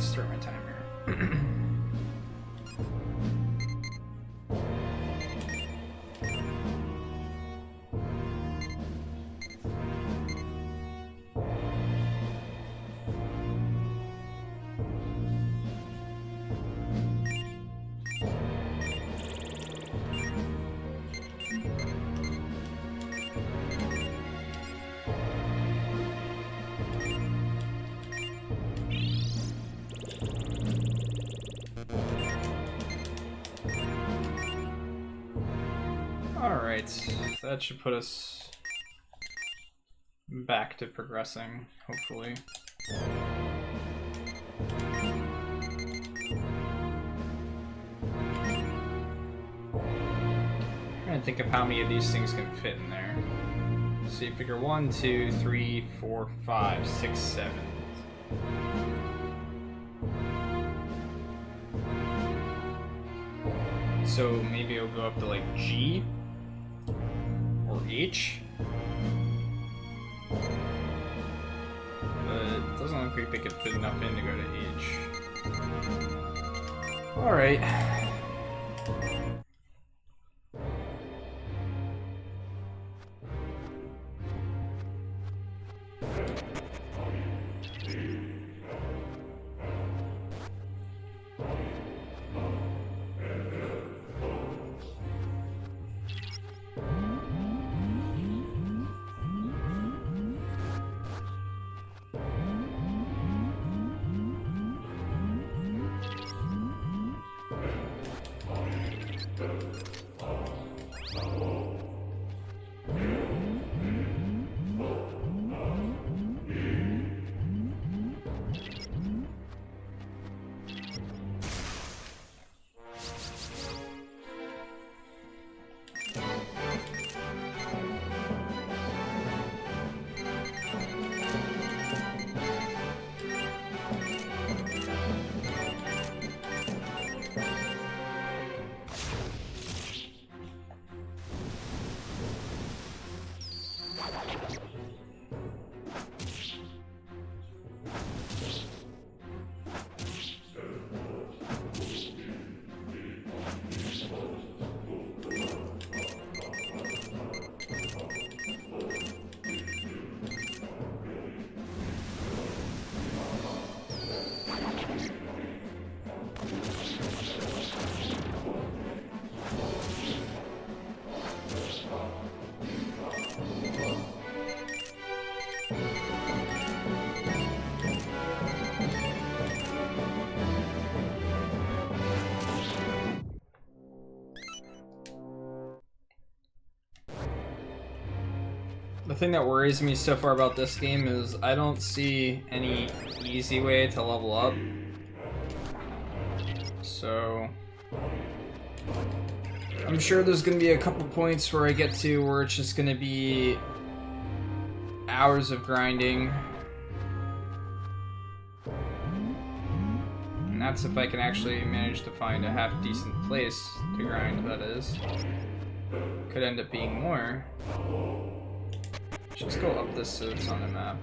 Let's start my timer. Alright, that should put us back to progressing, hopefully. I'm trying to think of how many of these things can fit in there. So you figure 1, 2, 3, 4, 5, 6, 7. So maybe it'll go up to like G or H. But it doesn't look like they could fit enough in to go to H. Alright. The thing that worries me so far about this game is I don't see any easy way to level up. So I'm sure there's gonna be a couple points where I get to where it's just gonna be hours of grinding. And that's if I can actually manage to find a half decent place to grind, that is. Could end up being more. Just go up this so it's on the map.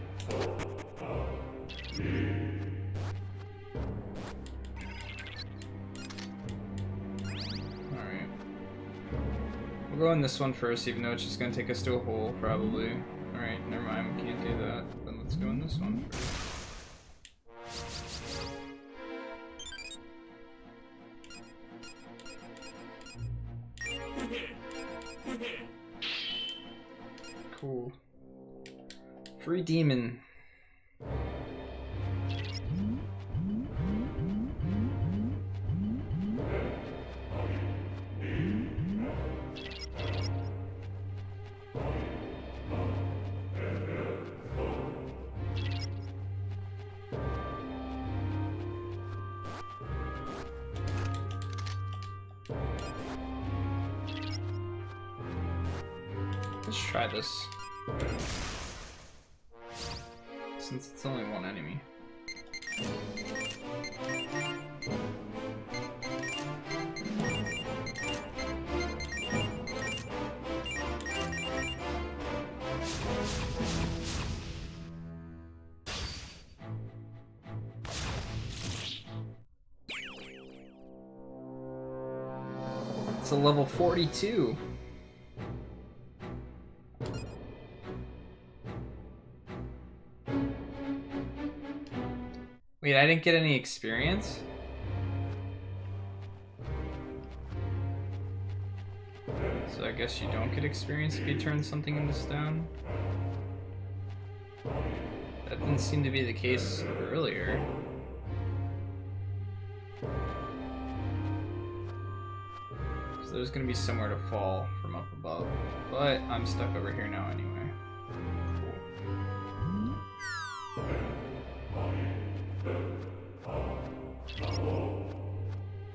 Alright. We'll go in this one first, even though it's just going to take us to a hole, probably. Alright, never mind, we can't do that. Then let's go in this one first. Cool. Free demon. Let's try this. Since it's only one enemy. It's a level 42. Wait, I didn't get any experience? So I guess you don't get experience if you turn something into stone? That didn't seem to be the case earlier. So there's gonna be somewhere to fall from up above. But I'm stuck over here now anyway.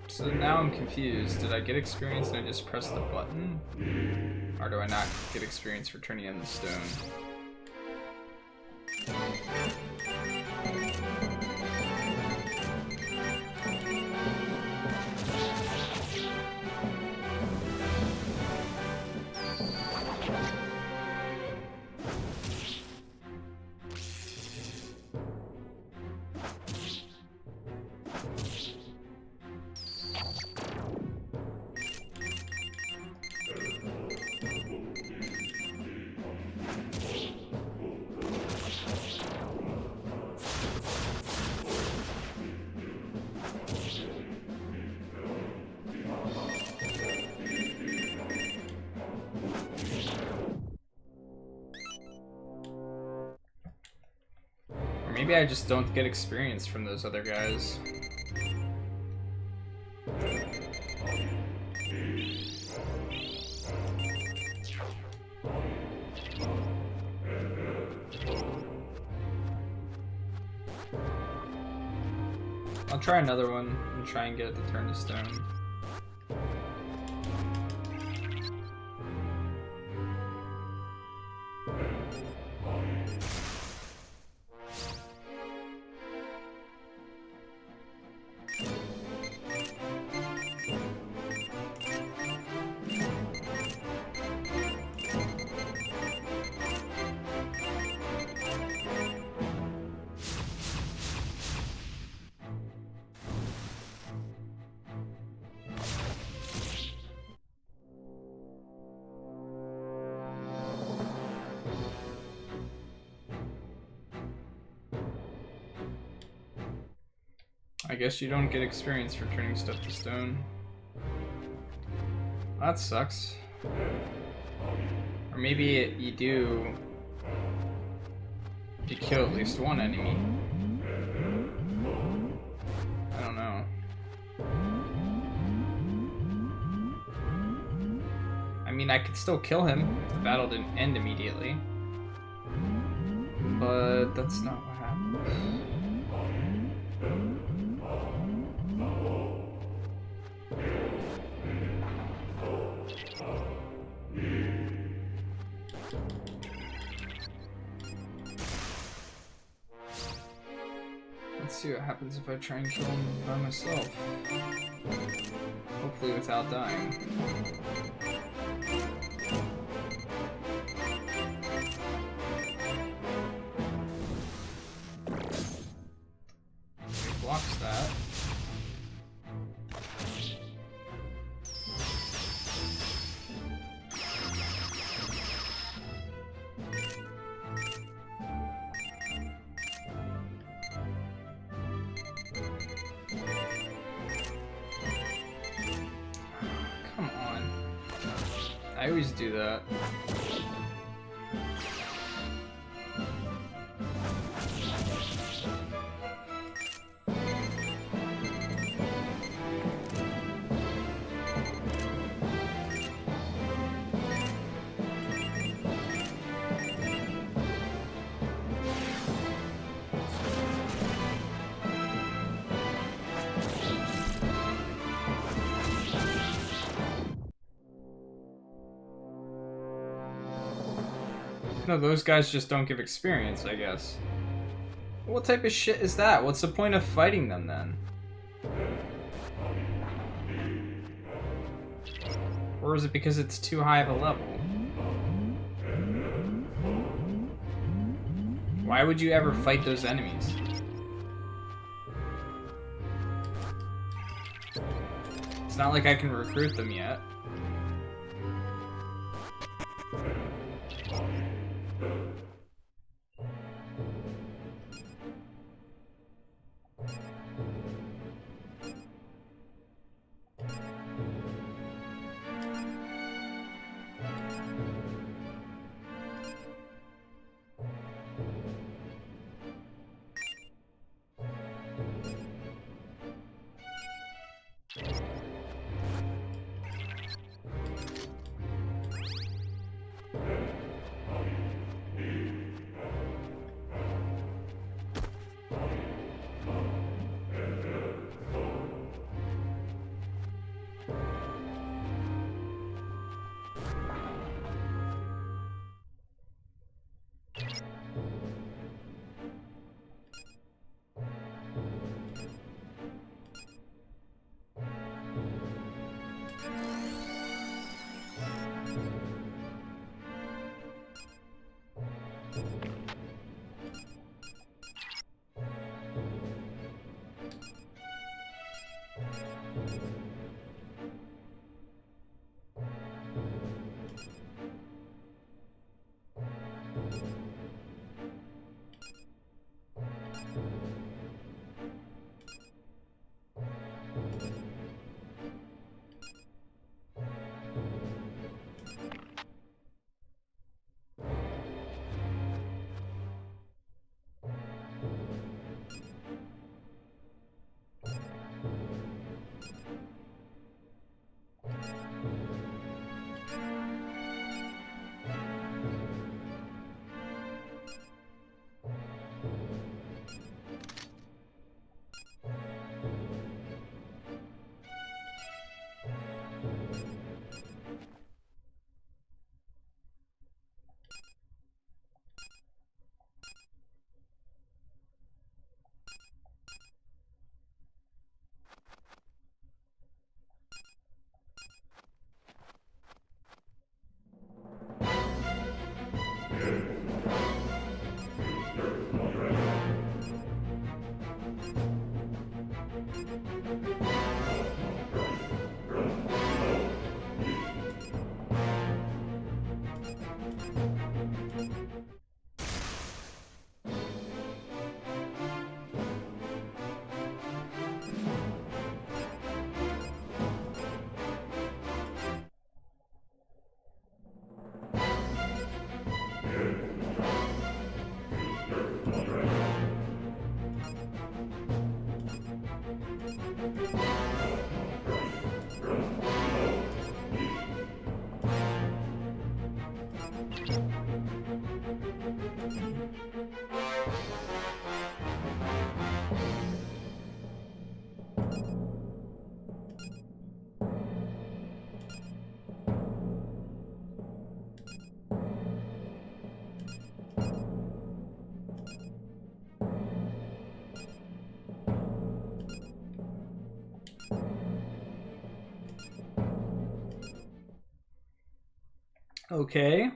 So now I'm confused. Did I get experience and I just press the button? Or do I not get experience for turning in the stone? Maybe I just don't get experience from those other guys. I'll try another one and try and get it to turn to stone. I guess you don't get experience for turning stuff to stone. That sucks. Or maybe you do if you kill at least one enemy. I don't know. I mean, I could still kill him if the battle didn't end immediately. But that's not what happens. Let's see what happens if I try and kill him by myself. Hopefully without dying. He blocks that. I always do that. No, those guys just don't give experience, I guess. What type of shit is that? What's the point of fighting them then? Or is it because it's too high of a level? Why would you ever fight those enemies? It's not like I can recruit them yet. Okay.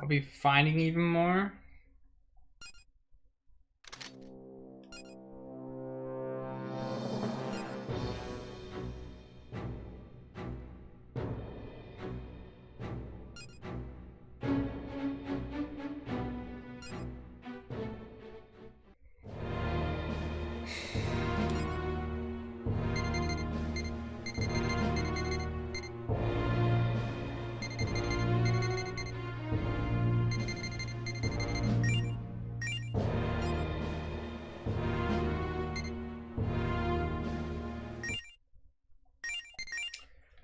I'll be finding even more.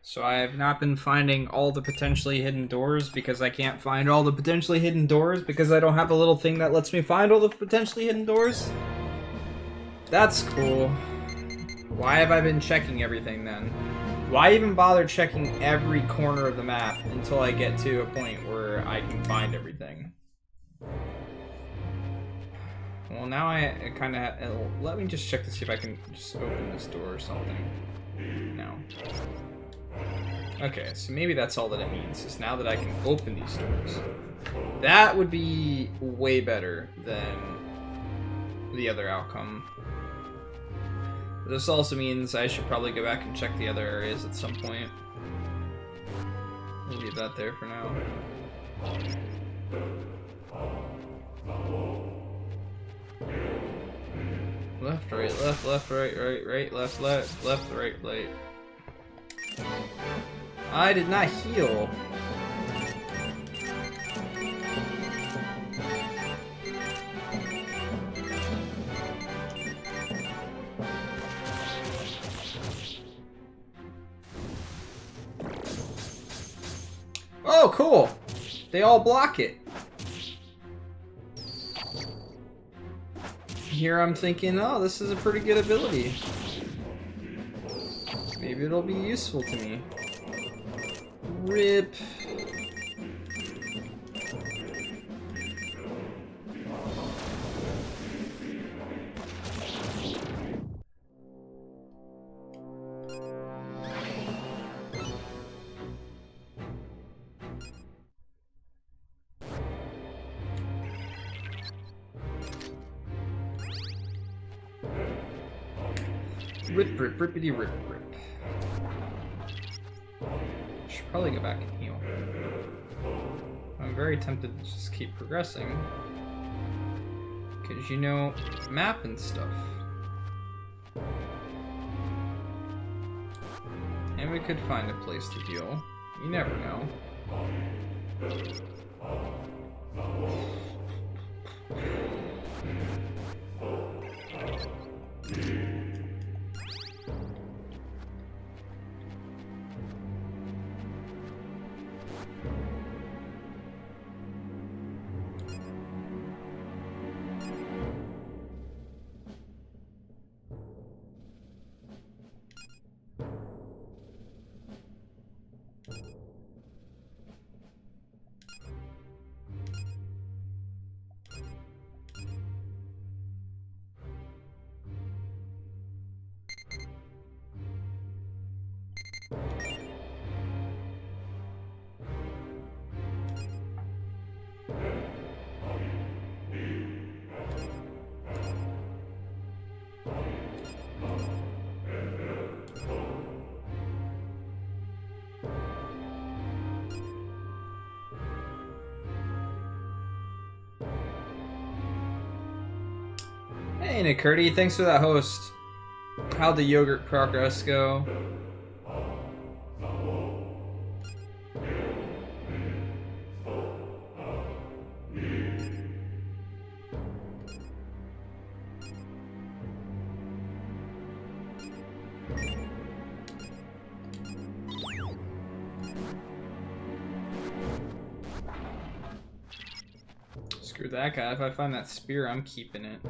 So I have not been finding all the potentially hidden doors because I can't find all the potentially hidden doors because I don't have a little thing that lets me find all the potentially hidden doors? That's cool. Why have I been checking everything then? Why even bother checking every corner of the map until I get to a point where I can find everything? Well, now I kind of... Let me just check to see if I can just open this door or something. No. Okay, so maybe that's all that it means, is now that I can open these doors. That would be way better than the other outcome. This also means I should probably go back and check the other areas at some point. We'll leave that there for now. Left, right, left, right, left, right, right. I did not heal. Oh, cool! They all block it. Here I'm thinking, oh, this is a pretty good ability. Maybe it'll be useful to me. RIP. Rip, rip, rippity, rip, rip. Should probably go back and heal. I'm very tempted to just keep progressing. Because, you know, map and stuff. And we could find a place to heal. You never know. Hey, Nikurti, thanks for that host. How'd the yogurt progress go? Screw that guy. If I find that spear, I'm keeping it.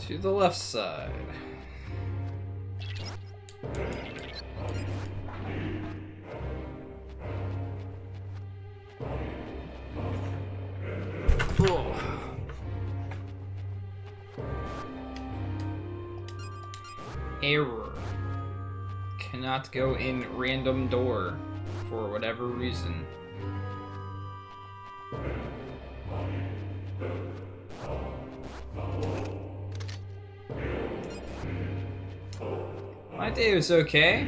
To the left side. Error. Cannot go in random door for whatever reason. My day was okay.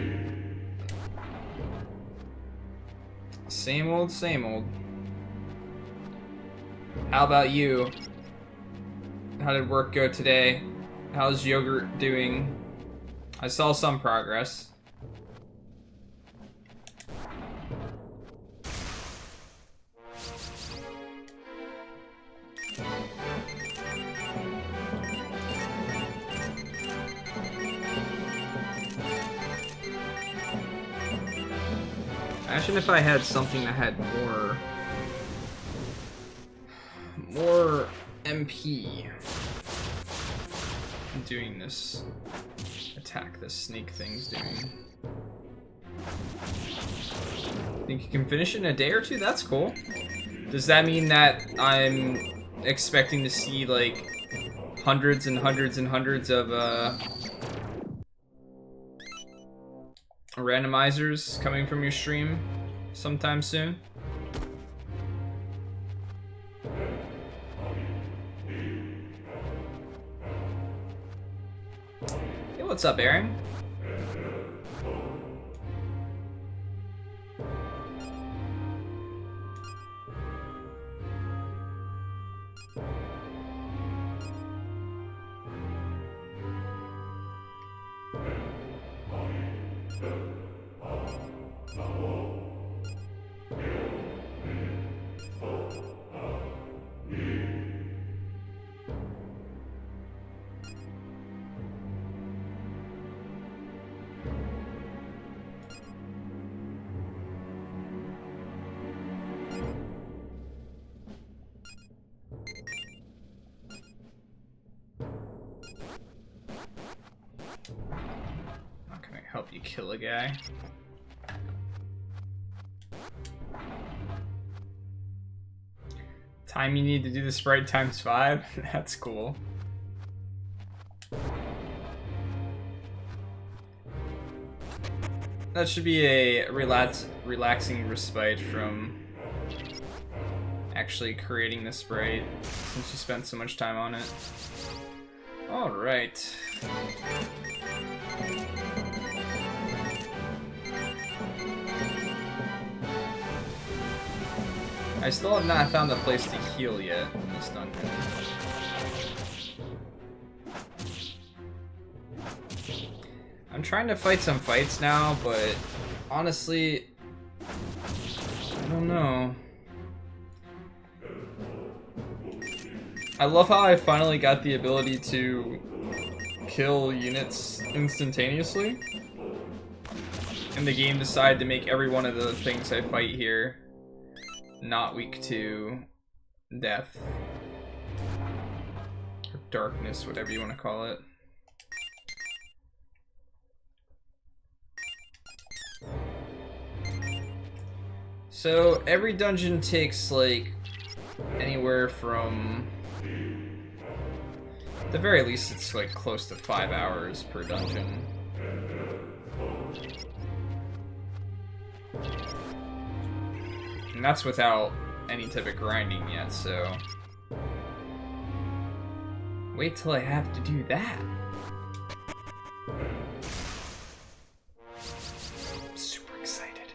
Same old, same old. How about you? How did work go today? How's yogurt doing? I saw some progress. Imagine if I had something that had more MP doing this attack this snake thing's doing. Think you can finish it in a day or two? That's cool. Does that mean that I'm expecting to see like hundreds and hundreds and hundreds of randomizers coming from your stream sometime soon? Hey, what's up, Aaron? Help you kill a guy. Time you need to do the sprite times 5? That's cool. That should be a relaxing respite from actually creating the sprite, since you spent so much time on it. Alright. I still have not found a place to heal yet in this dungeon. I'm trying to fight some fights now, but honestly, I don't know. I love how I finally got the ability to kill units instantaneously, and the game decided to make every one of the things I fight here not weak to death or darkness, whatever you want to call it. So every dungeon takes like anywhere from, at the very least, it's like close to 5 hours per dungeon. And that's without any type of grinding yet, so wait till I have to do that. I'm super excited.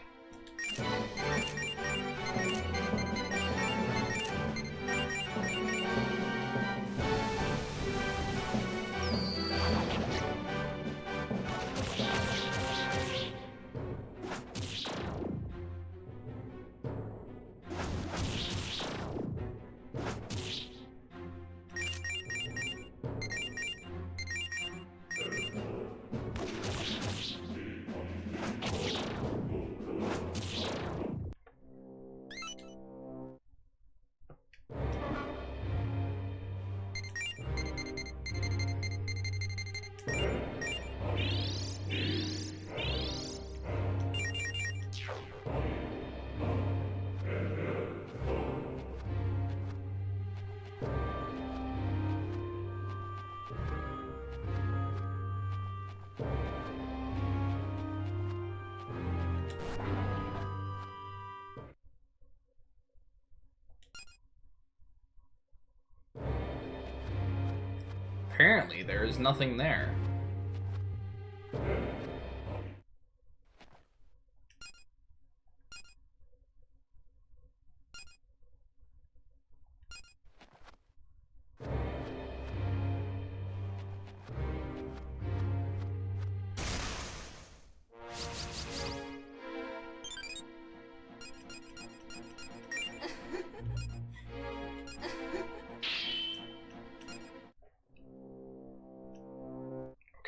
apparently there is nothing there.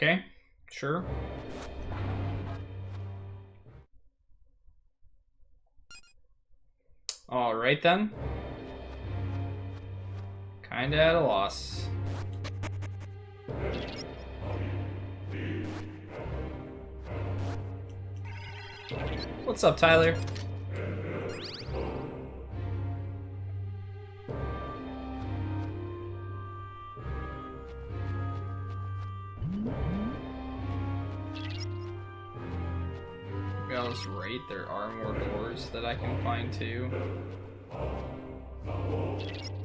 Okay, sure. Alright then. Kinda at a loss. What's up, Tyler? Maybe I was right, there are more doors that I can find too.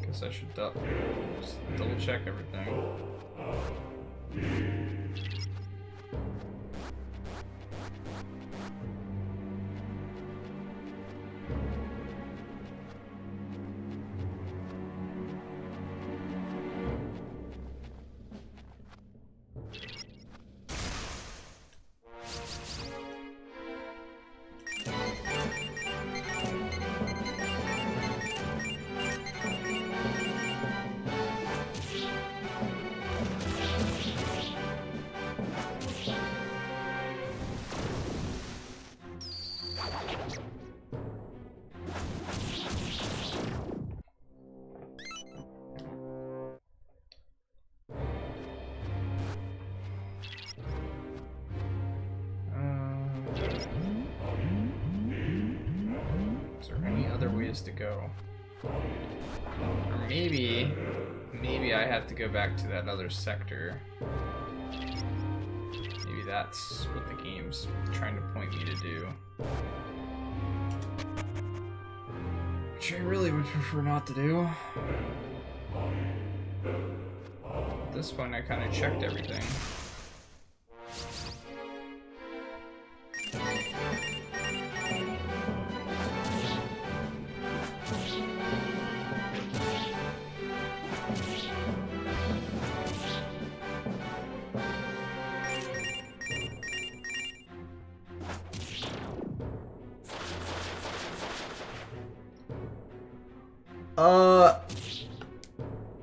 Guess I should just double check everything. Is there any other ways to go? Or maybe I have to go back to that other sector. Maybe that's what the game's trying to point me to do. Which I really would prefer not to do. At this point, I kind of checked everything.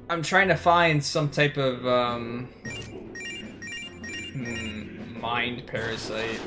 I'm trying to find some type of mind parasite.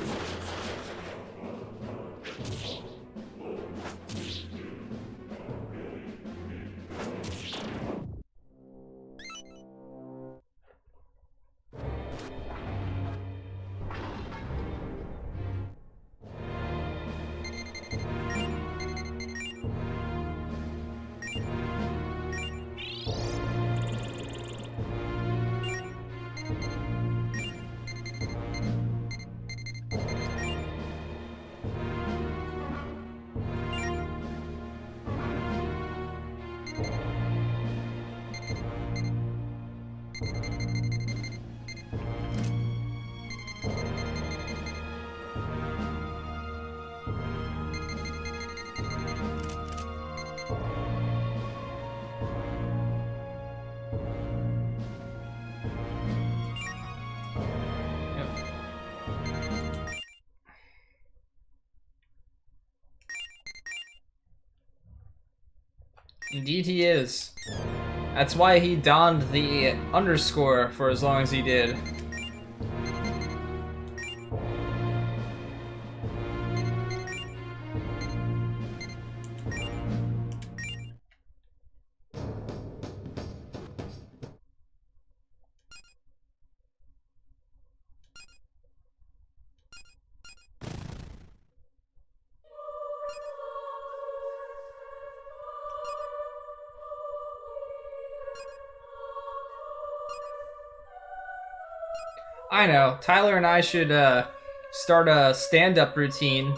Indeed he is. That's why he donned the underscore for as long as he did. I know. Tyler and I should start a stand-up routine.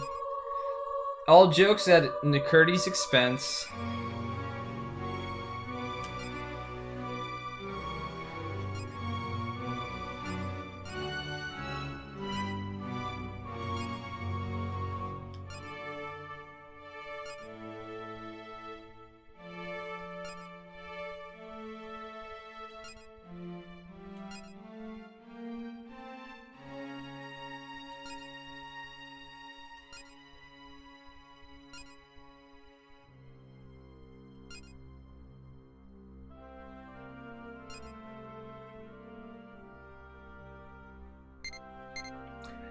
All jokes at Nikirti's expense.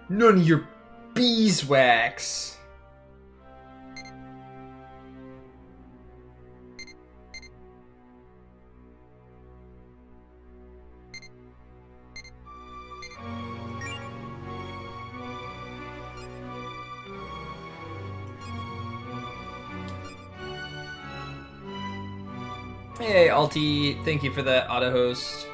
None of your beeswax. Hey, Alti, thank you for that auto host.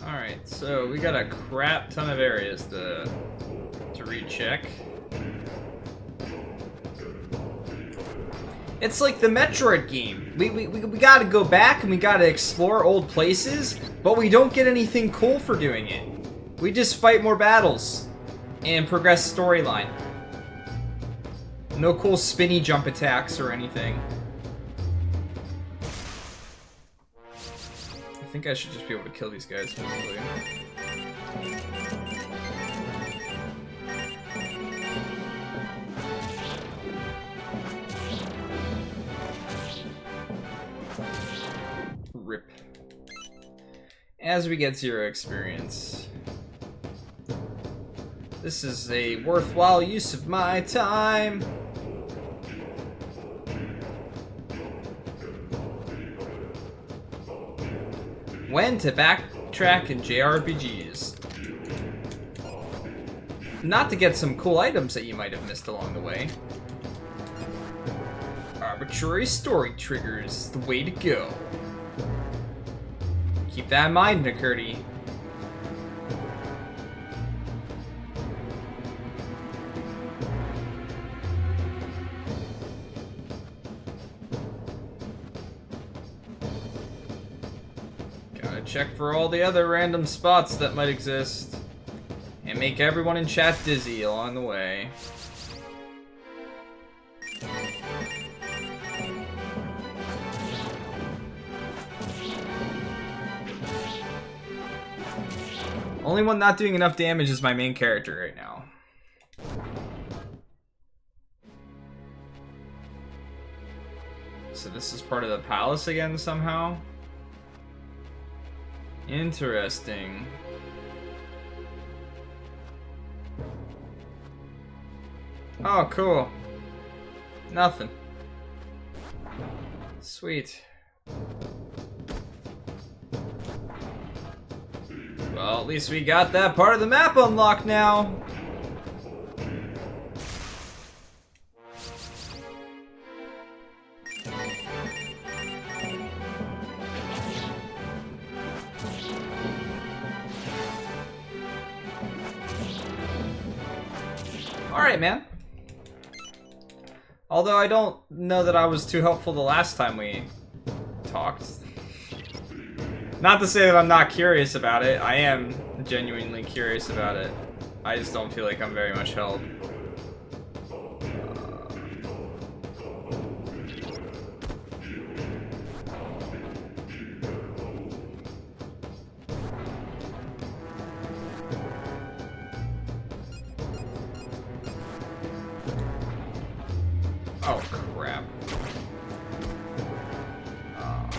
Alright, so we got a crap ton of areas to recheck. It's like the Metroid game. We gotta go back and we gotta explore old places, but we don't get anything cool for doing it. We just fight more battles and progress storyline. No cool spinny jump attacks or anything. I think I should just be able to kill these guys physically. Rip. As we get 0 experience. This is a worthwhile use of my time. When to backtrack in JRPGs. Not to get some cool items that you might have missed along the way. Arbitrary story triggers, the way to go. Keep that in mind, McCurdy. Check for all the other random spots that might exist. And make everyone in chat dizzy along the way. Only one not doing enough damage is my main character right now. So this is part of the palace again somehow? Interesting. Oh, cool. Nothing. Sweet. Well, at least we got that part of the map unlocked now. Alright, man. Although I don't know that I was too helpful the last time we talked. Not to say that I'm not curious about it. I am genuinely curious about it. I just don't feel like I'm very much help. Oh, crap. Oh,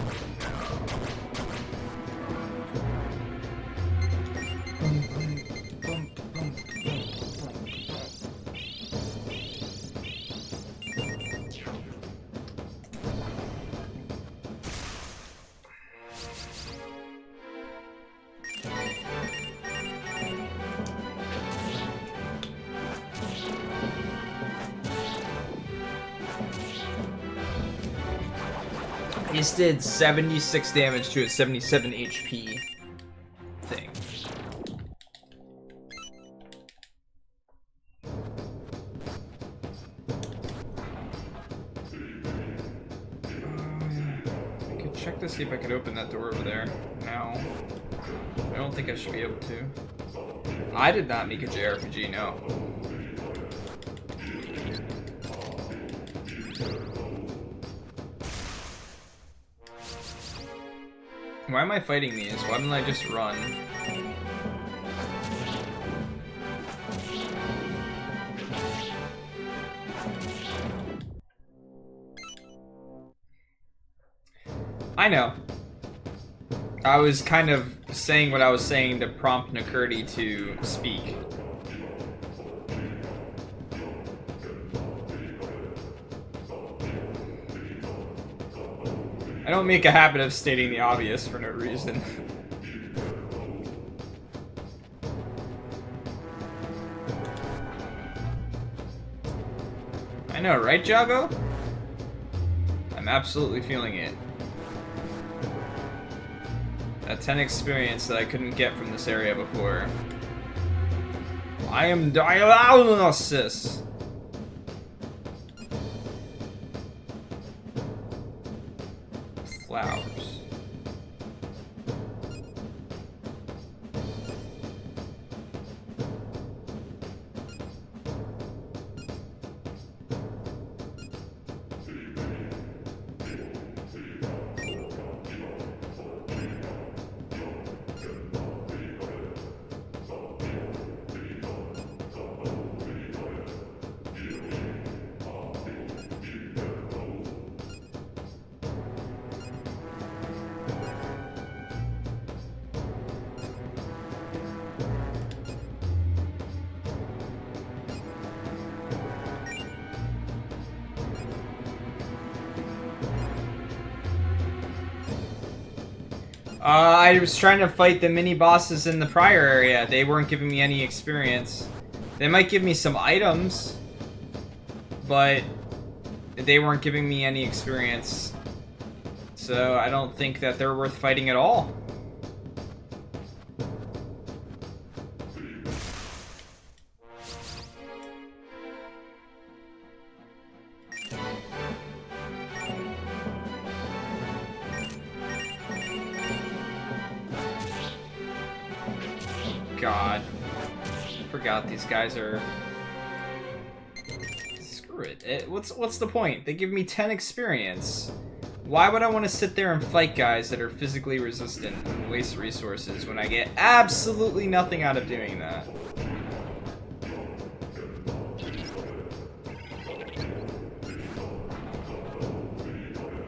This did 76 damage to a 77 HP thing. I could check check to see if I could open that door over there. No. I don't think I should be able to. I did not make a JRPG, no. Why am I fighting these? Why didn't I just run? I know. I was kind of saying what I was saying to prompt Nakurdi to speak. I don't make a habit of stating the obvious for no reason. I know, right, Jago? I'm absolutely feeling it. That 10 experience that I couldn't get from this area before. I am dialysis. Flowers. I was trying to fight the mini bosses in the prior area. They weren't giving me any experience. They might give me some items, but they weren't giving me any experience. So I don't think that they're worth fighting at all. God. I forgot these guys are... Screw it. What's the point? They give me 10 experience. Why would I want to sit there and fight guys that are physically resistant and waste resources when I get absolutely nothing out of doing that?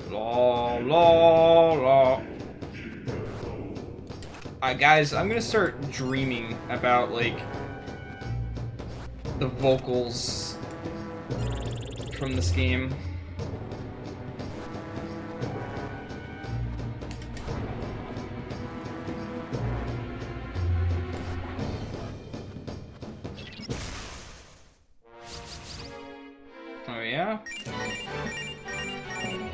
La la la. Guys, I'm gonna start dreaming about, like, the vocals from this game. Oh yeah?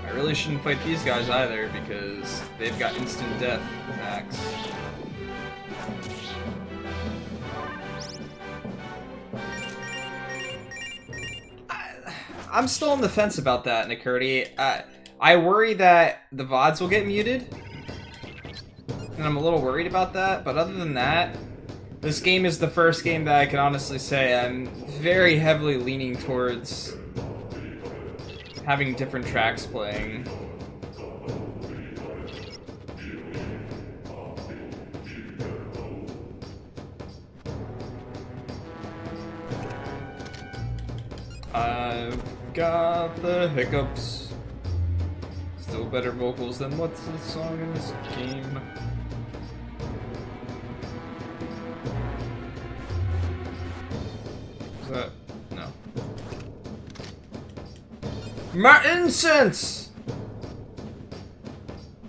I really shouldn't fight these guys either, because they've got instant death attacks. I'm still on the fence about that, Nakurdi. I worry that the VODs will get muted. And I'm a little worried about that, but other than that, this game is the first game that I can honestly say I'm very heavily leaning towards having different tracks playing. I've got the hiccups. Still better vocals than what's the song in this game? Is that? No. My incense!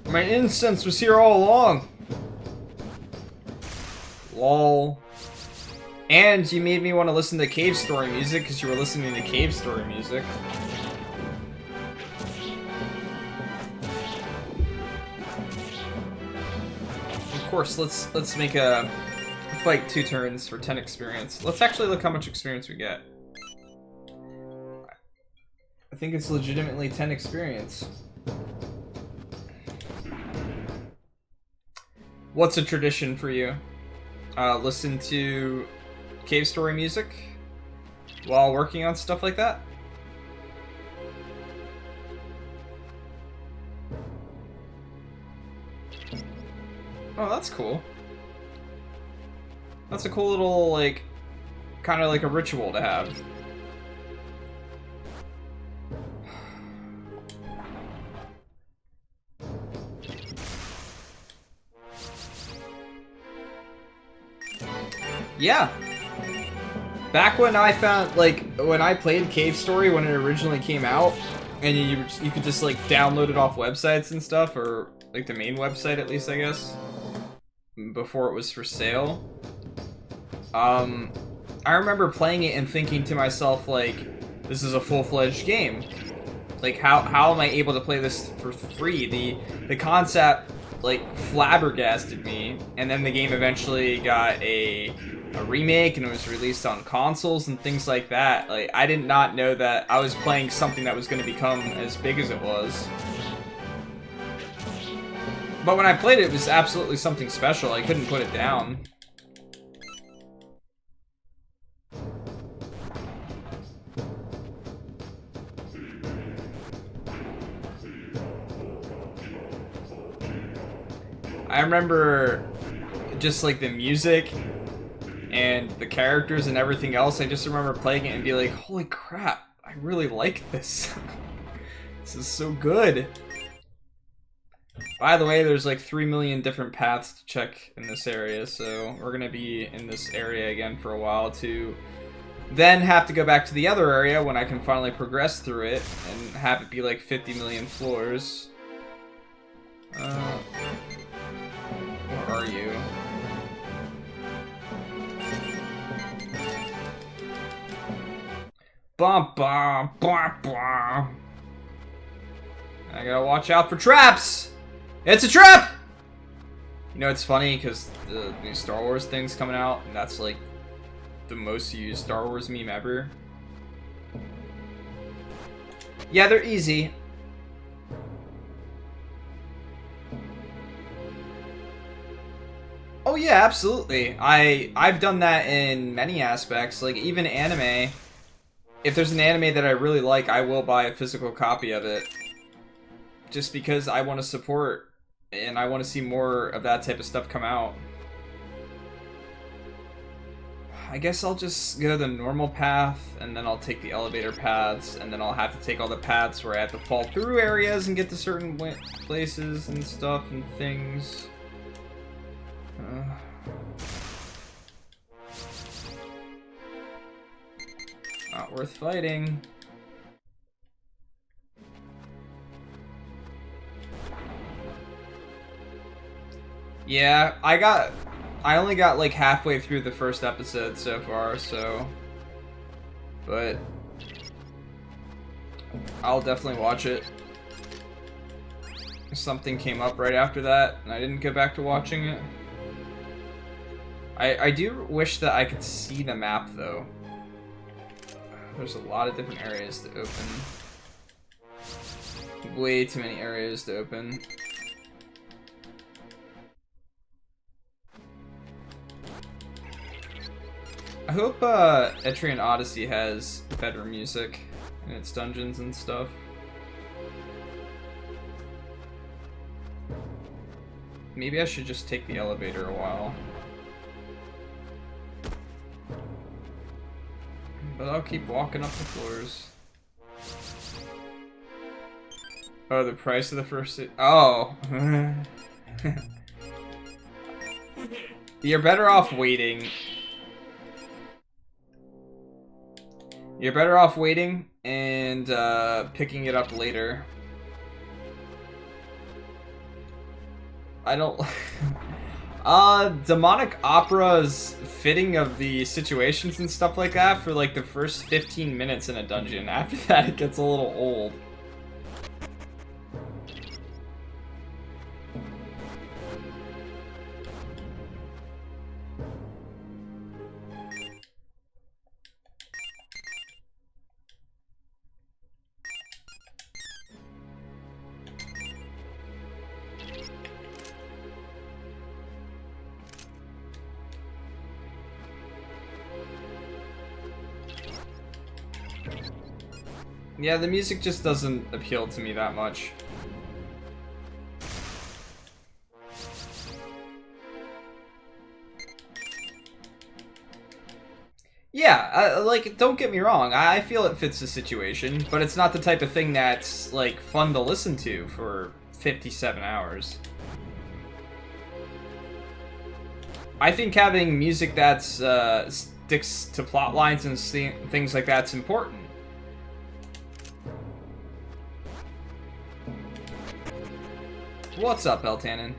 My incense was here all along. Lol. And you made me want to listen to Cave Story music because you were listening to Cave Story music. Of course, let's make a fight 2 turns for 10 experience. Let's actually look how much experience we get. I think it's legitimately 10 experience. What's a tradition for you? Listen to cave story music while working on stuff like that? Oh, that's cool. That's a cool little, like, kind of like a ritual to have. Yeah. Back when I found, like, when I played Cave Story when it originally came out, and you could just, like, download it off websites and stuff, or, like, the main website, at least, I guess, before it was for sale. I remember playing it and thinking to myself, like, this is a full-fledged game. Like, how am I able to play this for free? The concept, like, flabbergasted me, and then the game eventually got a remake and it was released on consoles and things like that. Like, I did not know that I was playing something that was going to become as big as it was. But when I played it, it was absolutely something special. I couldn't put it down. I remember just like the music and the characters and everything else. I just remember playing it and be like, holy crap, I really like this. This is so good. By the way, there's like 3 million different paths to check in this area, so we're gonna be in this area again for a while to then have to go back to the other area when I can finally progress through it and have it be like 50 million floors. Where are you? Bum bum bum bum. I gotta watch out for traps! It's a trap! You know, it's funny because the new Star Wars thing's coming out, and that's like the most used Star Wars meme ever. Yeah, they're easy. Oh yeah, absolutely. I've done that in many aspects, like even anime. If there's an anime that I really like, I will buy a physical copy of it. Just because I want to support and I want to see more of that type of stuff come out. I guess I'll just go the normal path, and then I'll take the elevator paths, and then I'll have to take all the paths where I have to fall through areas and get to certain places and stuff and things. Not worth fighting. Yeah, I only got like halfway through the first episode so far, so... But... I'll definitely watch it. Something came up right after that, and I didn't go back to watching it. I do wish that I could see the map, though. There's a lot of different areas to open. Way too many areas to open. I hope Etrian Odyssey has better music in its dungeons and stuff. Maybe I should just take the elevator a while. But I'll keep walking up the floors. Oh, the price of the first... Oh! You're better off waiting. You're better off waiting and picking it up later. I don't... Demonic Opera's fitting of the situations and stuff like that for like the first 15 minutes in a dungeon. After that, it gets a little old. Yeah, the music just doesn't appeal to me that much. Yeah, like, don't get me wrong, I feel it fits the situation, but it's not the type of thing that's, like, fun to listen to for 57 hours. I think having music that's, sticks to plot lines and things like that's important. What's up, Eltanin?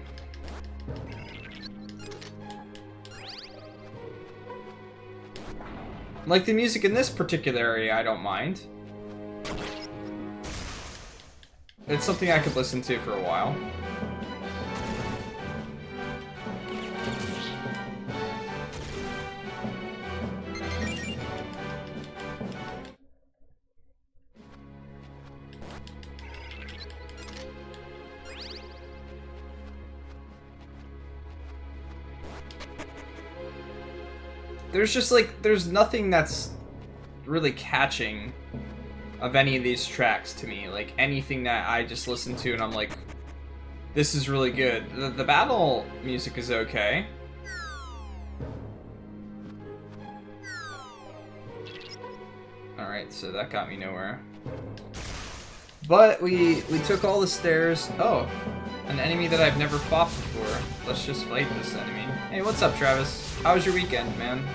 Like, the music in this particular area, I don't mind. It's something I could listen to for a while. There's just, like, there's nothing that's really catching of any of these tracks to me. Like, anything that I just listen to and I'm like, this is really good. The battle music is okay. Alright, so that got me nowhere. But we took all the stairs. Oh, an enemy that I've never fought before. Let's just fight this enemy. Hey, what's up, Travis? How was your weekend, man?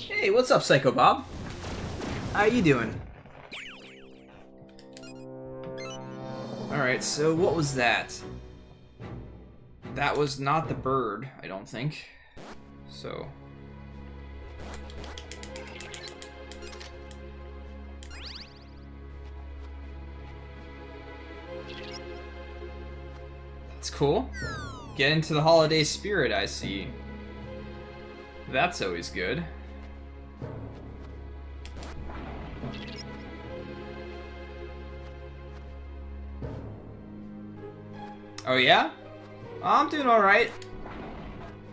Hey, what's up, Psycho Bob? How you doing? Alright, so what was that? That was not the bird, I don't think. So... that's cool. Get into the holiday spirit, I see. That's always good. Oh yeah? I'm doing alright.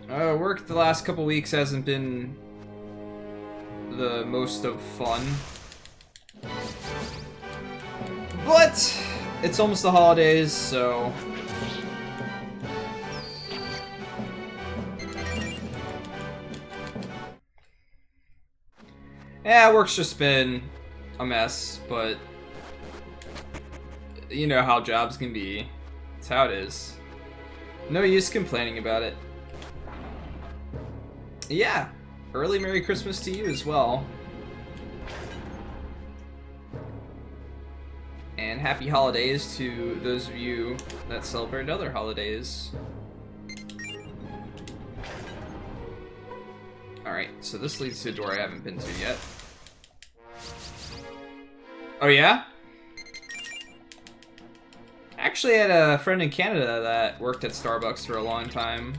Work the last couple weeks hasn't been the most of fun. But it's almost the holidays, so... yeah, work's just been a mess, but you know how jobs can be. It's how it is. No use complaining about it. Yeah, early Merry Christmas to you as well. And happy holidays to those of you that celebrate other holidays. Alright, so this leads to a door I haven't been to yet. Oh yeah? Actually, I had a friend in Canada that worked at Starbucks for a long time.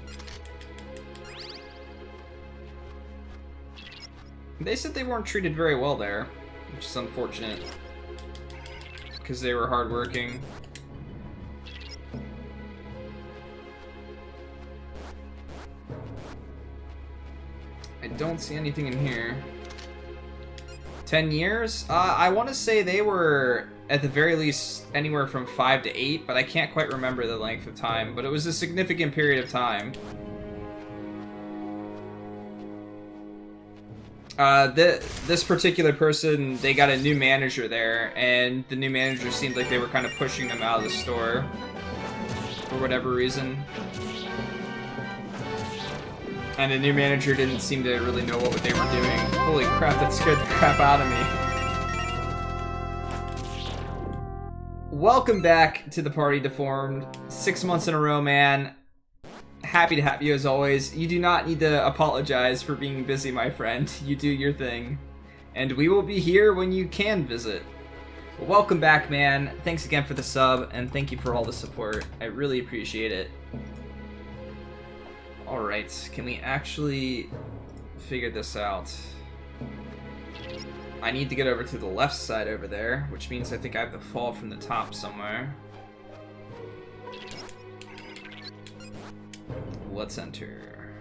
They said they weren't treated very well there, which is unfortunate. Because they were hardworking. I don't see anything in here. 10 years? I want to say they were, at the very least, anywhere from 5 to 8, but I can't quite remember the length of time. But it was a significant period of time. This particular person, they got a new manager there, and the new manager seemed like they were kind of pushing them out of the store. For whatever reason. And the new manager didn't seem to really know what they were doing. Holy crap, that scared the crap out of me. Welcome back to the Party Deformed. 6 months in a row, man. Happy to have you as always. You do not need to apologize for being busy, my friend. You do your thing. And we will be here when you can visit. Welcome back, man. Thanks again for the sub, and thank you for all the support. I really appreciate it. Alright, can we actually figure this out? I need to get over to the left side over there, which means I think I have to fall from the top somewhere. let's enter.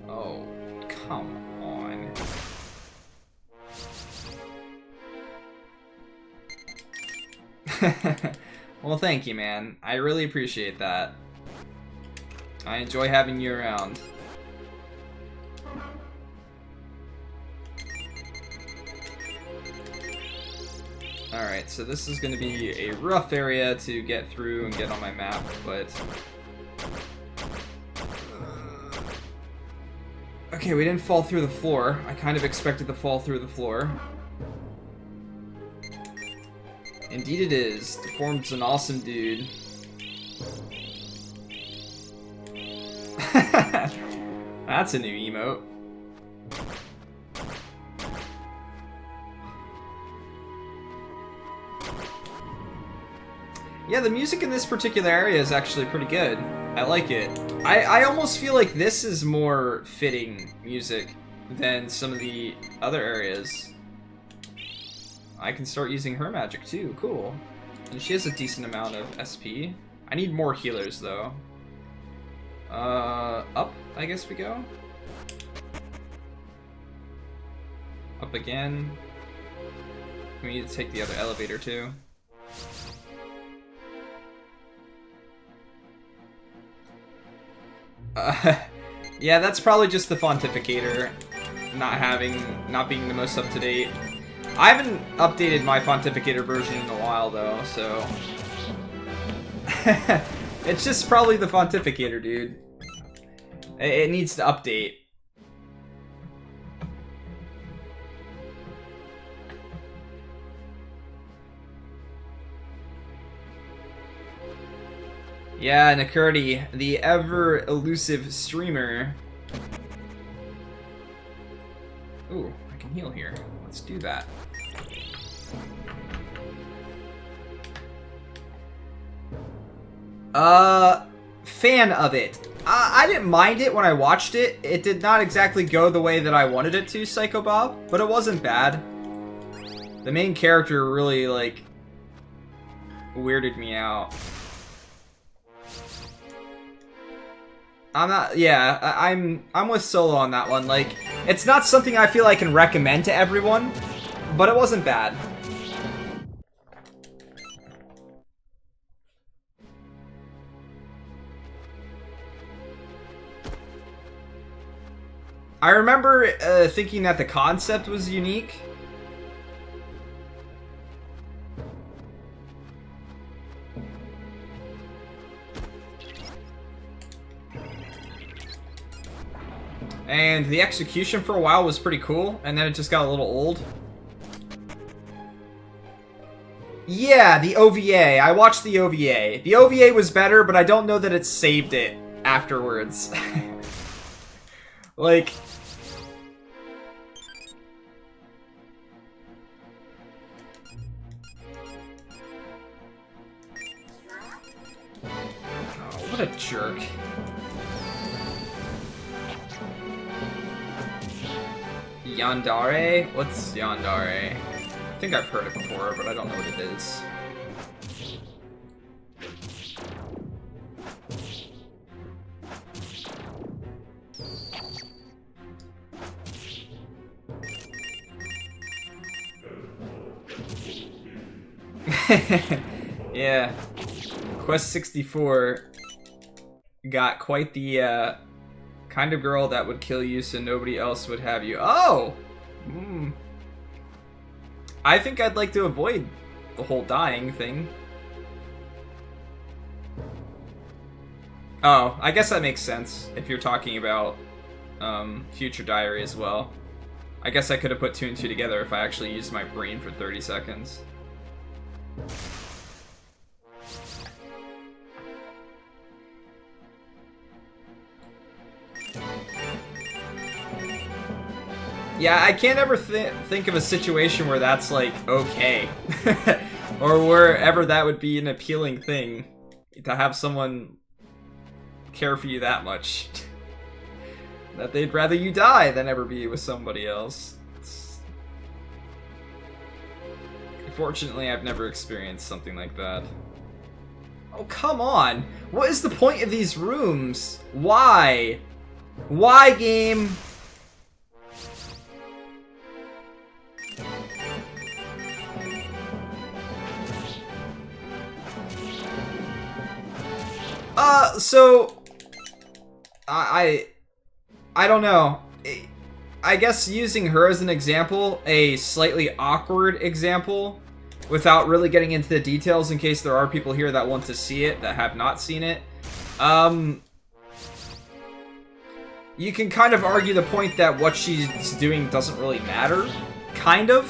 Oh, come on. Well, thank you, man. I really appreciate that. I enjoy having you around. Alright, so this is going to be a rough area to get through and get on my map, but... Okay, we didn't fall through the floor. I kind of expected to fall through the floor. Indeed it is. Deformed's an awesome dude. That's a new emote. Yeah, the music in this particular area is actually pretty good. I like it. I almost feel like this is more fitting music than some of the other areas. I can start using her magic too, cool. And she has a decent amount of SP. I need more healers though. Up, I guess we go. Up again. We need to take the other elevator too. Yeah, that's probably just the Pontificator not being the most up to date. I haven't updated my Pontificator version in a while though, so it's just probably the Pontificator, dude. It needs to update. Yeah, Nakurdi, the ever elusive streamer. Ooh, I can heal here. Let's do that. Fan of it. I didn't mind it when I watched it. It did not exactly go the way that I wanted it to, Psycho Bob, but it wasn't bad. The main character really, like, weirded me out. I'm with Solo on that one. Like, it's not something I feel I can recommend to everyone, but it wasn't bad. I remember thinking that the concept was unique. And the execution for a while was pretty cool, and then it just got a little old. Yeah, the OVA. I watched the OVA. The OVA was better, but I don't know that it saved it afterwards. Like... Oh, what a jerk. Yandere? What's Yandere? I think I've heard it before, but I don't know what it is. Yeah. Quest 64 got quite the, kind of girl that would kill you so nobody else would have you. Oh! I think I'd like to avoid the whole dying thing. Oh, I guess that makes sense if you're talking about Future Diary as well. I guess I could have put two and two together if I actually used my brain for 30 seconds. Yeah, I can't ever think of a situation where that's, like, okay. Or wherever that would be an appealing thing. To have someone care for you that much. That they'd rather you die than ever be with somebody else. Fortunately, I've never experienced something like that. Oh, come on. What is the point of these rooms? Why? Why, game? So... I don't know. I guess using her as an example, a slightly awkward example, without really getting into the details in case there are people here that want to see it, that have not seen it. You can kind of argue the point that what she's doing doesn't really matter. Kind of.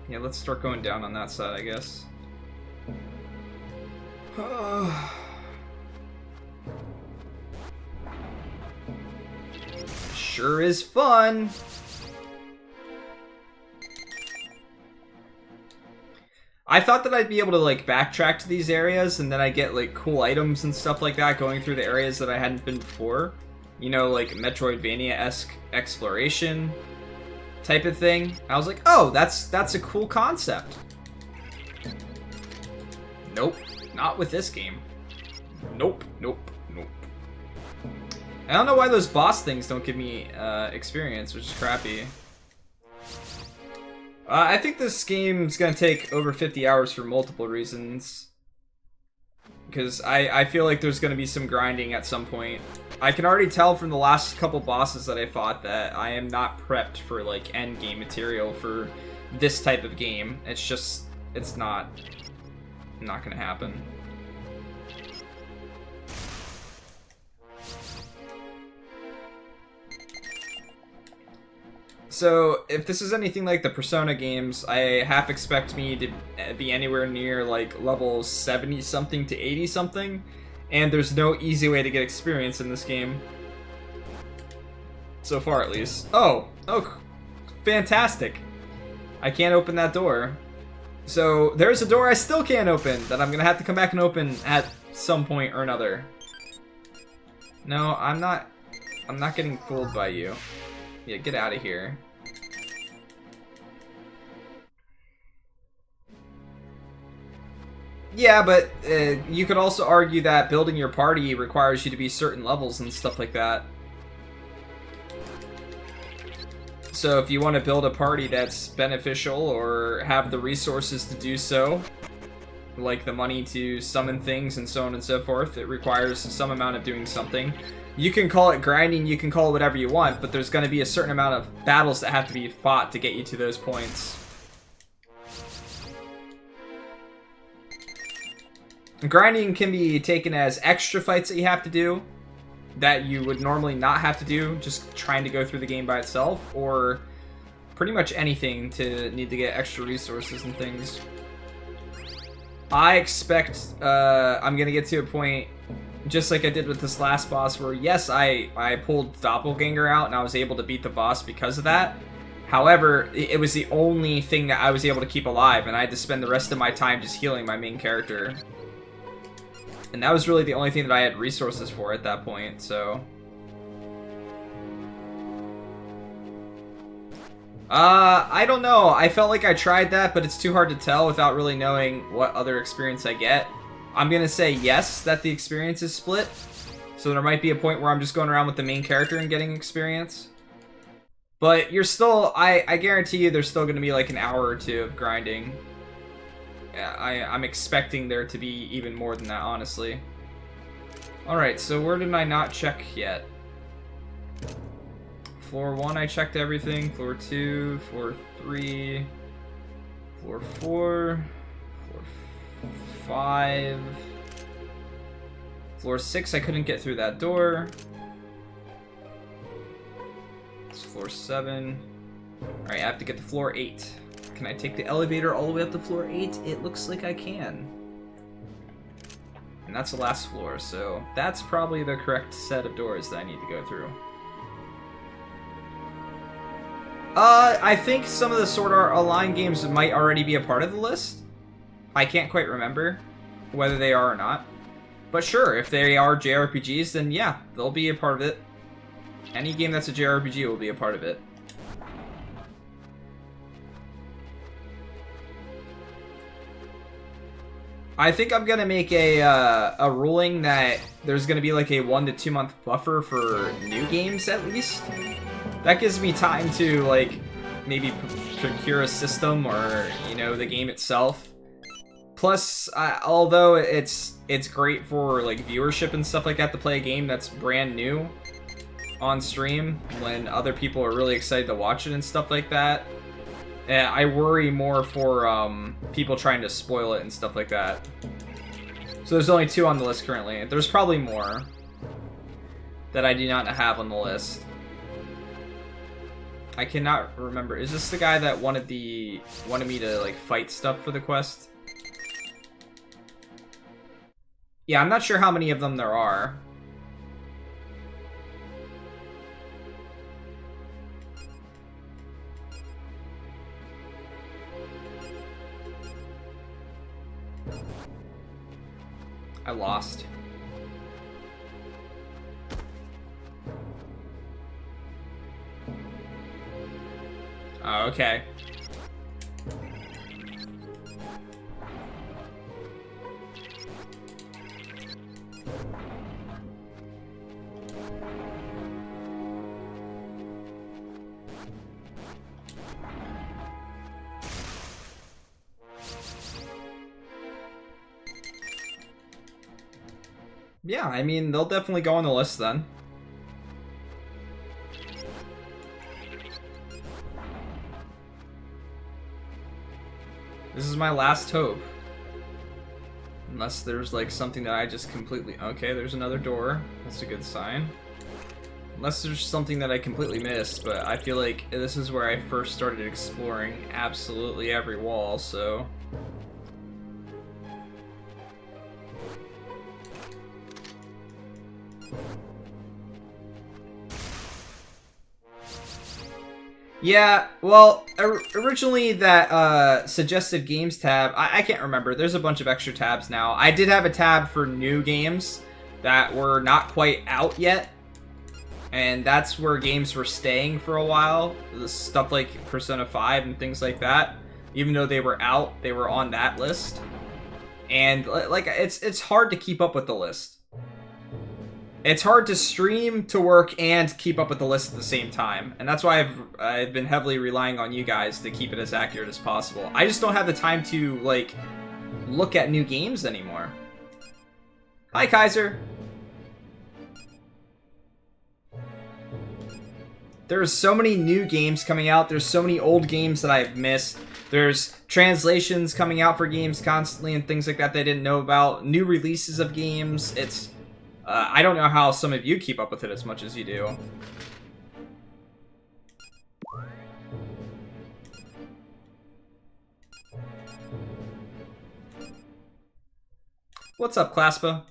Yeah, let's start going down on that side, I guess. Sure is fun. I thought that I'd be able to like backtrack to these areas and then I'd get like cool items and stuff like that going through the areas that I hadn't been before. You know, like Metroidvania-esque exploration type of thing. I was like, oh, that's a cool concept. Nope, not with this game. Nope, nope, nope. I don't know why those boss things don't give me experience, which is crappy. I think this game's gonna take over 50 hours for multiple reasons. Because I feel like there's gonna be some grinding at some point. I can already tell from the last couple bosses that I fought that I am not prepped for like end game material for this type of game. It's just, it's not gonna happen. So, if this is anything like the Persona games, I half expect me to be anywhere near like level 70-something to 80-something, and there's no easy way to get experience in this game. So far, at least. Oh, fantastic. I can't open that door. So, there's a door I still can't open that I'm gonna have to come back and open at some point or another. No, I'm not getting fooled by you. Yeah, get out of here. Yeah, but you could also argue that building your party requires you to be certain levels and stuff like that. So if you want to build a party that's beneficial or have the resources to do so, like the money to summon things and so on and so forth, it requires some amount of doing something. You can call it grinding, you can call it whatever you want, but there's going to be a certain amount of battles that have to be fought to get you to those points. Grinding can be taken as extra fights that you have to do that you would normally not have to do, just trying to go through the game by itself, or pretty much anything to need to get extra resources and things. I expect I'm going to get to a point, just like I did with this last boss, where yes, I pulled Doppelganger out and I was able to beat the boss because of that. However, it was the only thing that I was able to keep alive, and I had to spend the rest of my time just healing my main character. And that was really the only thing that I had resources for at that point, so... I don't know. I felt like I tried that, but it's too hard to tell without really knowing what other experience I get. I'm gonna say yes, that the experience is split. So there might be a point where I'm just going around with the main character and getting experience. But you're still... I guarantee you there's still gonna be like an hour or two of grinding. I'm expecting there to be even more than that, honestly. Alright, so where did I not check yet? Floor 1, I checked everything. Floor 2, floor 3, floor 4, floor 5. Floor 6, I couldn't get through that door. It's floor 7. Alright, I have to get to floor 8. Can I take the elevator all the way up to floor 8? It looks like I can. And that's the last floor, so that's probably the correct set of doors that I need to go through. I think some of the Sword Art Online games might already be a part of the list. I can't quite remember whether they are or not. But sure, if they are JRPGs, then yeah, they'll be a part of it. Any game that's a JRPG will be a part of it. I think I'm gonna make a ruling that there's gonna be like a 1 to 2 month buffer for new games at least. That gives me time to like maybe procure a system or, you know, the game itself. Plus, although it's great for like viewership and stuff like that to play a game that's brand new on stream when other people are really excited to watch it and stuff like that. I worry more for people trying to spoil it and stuff like that. So there's only 2 on the list currently. There's probably more that I do not have on the list. I cannot remember. Is this the guy that wanted me to like fight stuff for the quest? Yeah, I'm not sure how many of them there are. I lost. Oh, okay. Yeah, I mean, they'll definitely go on the list then. This is my last hope. Unless there's like something that I just completely... Okay, there's another door. That's a good sign. Unless there's something that I completely missed, but I feel like this is where I first started exploring absolutely every wall, so... Yeah, well, originally that suggested games tab, I can't remember. There's a bunch of extra tabs now. I did have a tab for new games that were not quite out yet. And that's where games were staying for a while. The stuff like Persona 5 and things like that. Even though they were out, they were on that list. And like it's hard to keep up with the list. It's hard to stream, to work, and keep up with the list at the same time. And that's why I've been heavily relying on you guys to keep it as accurate as possible. I just don't have the time to, like, look at new games anymore. Hi, Kaiser! There's so many new games coming out. There's so many old games that I've missed. There's translations coming out for games constantly and things like that I didn't know about. New releases of games. It's... I don't know how some of you keep up with it as much as you do. What's up, Claspa?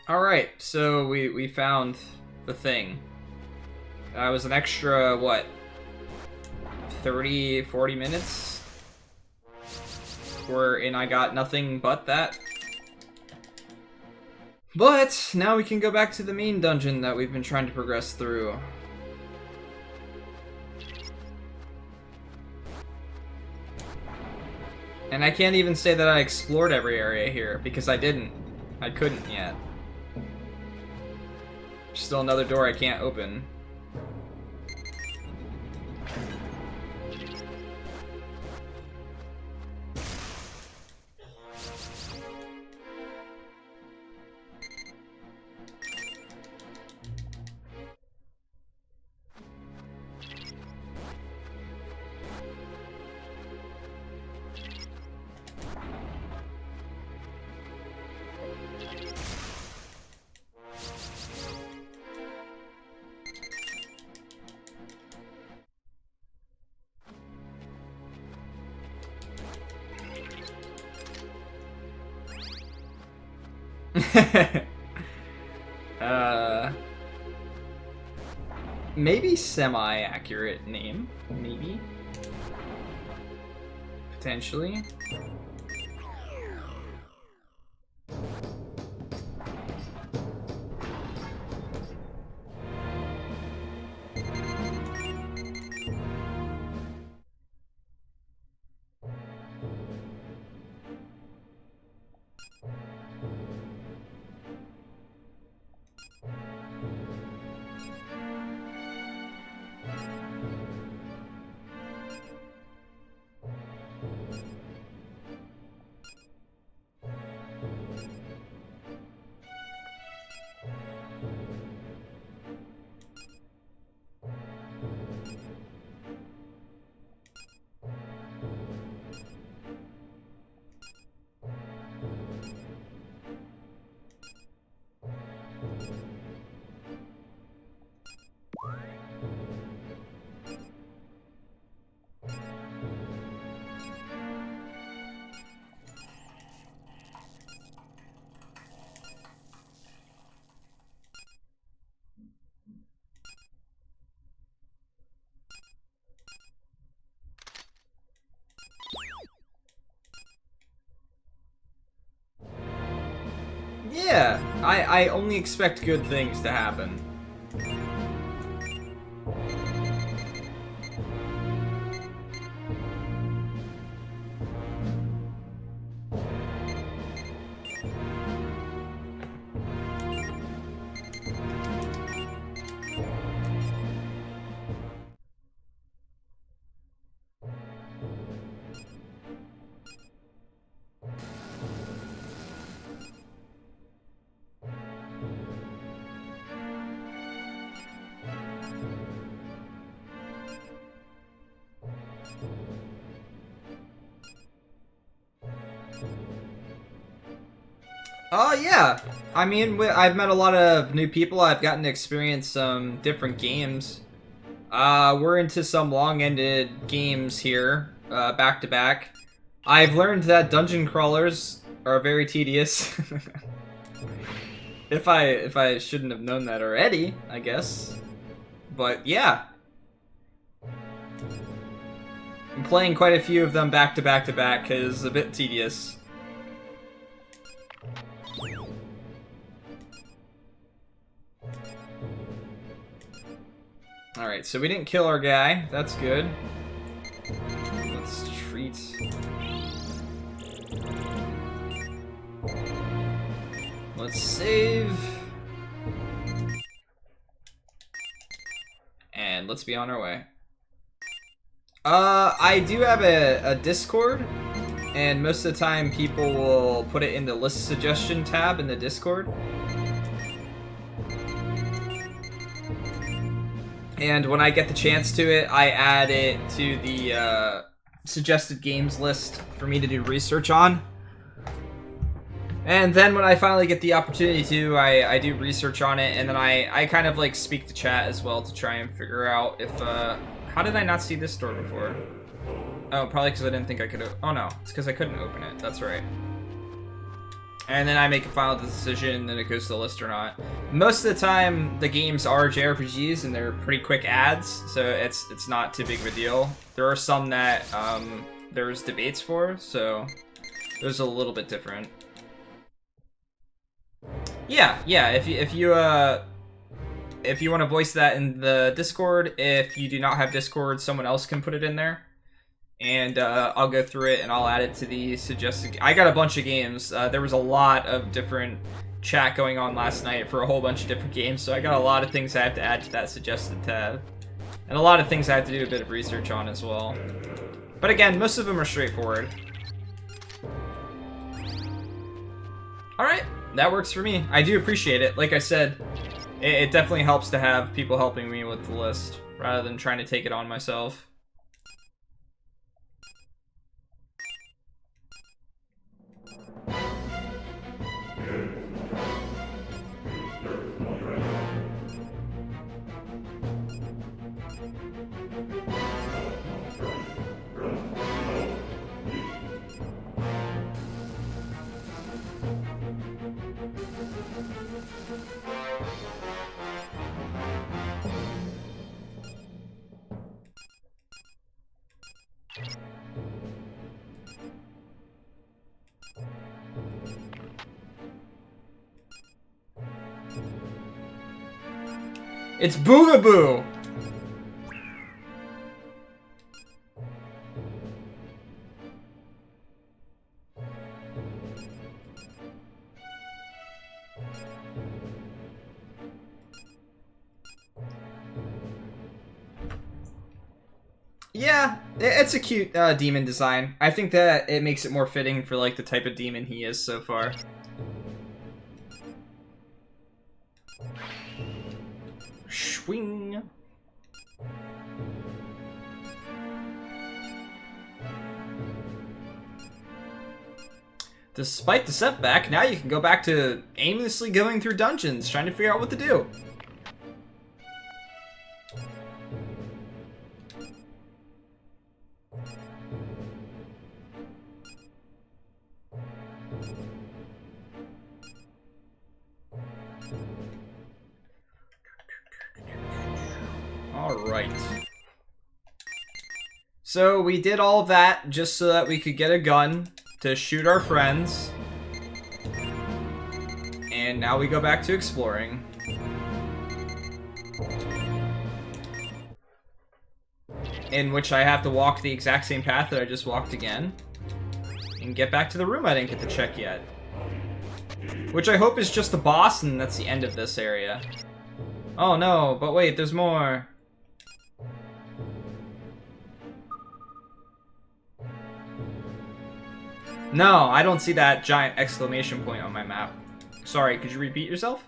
Alright, so we found the thing. It was an extra, what, 30, 40 minutes? And I got nothing but that. But, now we can go back to the main dungeon that we've been trying to progress through. And I can't even say that I explored every area here, because I didn't. I couldn't yet. Still another door I can't open. Maybe semi-accurate name. Maybe. Potentially. Yeah, I only expect good things to happen. Yeah. I mean, I've met a lot of new people. I've gotten to experience some different games. We're into some long-ended games here, back to back. I've learned that dungeon crawlers are very tedious. if I shouldn't have known that already, I guess. But yeah. I'm playing quite a few of them back to back to back is a bit tedious. Alright, so we didn't kill our guy. That's good. Let's treat. Let's save. And let's be on our way. I do have a Discord, and most of the time people will put it in the list suggestion tab in the Discord. And when I get the chance to it, I add it to the suggested games list for me to do research on. And then when I finally get the opportunity to, I do research on it, and then I kind of like speak to chat as well to try and figure out if, how did I not see this door before? Oh, probably because I didn't think I could, oh no, it's because I couldn't open it, that's right. And then I make a final decision, and it goes to the list or not. Most of the time, the games are JRPGs, and they're pretty quick ads, so it's not too big of a deal. There are some that there's debates for, so those are a little bit different. Yeah. If you want to voice that in the Discord, if you do not have Discord, someone else can put it in there. And I'll go through it and I'll add it to the suggested. I got a bunch of games. There was a lot of different chat going on last night for a whole bunch of different games, so I got a lot of things I have to add to that suggested tab. And a lot of things I have to do a bit of research on as well. But again, most of them are straightforward. Alright, that works for me. I do appreciate it. Like I said, it definitely helps to have people helping me with the list, rather than trying to take it on myself. It's Boogaboo! Yeah, it's a cute demon design. I think that it makes it more fitting for like the type of demon he is so far. Swing. Despite the setback, now you can go back to aimlessly going through dungeons, trying to figure out what to do. Alright. So we did all of that just so that we could get a gun to shoot our friends. And now we go back to exploring. In which I have to walk the exact same path that I just walked again. And get back to the room I didn't get to check yet. Which I hope is just the boss and that's the end of this area. Oh no, but wait, there's more. No, I don't see that giant exclamation point on my map. Sorry, could you repeat yourself?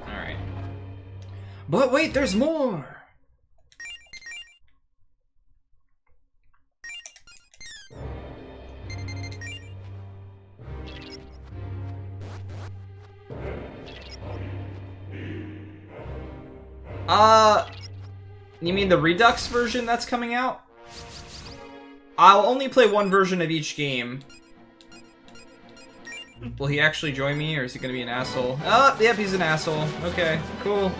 Alright. But wait, there's more! You mean the Redux version that's coming out? I'll only play one version of each game. Will he actually join me, or is he gonna be an asshole? Oh, yep, he's an asshole. Okay, cool.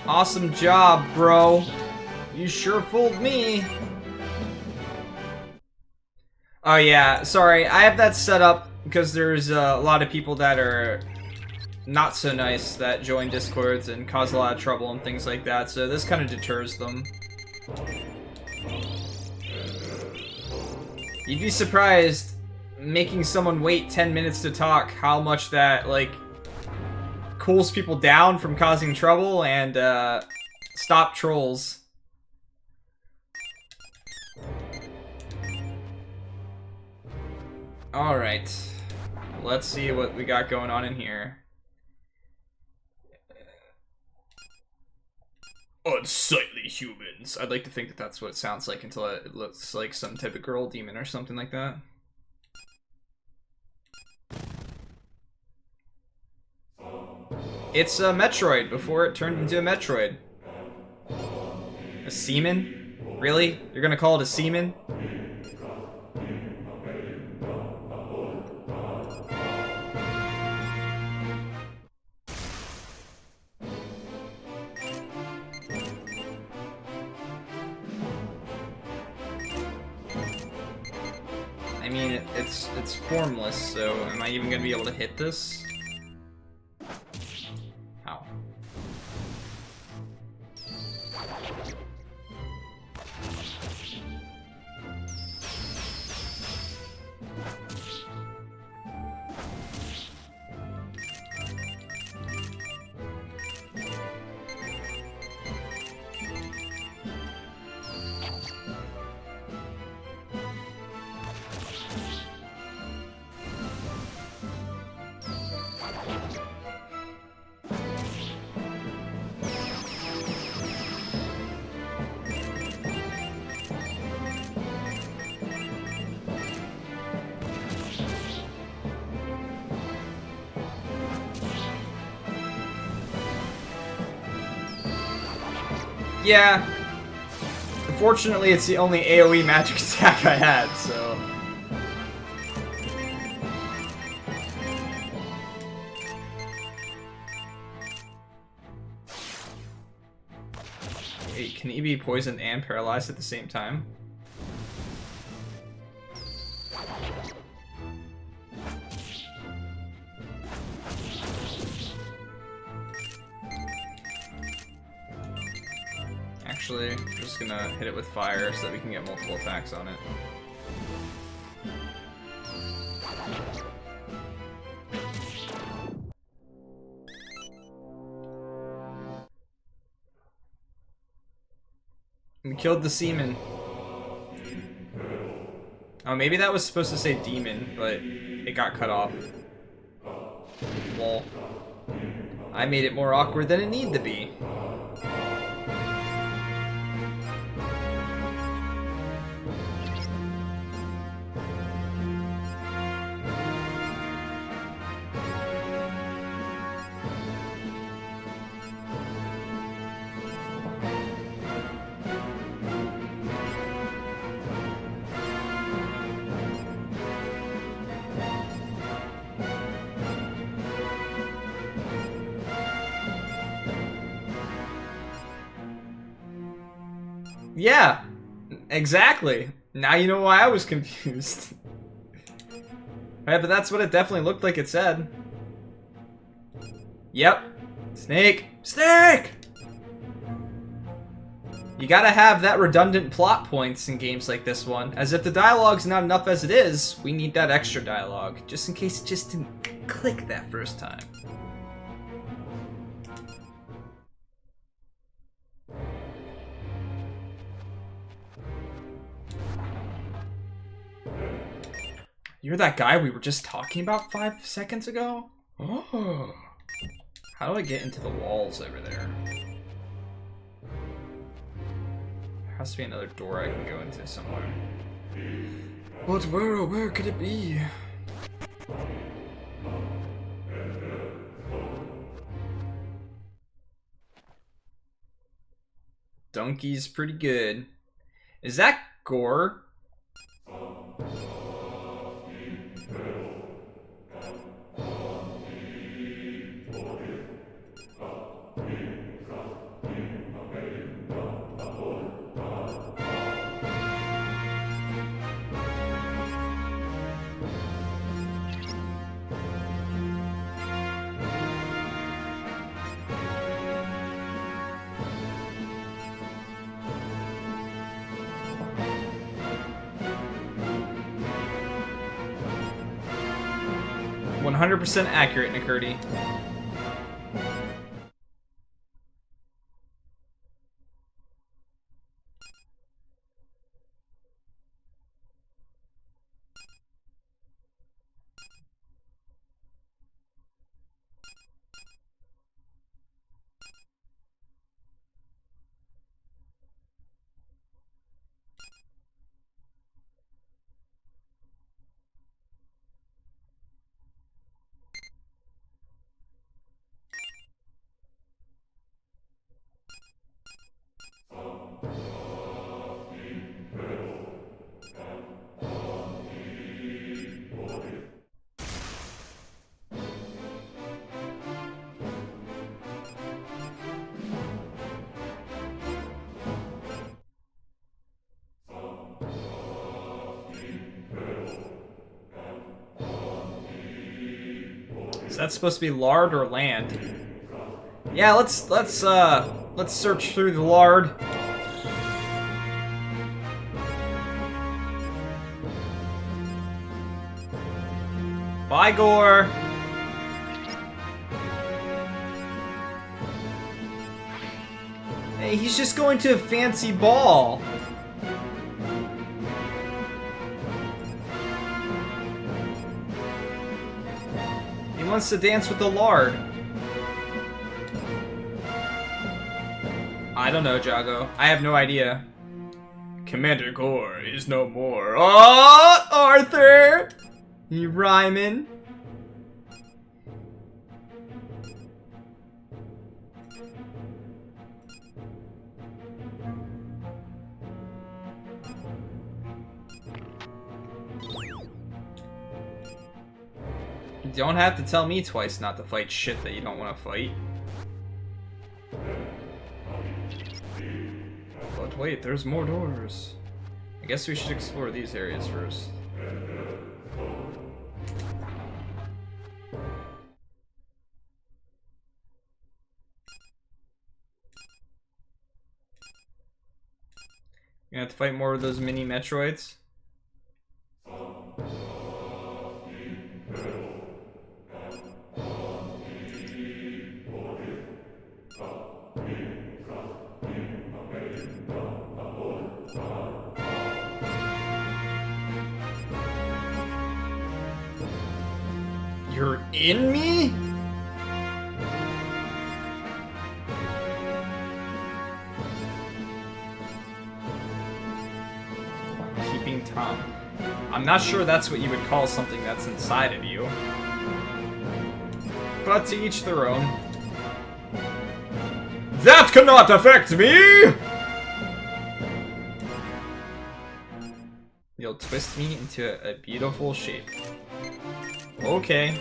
Awesome job, bro. You sure fooled me. Oh yeah, sorry, I have that set up because there's a lot of people that are not so nice that join Discords and cause a lot of trouble and things like that, so this kind of deters them. You'd be surprised, making someone wait 10 minutes to talk, how much that, like, cools people down from causing trouble and, stop trolls. Alright. Let's see what we got going on in here. Unsightly humans. I'd like to think that that's what it sounds like until it looks like some type of girl demon or something like that. It's a Metroid before it turned into a Metroid. A seaman? Really? You're gonna call it a seaman? I mean, it's formless, so am I even gonna be able to hit this? How? Yeah. Unfortunately, it's the only AoE magic attack I had, so... Wait, can he be poisoned and paralyzed at the same time? Actually, I'm just gonna hit it with fire so that we can get multiple attacks on it. We killed the seaman. Oh, maybe that was supposed to say demon, but it got cut off. Lol. I made it more awkward than it needed to be. Yeah, exactly. Now you know why I was confused. Right, but that's what it definitely looked like it said. Yep. Snake! Snake! You gotta have that redundant plot points in games like this one. As if the dialogue's not enough as it is, we need that extra dialogue. Just in case it just didn't click that first time. You're that guy we were just talking about 5 seconds ago? Oh. How do I get into the walls over there? There has to be another door I can go into somewhere. But where could it be? Donkey's pretty good. Is that gore? %100% accurate, Nikurti. Is that supposed to be lard or land? Yeah, let's search through the lard. Bye, Gore. Hey, he's just going to a fancy ball. He wants to dance with the lard. I don't know, Jago. I have no idea. Commander Gore is no more. Oh, Arthur! You rhyming? You don't have to tell me twice not to fight shit that you don't want to fight. But wait, there's more doors. I guess we should explore these areas first. You have to fight more of those mini Metroids. You're in me? Keeping Tom. I'm not sure that's what you would call something that's inside of you. But to each their own. That cannot affect me! You'll twist me into a beautiful shape. Okay.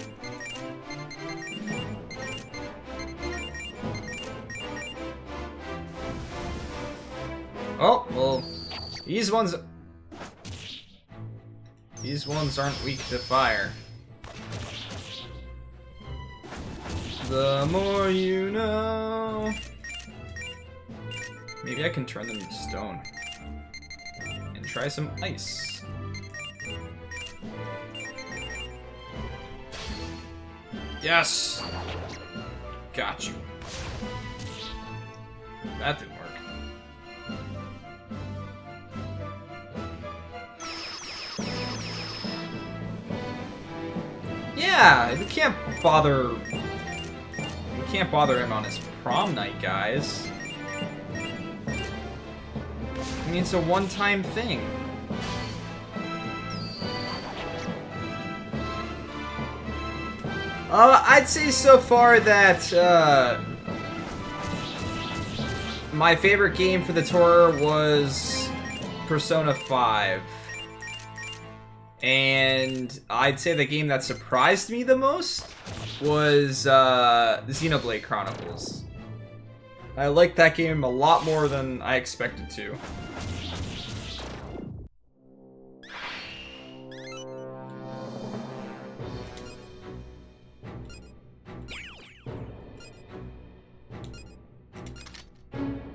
Oh, well, these ones aren't weak to fire. The more you know. Maybe I can turn them to stone. And try some ice. Yes! Got you. That didn't work. Yeah, we can't bother him on his prom night, guys. I mean, it's a one-time thing. I'd say so far that, my favorite game for the tour was Persona 5. And I'd say the game that surprised me the most was, Xenoblade Chronicles. I liked that game a lot more than I expected to.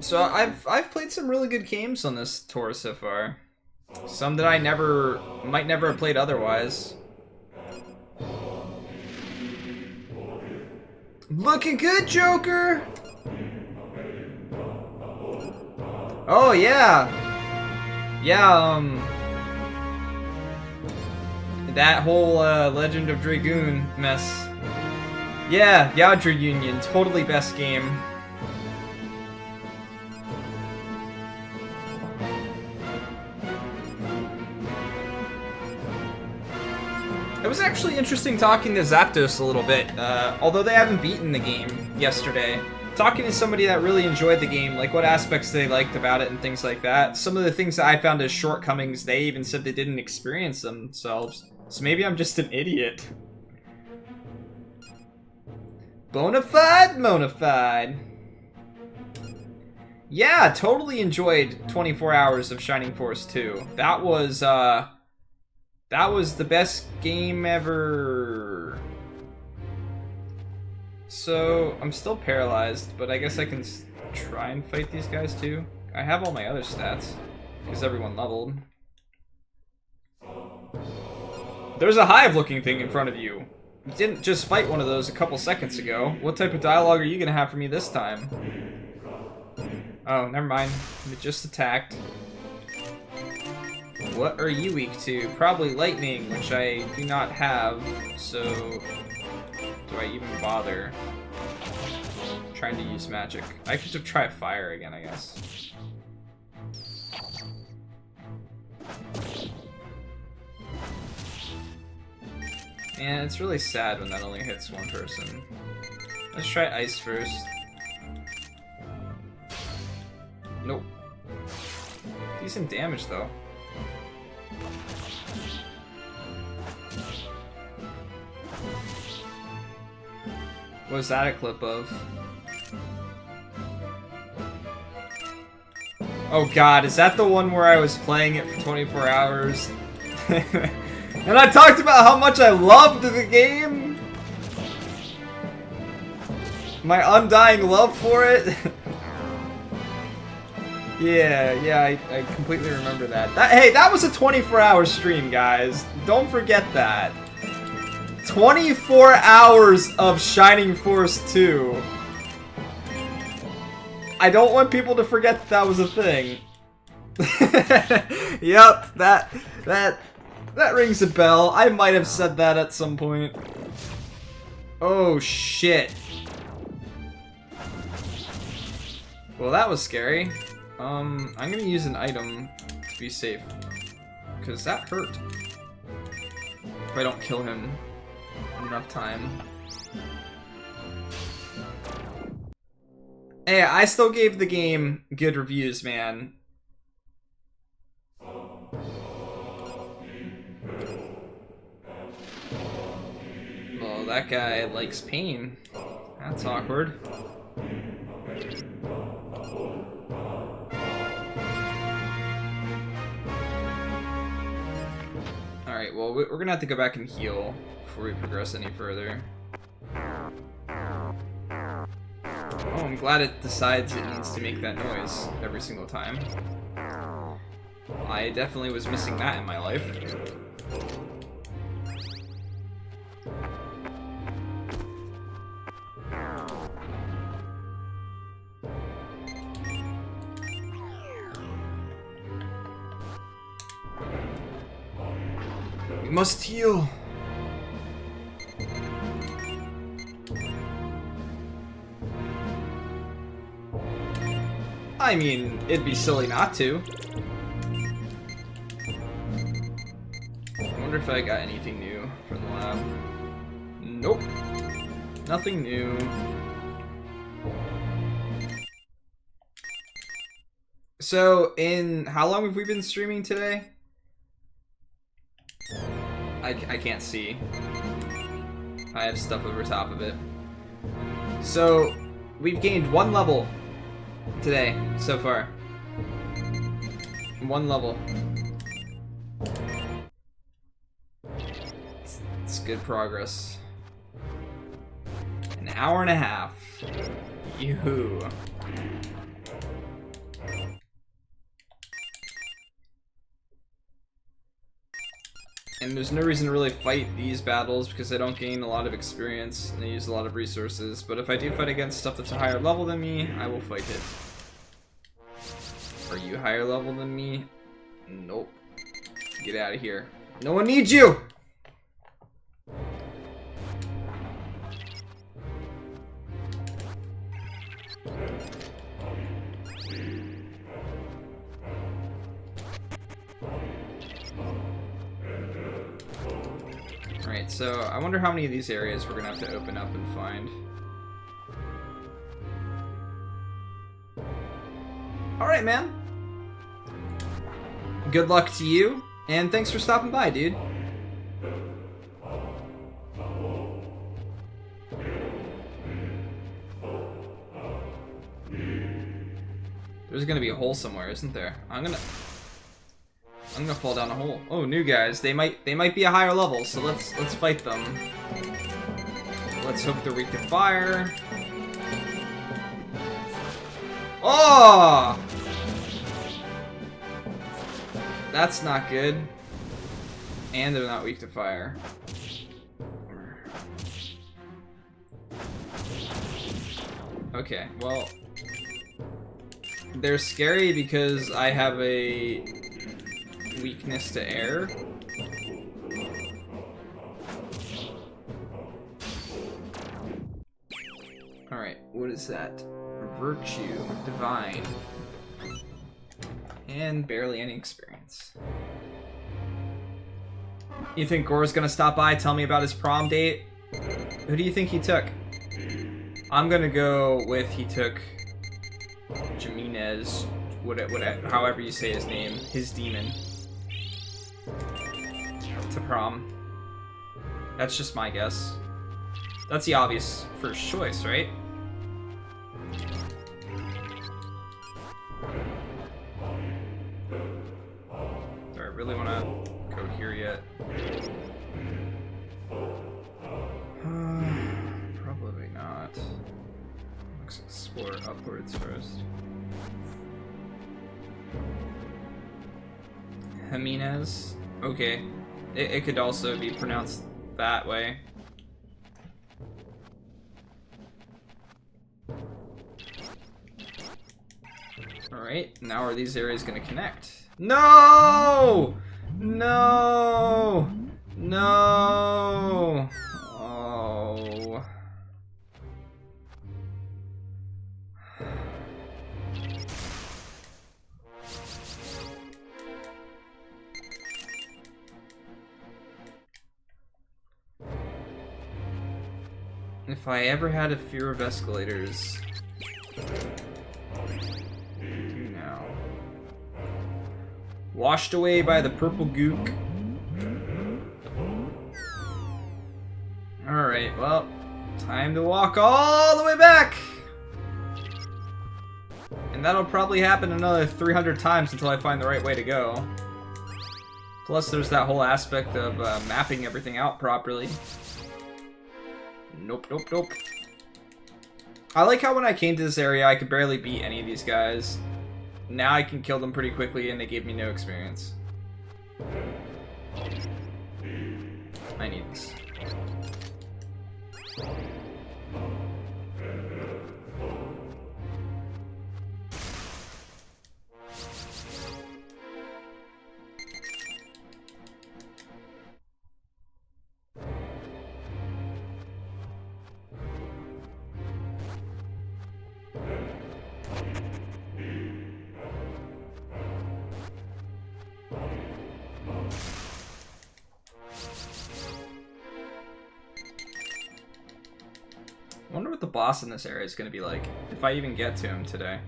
So I've played some really good games on this tour so far. Some that I might never have played otherwise. Looking good, Joker! Oh yeah! Yeah, that whole Legend of Dragoon mess. Yeah, Yaotra Union, totally best game. It was actually interesting talking to Zapdos a little bit, although they haven't beaten the game yesterday. Talking to somebody that really enjoyed the game, like what aspects they liked about it and things like that. Some of the things that I found as shortcomings, they even said they didn't experience themselves. So maybe I'm just an idiot. Bonafide, Monafide. Yeah, totally enjoyed 24 hours of Shining Force 2. That was the best game ever. So, I'm still paralyzed, but I guess I can try and fight these guys too. I have all my other stats, because everyone leveled. There's a hive-looking thing in front of you. You didn't just fight one of those a couple seconds ago. What type of dialogue are you gonna have for me this time? Oh, never mind. It just attacked. What are you weak to? Probably lightning, which I do not have, so do I even bother trying to use magic? I could just try fire again, I guess. And it's really sad when that only hits one person. Let's try ice first. Nope. Decent damage though. What was that a clip of? Oh god, is that the one where I was playing it for 24 hours? And I talked about how much I loved the game? My undying love for it? Yeah, I completely remember that. Hey, that was a 24-hour stream, guys. Don't forget that. 24 hours of Shining Force 2. I don't want people to forget that was a thing. Yep, that rings a bell. I might have said that at some point. Oh shit. Well, that was scary. I'm gonna use an item to be safe, because that hurt. If I don't kill him in enough time. Hey, I still gave the game good reviews, man. Well, that guy likes pain. That's awkward. Alright, well, we're gonna have to go back and heal before we progress any further. Oh, I'm glad it decides it needs to make that noise every single time. I definitely was missing that in my life. We must heal. I mean, it'd be silly not to. I wonder if I got anything new from the lab. Nope. Nothing new. So, how long have we been streaming today? I can't see. I have stuff over top of it. So, we've gained 1 level today, so far. 1 level. It's good progress. An hour and a half. Yoo-hoo. And there's no reason to really fight these battles because I don't gain a lot of experience and I use a lot of resources. But if I do fight against stuff that's a higher level than me, I will fight it. Are you higher level than me? Nope. Get out of here. No one needs you! Alright, so I wonder how many of these areas we're gonna have to open up and find. Alright, man. Good luck to you, and thanks for stopping by, dude. There's gonna be a hole somewhere, isn't there? I'm gonna fall down a hole. Oh, new guys. They might be a higher level, so let's fight them. Let's hope they're weak to fire. Oh! That's not good. And they're not weak to fire. Okay, well, they're scary because I have a weakness to air. Alright, what is that? Virtue, divine, and barely any experience. You think Gore's gonna stop by, tell me about his prom date? Who do you think he took? I'm gonna go with he took Jimenez, however you say his name, his demon, to prom. That's just my guess. That's the obvious first choice, right? really want to go here yet. Probably not. Let's explore upwards first. Jimenez. Okay. It could also be pronounced that way. Alright, now are these areas gonna connect? No! No! No! Oh. If I ever had a fear of escalators, I do now. Washed away by the purple gook. Alright, well, time to walk all the way back! And that'll probably happen another 300 times until I find the right way to go. Plus, there's that whole aspect of mapping everything out properly. Nope, nope, nope. I like how when I came to this area, I could barely beat any of these guys. Now I can kill them pretty quickly, and they gave me no experience. I need this. I wonder what the boss in this area is going to be like, if I even get to him today.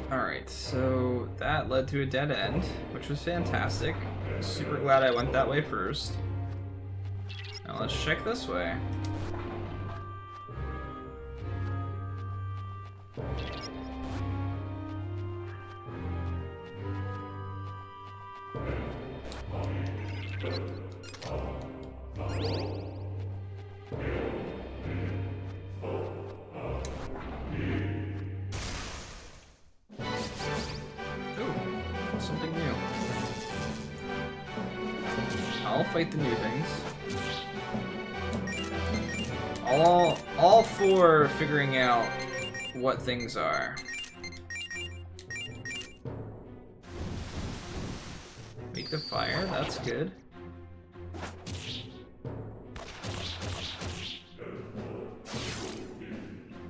Alright, so that led to a dead end, which was fantastic. Super glad I went that way first. Now let's check this way. Something new. I'll fight the new things. All for figuring out what things are. Make the fire, that's good.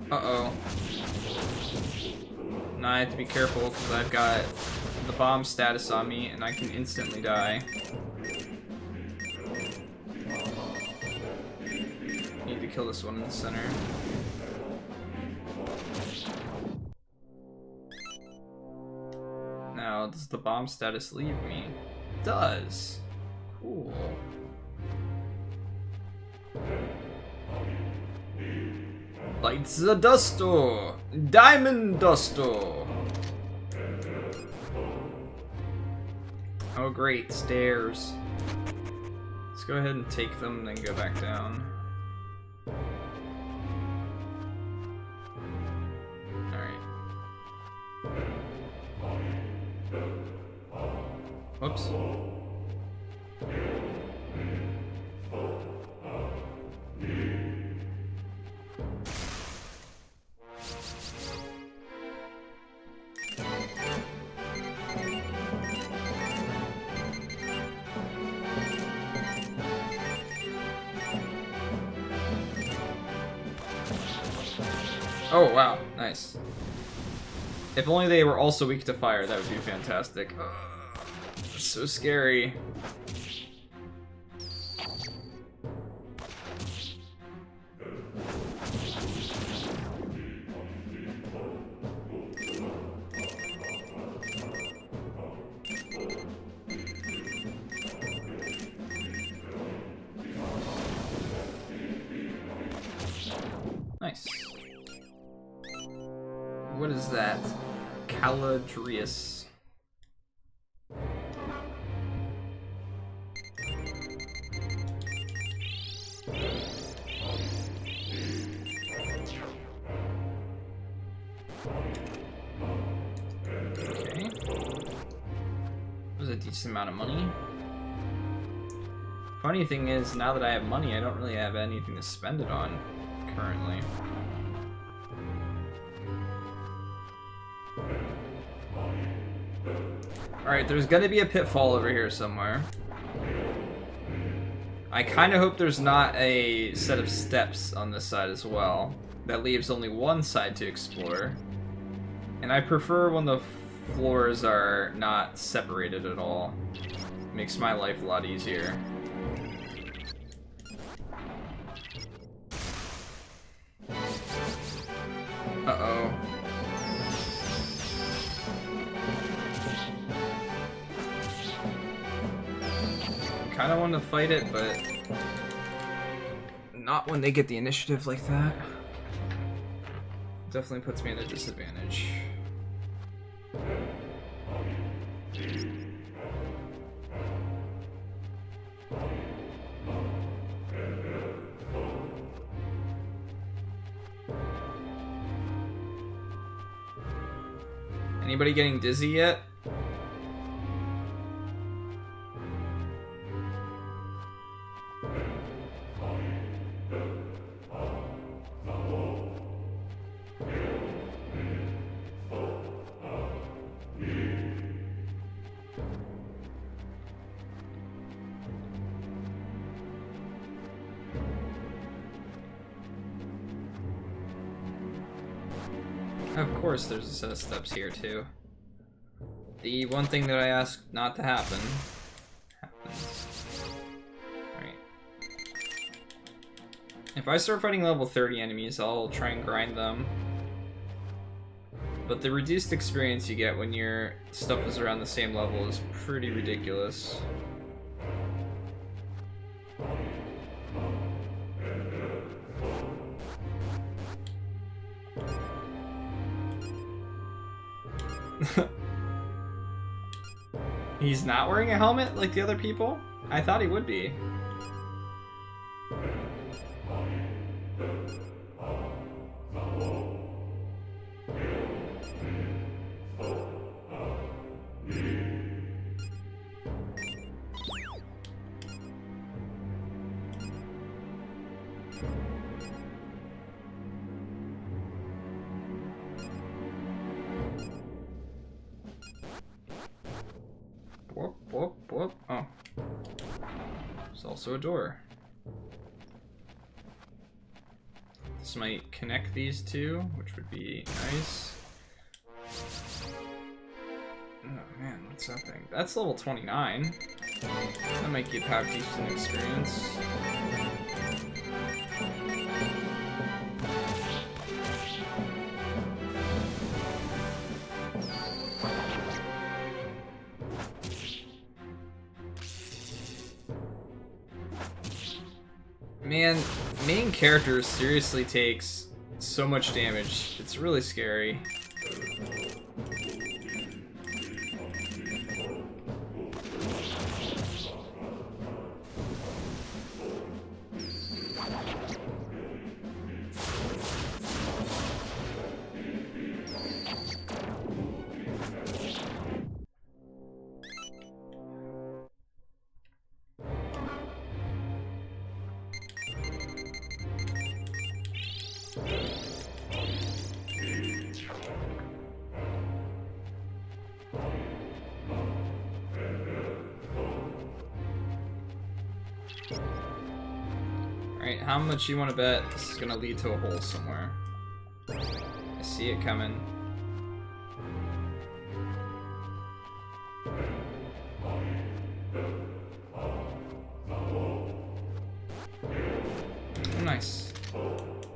Uh-oh. Now I have to be careful because I've got the bomb status on me and I can instantly die. Need to kill this one in the center. Now, does the bomb status leave me? It does. Cool. Lights the dusto! Diamond dusto! Oh great, stairs. Let's go ahead and take them and then go back down. Alright. Whoops. Oh, wow. Nice. If only they were also weak to fire, that would be fantastic. That's so scary. Nice. What is that? Caladrius. Okay. That was a decent amount of money. Funny thing is, now that I have money, I don't really have anything to spend it on currently. Alright, there's gonna be a pitfall over here somewhere. I kind of hope there's not a set of steps on this side as well. That leaves only one side to explore. And I prefer when the floors are not separated at all. Makes my life a lot easier. Uh-oh. Kind of want to fight it, but not when they get the initiative like that. Definitely puts me at a disadvantage. Anybody getting dizzy yet? Of course there's a set of steps here too. The one thing that I asked not to happen happens. Alright. If I start fighting level 30 enemies, I'll try and grind them. But the reduced experience you get when your stuff is around the same level is pretty ridiculous. He's not wearing a helmet like the other people? I thought he would be. Whoop, whoop, whoop. Oh. There's also a door. This might connect these two, which would be nice. Oh man, what's happening? That's level 29. That might give Power decent experience. Man, main character seriously takes so much damage. It's really scary. Alright, how much you want to bet this is going to lead to a hole somewhere? I see it coming. Oh, nice.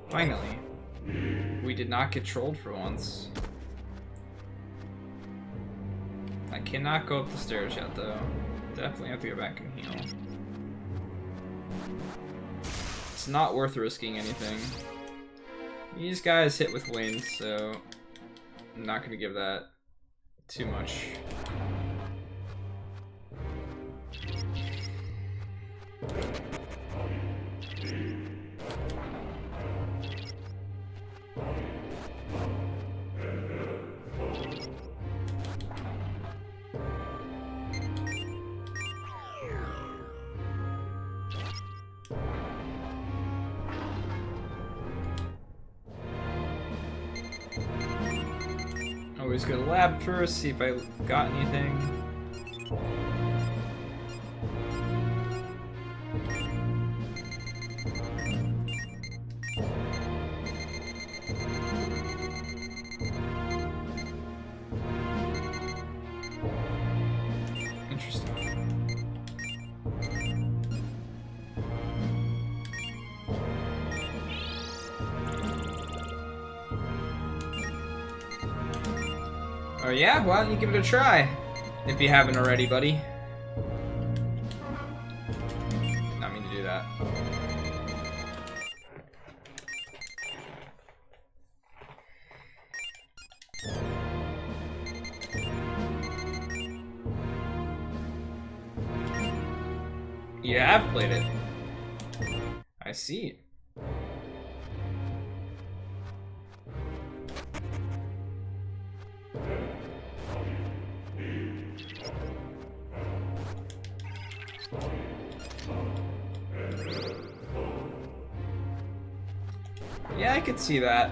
Finally. We did not get trolled for once. I cannot go up the stairs yet, though. Definitely have to go back and heal. It's not worth risking anything. These guys hit with wind, so I'm not gonna give that too much. Always go to the lab first, see if I got anything. Oh yeah? Why don't you give it a try? If you haven't already, buddy. Did not mean to do that. You have played it. I see. Yeah, I could see that.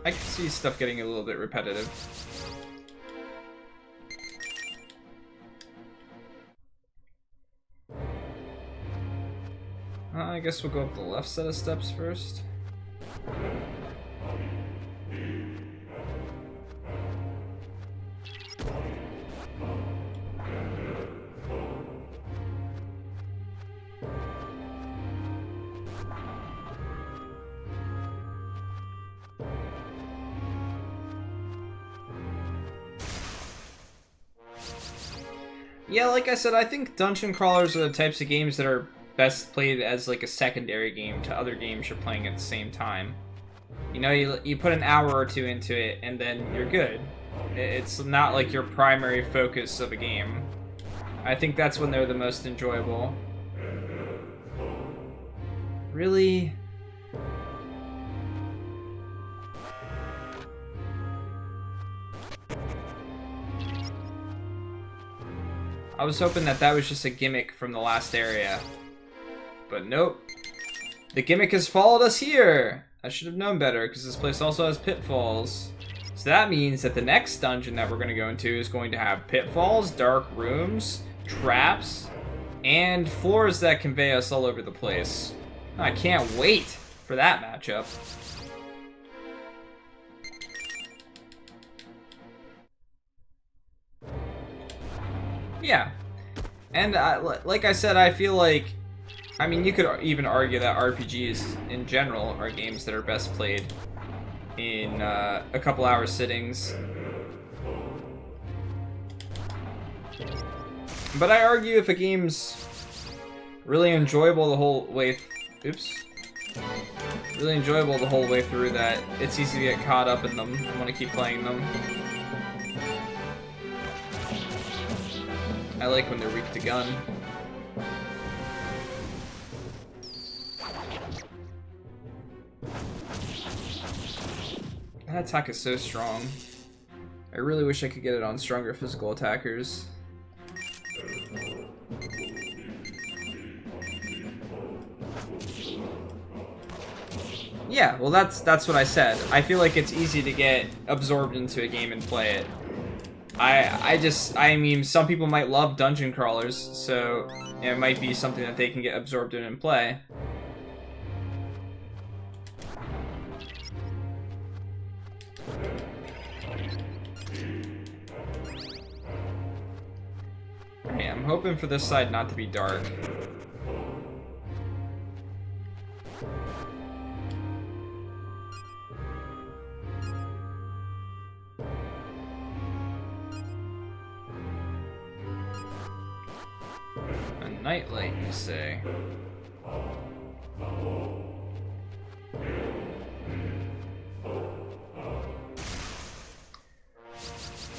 I could see stuff getting a little bit repetitive. I guess we'll go up the left set of steps first. Yeah, like I said, I think dungeon crawlers are the types of games that are best played as like a secondary game to other games you're playing at the same time. You know, you put an hour or two into it and then you're good. It's not like your primary focus of a game. I think that's when they're the most enjoyable. Really? I was hoping that that was just a gimmick from the last area. But nope. The gimmick has followed us here! I should have known better, because this place also has pitfalls. So that means that the next dungeon that we're going to go into is going to have pitfalls, dark rooms, traps, and floors that convey us all over the place. I can't wait for that matchup. Yeah. And like I said, I feel like, I mean, you could even argue that RPGs in general are games that are best played in a couple hour sittings. But I argue if a game's really enjoyable the whole way, really enjoyable the whole way through, that it's easy to get caught up in them and want to keep playing them. I like when they're weak to gun. That attack is so strong. I really wish I could get it on stronger physical attackers. Yeah, well that's what I said. I feel like it's easy to get absorbed into a game and play it. I mean, some people might love dungeon crawlers, so it might be something that they can get absorbed in and play. Alright, I'm hoping for this side not to be dark. Nightlight, you say?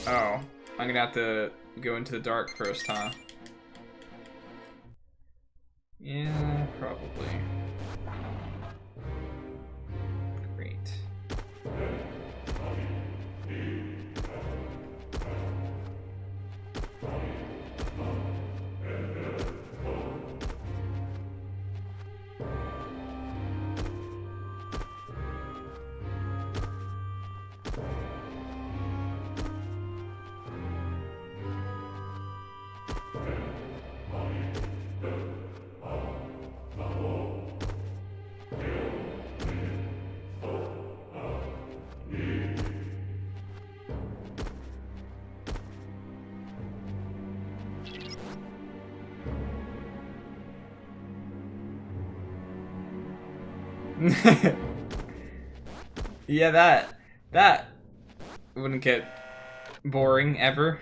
Oh, I'm gonna have to go into the dark first, huh? Yeah, probably. Great. Yeah, that wouldn't get boring ever.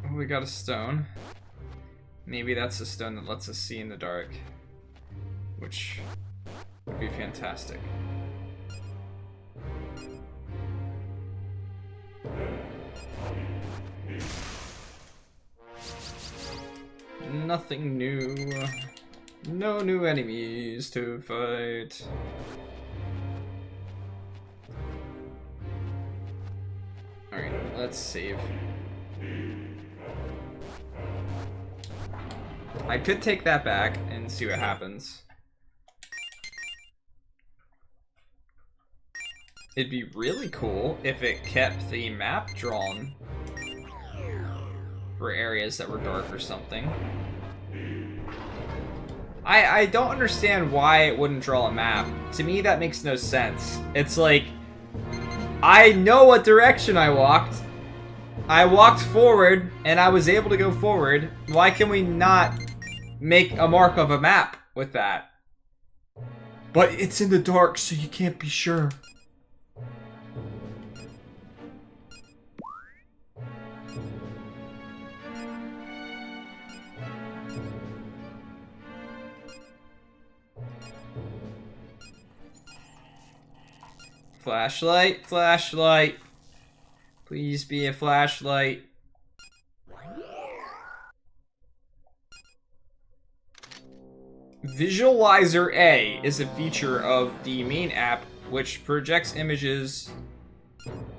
Oh, we got a stone. Maybe that's the stone that lets us see in the dark, which would be fantastic. Nothing new. No new enemies to fight. Alright, let's save. I could take that back and see what happens. It'd be really cool if it kept the map drawn for areas that were dark or something. I don't understand why it wouldn't draw a map. To me, that makes no sense. It's like, I know what direction I walked. I walked forward, and I was able to go forward. Why can we not make a mark of a map with that? But it's in the dark, so you can't be sure. Flashlight, flashlight. Please be a flashlight. Visualizer A is a feature of the main app which projects images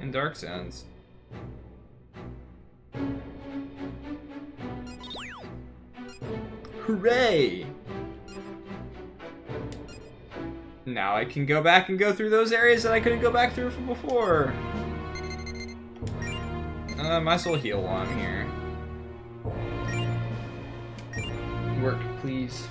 in dark zones. Hooray! Now I can go back and go through those areas that I couldn't go back through from before. Might as well heal while I'm here. Work, please.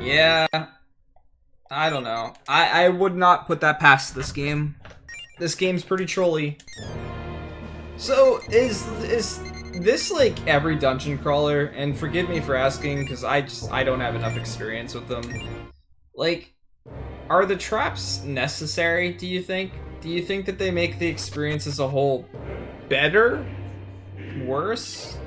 Yeah, I don't know. I would not put that past this game. This game's pretty trolly. So, is this like every dungeon crawler? And forgive me for asking, because I don't have enough experience with them. Like, are the traps necessary, do you think? Do you think that they make the experience as a whole better? Worse?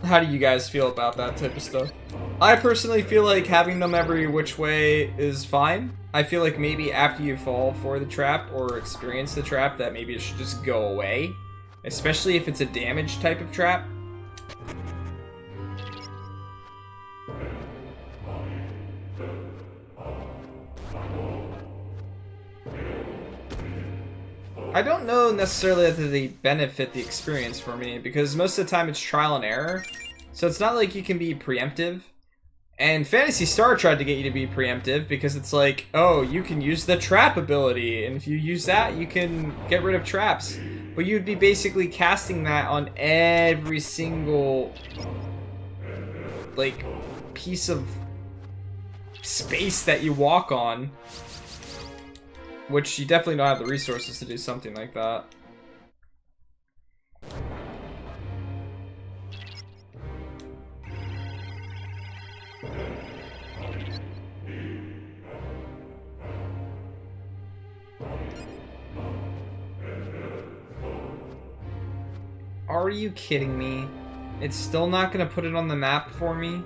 How do you guys feel about that type of stuff? I personally feel like having them every which way is fine. I feel like maybe after you fall for the trap or experience the trap, that maybe it should just go away. Especially if it's a damage type of trap. I don't know necessarily that they benefit the experience for me, because most of the time it's trial and error. So it's not like you can be preemptive. And Phantasy Star tried to get you to be preemptive, because it's like, oh, you can use the trap ability, and if you use that, you can get rid of traps. But you'd be basically casting that on every single, like, piece of space that you walk on. Which you definitely don't have the resources to do something like that. Are you kidding me? It's still not gonna put it on the map for me?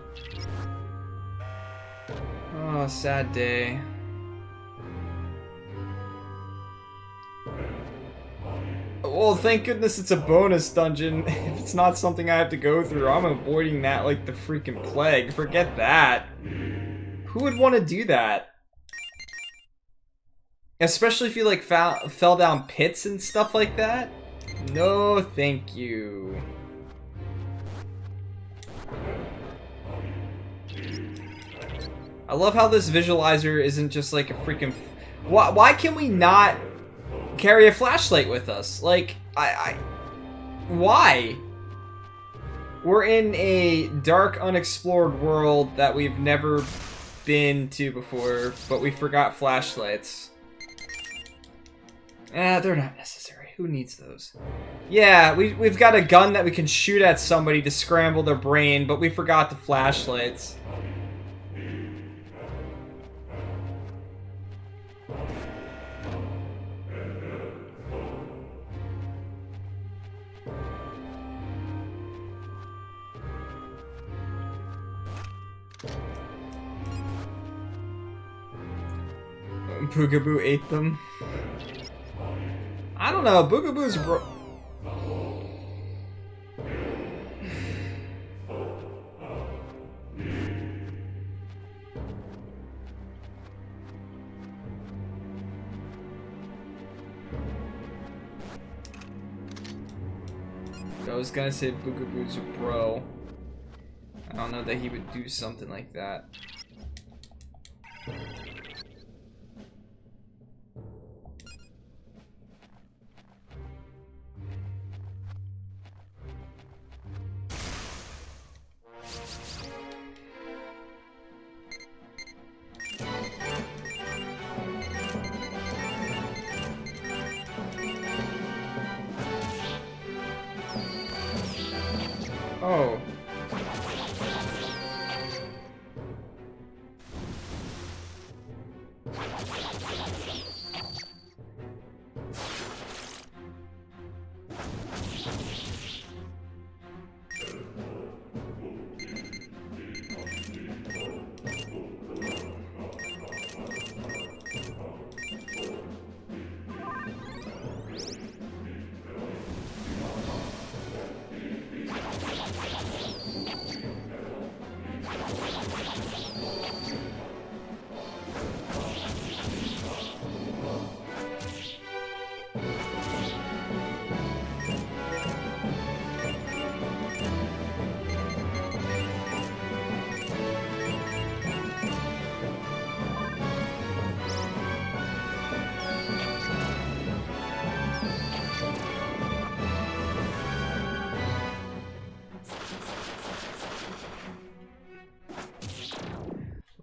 Oh, sad day. Well, thank goodness it's a bonus dungeon. If it's not something I have to go through, I'm avoiding that like the freaking plague. Forget that. Who would want to do that? Especially if you like fell down pits and stuff like that? No, thank you. I love how this visualizer isn't just like a freaking... Why can we not carry a flashlight with us? Like, why? We're in a dark, unexplored world that we've never been to before, but we forgot flashlights. They're not necessary. Who needs those? Yeah, we've got a gun that we can shoot at somebody to scramble their brain, but we forgot the flashlights. Boogaboo ate them. I don't know, Boogaboo's I was gonna say Boogaboo's a bro. I don't know that he would do something like that. Oh.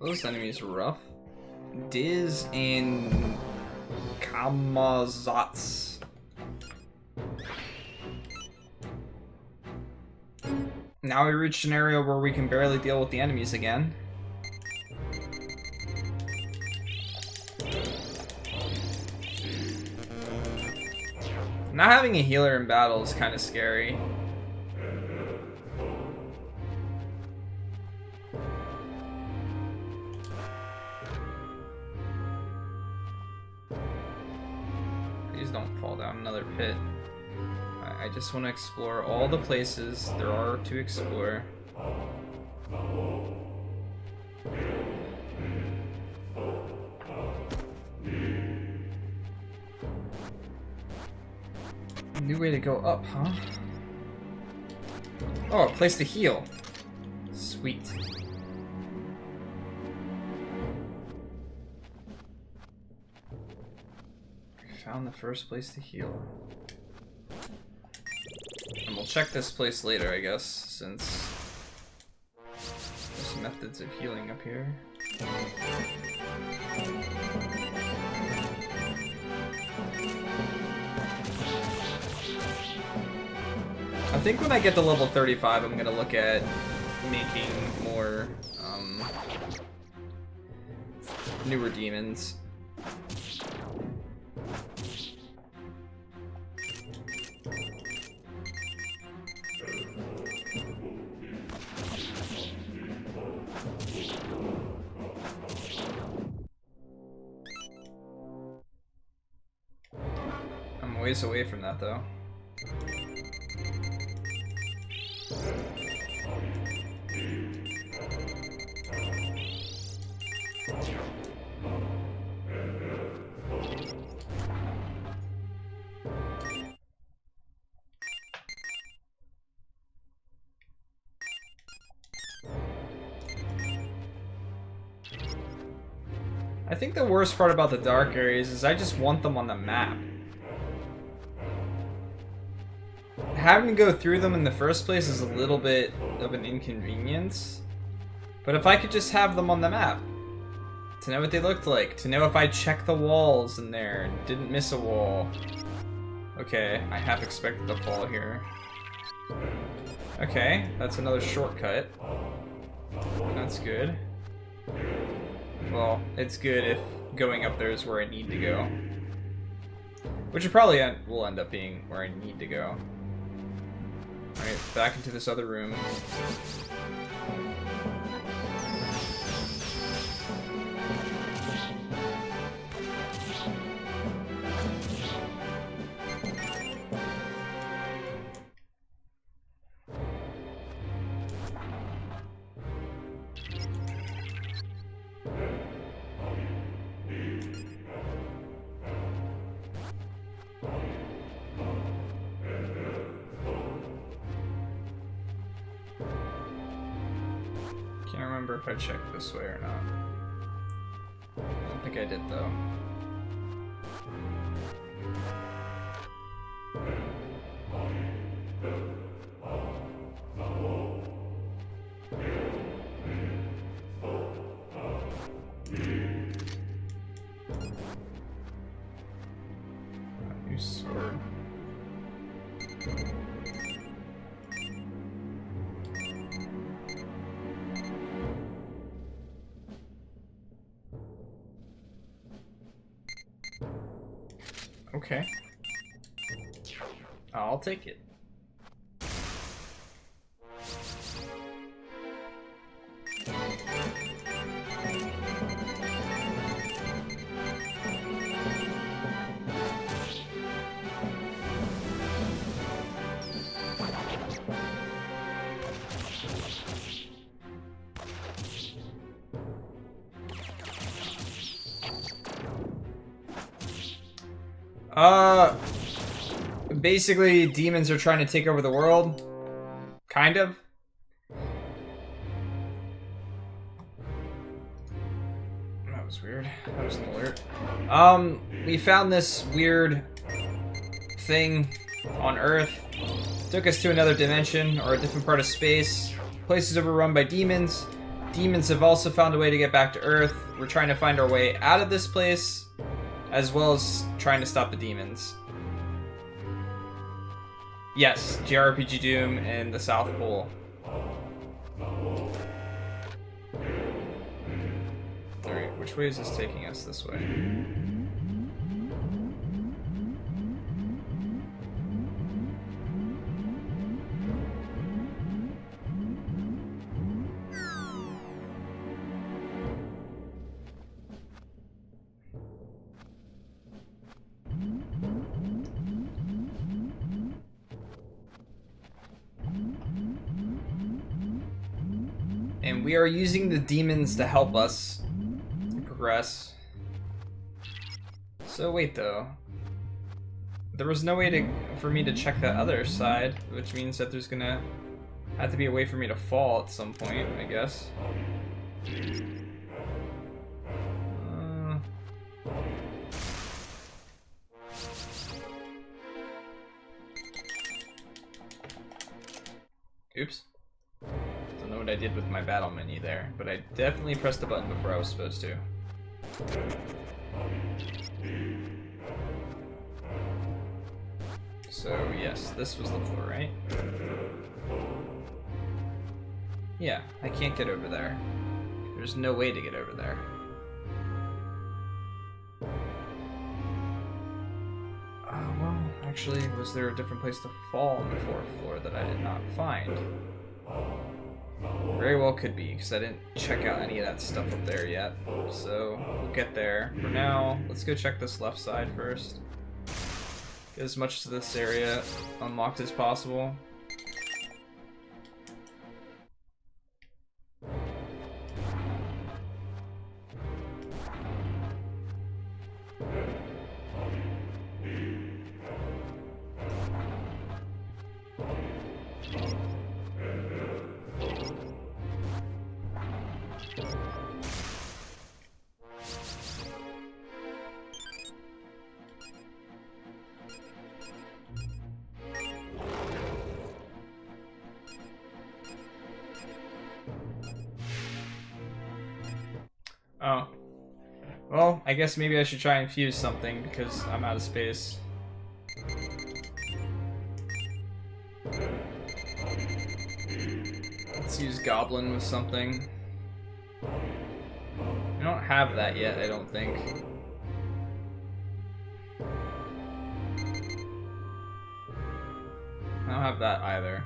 Those enemies are rough. Diz and Kamazats. Now we reached an area where we can barely deal with the enemies again. Not having a healer in battle is kind of scary. Don't fall down another pit. I just want to explore all the places there are to explore. New way to go up, huh? Oh, a place to heal. Sweet. Found the first place to heal. And we'll check this place later, I guess, since there's methods of healing up here. I think when I get to level 35, I'm gonna look at making more, newer demons. I'm ways away from that though. I think the worst part about the dark areas is I just want them on the map. Having to go through them in the first place is a little bit of an inconvenience. But if I could just have them on the map, to know what they looked like, to know if I checked the walls in there and didn't miss a wall. Okay, I half expected to fall here. Okay, that's another shortcut. That's good. Well, it's good if going up there is where I need to go. Which it probably will end up being where I need to go. Alright, back into this other room. Can't remember if I checked this way or not. I don't think I did though. New sword. Okay. I'll take it. Basically, demons are trying to take over the world. Kind of. That was weird. That was an alert. We found this weird thing on Earth. Took us to another dimension, or a different part of space. Place is overrun by demons. Demons have also found a way to get back to Earth. We're trying to find our way out of this place, as well as trying to stop the demons. Yes, JRPG Doom and the South Pole. Alright, which way is this taking us this way? And we are using the demons to help us progress. So wait though. There was no way for me to check that other side, which means that there's gonna have to be a way for me to fall at some point, I guess. Oops. Don't know what I did with my battle menu there, but I definitely pressed the button before I was supposed to. So yes, this was the floor, right? Yeah, I can't get over there. There's no way to get over there. Well, actually, was there a different place to fall on the fourth floor that I did not find? Very well could be, because I didn't check out any of that stuff up there yet. So, we'll get there. For now, let's go check this left side first. Get as much of this area unlocked as possible. Oh. Well, I guess maybe I should try and fuse something because I'm out of space. Let's use Goblin with something. I don't have that yet, I don't think. I don't have that either.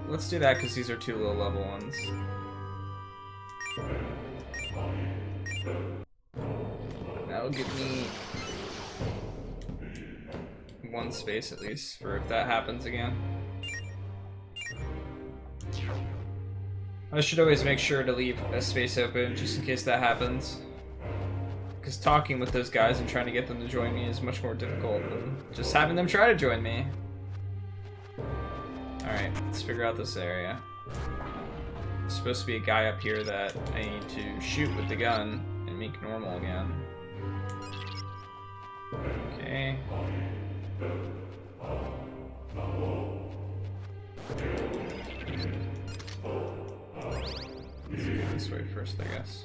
Let's do that because these are 2 low level ones. That'll give me 1 space at least for if that happens again. I should always make sure to leave a space open just in case that happens. Because talking with those guys and trying to get them to join me is much more difficult than just having them try to join me. Alright, let's figure out this area. There's supposed to be a guy up here that I need to shoot with the gun and make normal again. Okay. Let's go this way first, I guess.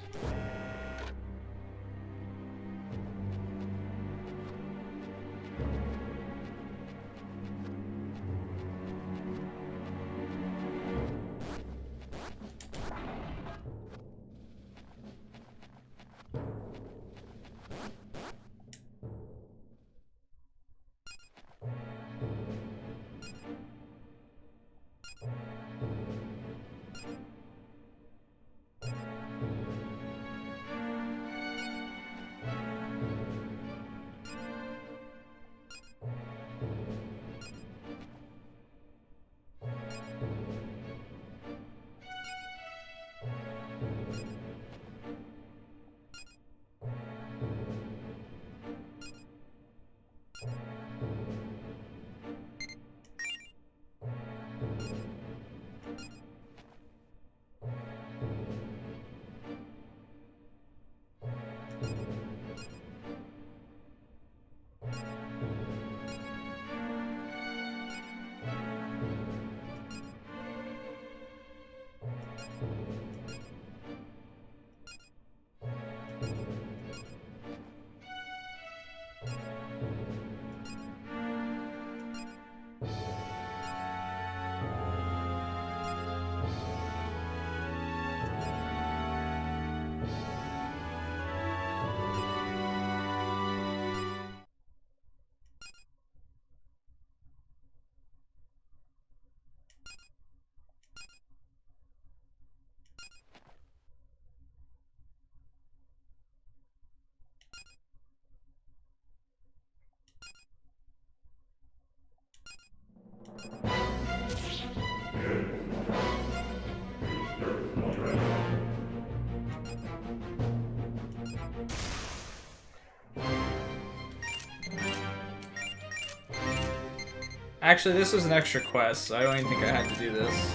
Actually, this was an extra quest, so I don't even think I had to do this.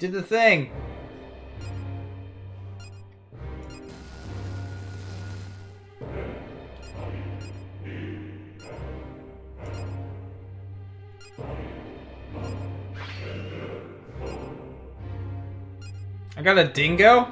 did the thing! I got a dingo?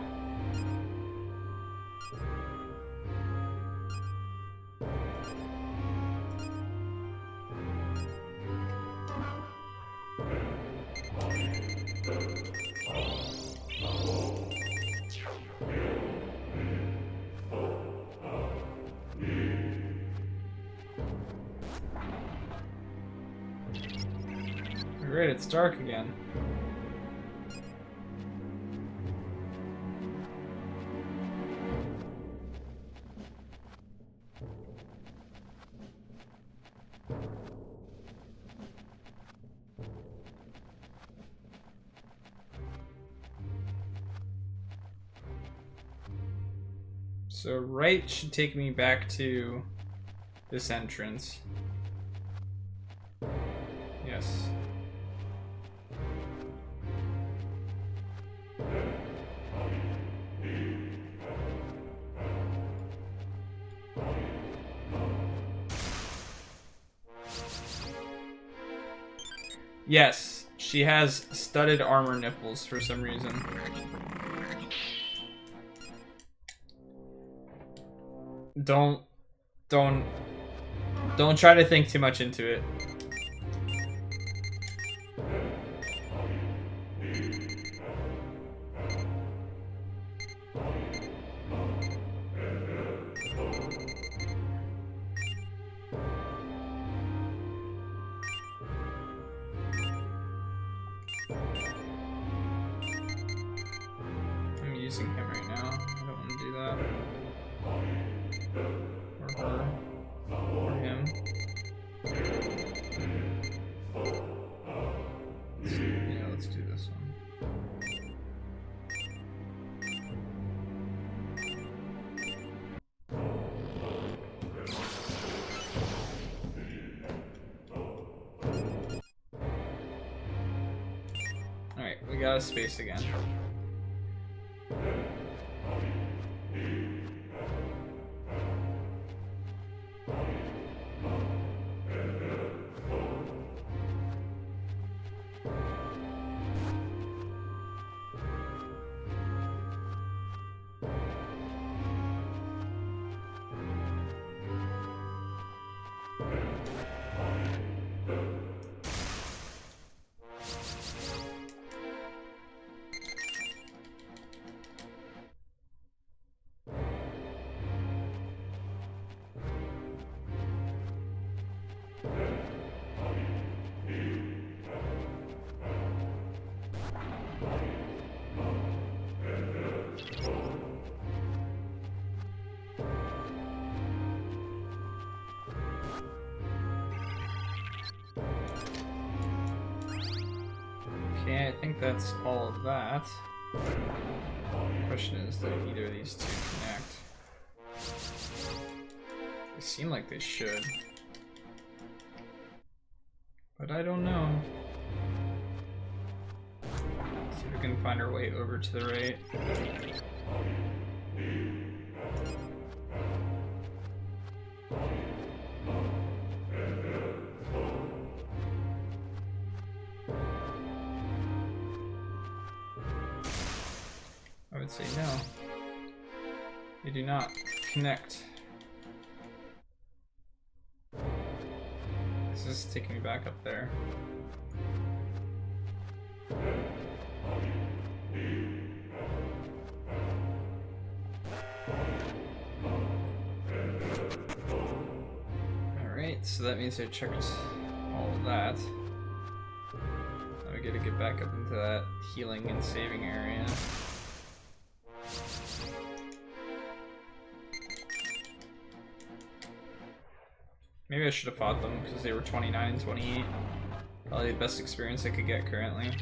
Great, it's dark again. So right should take me back to this entrance. Yes. Yes, she has studded armor nipples for some reason. Don't try to think too much into it. I'm using him right now. I don't want to do that. Or her. Or him. Let's do this one. Alright, we got a space again. Okay, I think that's all of that. The question is, do either of these two connect? They seem like they should. But I don't know. See if we can find our way over to the right. I would say no. They do not connect. This is taking me back up there. Alright, so that means I checked all of that. Now we gotta get back up into that healing and saving area. Maybe I should have fought them because they were 29 and 28. Probably the best experience I could get currently.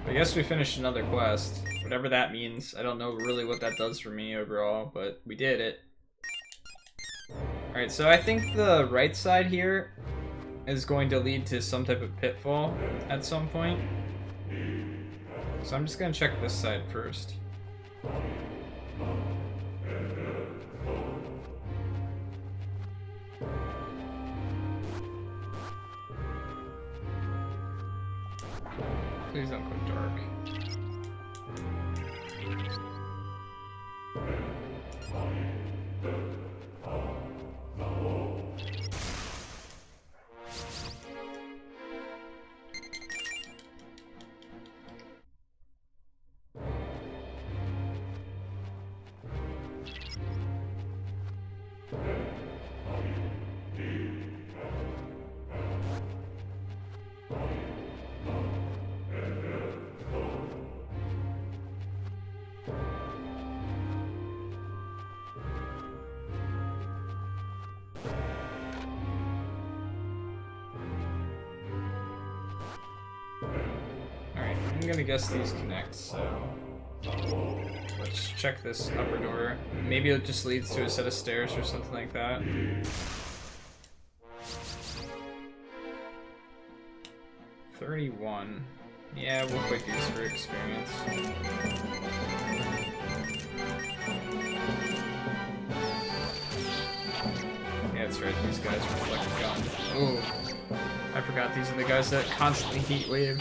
I guess we finished another quest. Whatever that means. I don't know really what that does for me overall, but we did it. Alright, so I think the right side here is going to lead to some type of pitfall at some point. So I'm just gonna check this side first. Please don't go dark. I'm gonna guess these connect, so let's check this upper door. Maybe it just leads to a set of stairs or something like that. $31. Yeah, we'll quit these for experience. Yeah, that's right, these guys reflect gun. Oh, I forgot these are the guys that constantly heat wave.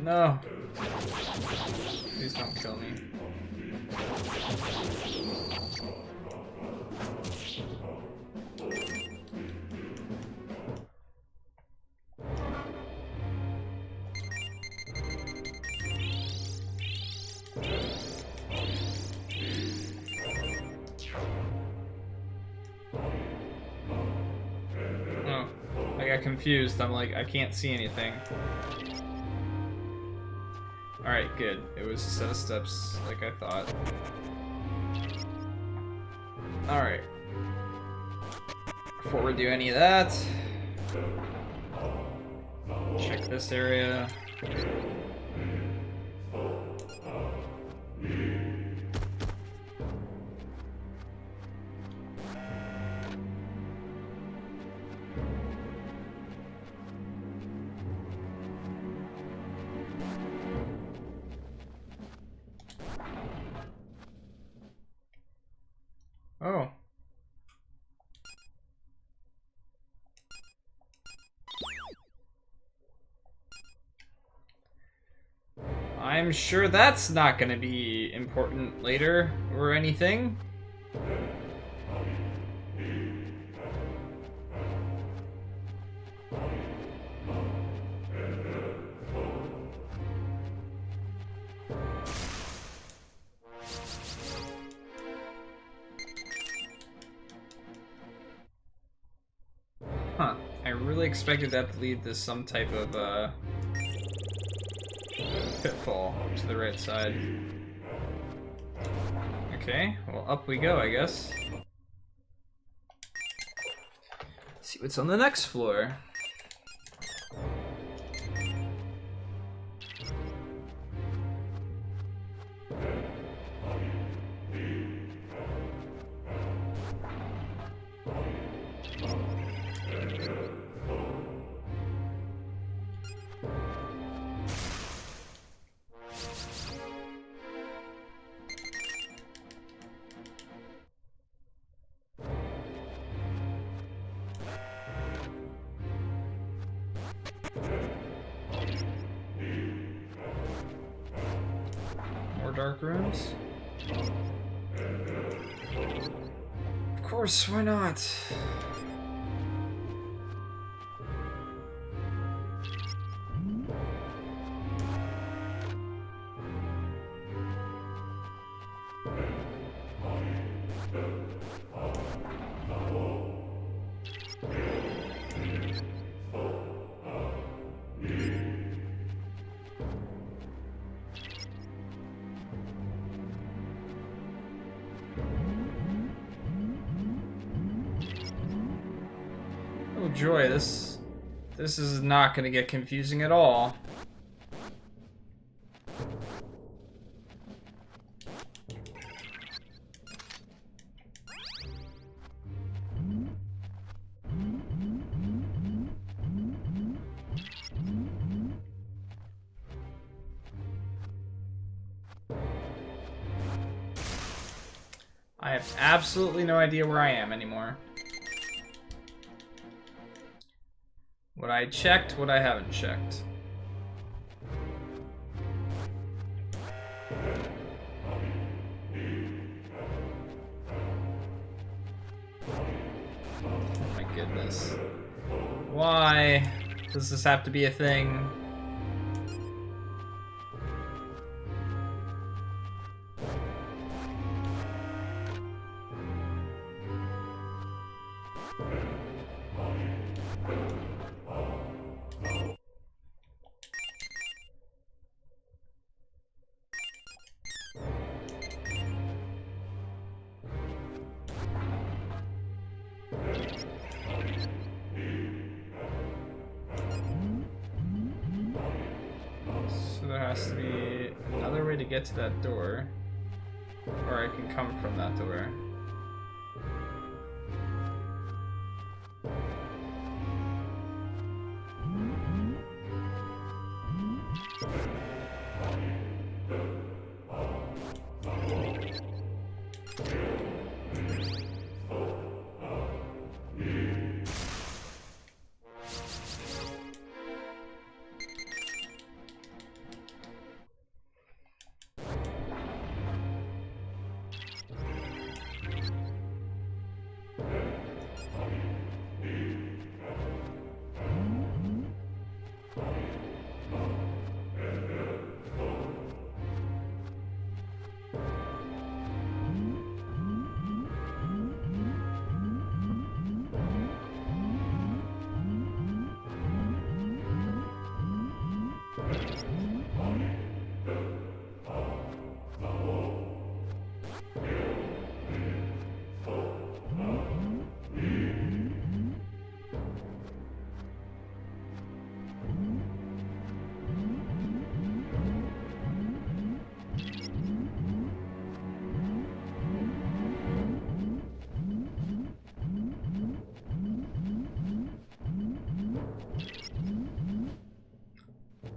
No! Please don't kill me. Oh, I got confused. I'm like, I can't see anything. Alright, good. It was a set of steps like I thought. Alright. Before we do any of that, check this area. Oh. I'm sure that's not going to be important later or anything. Huh. I really expected that to lead to some type of, pitfall to the right side. Okay, well, up we go, I guess. See what's on the next floor. Dark rooms? Of course, why not? joy, this is not gonna get confusing at all. I have absolutely no idea where I am anymore. What I checked, what I haven't checked. Oh my goodness. Why does this have to be a thing? There has to be another way to get to that door, or I can come from that door.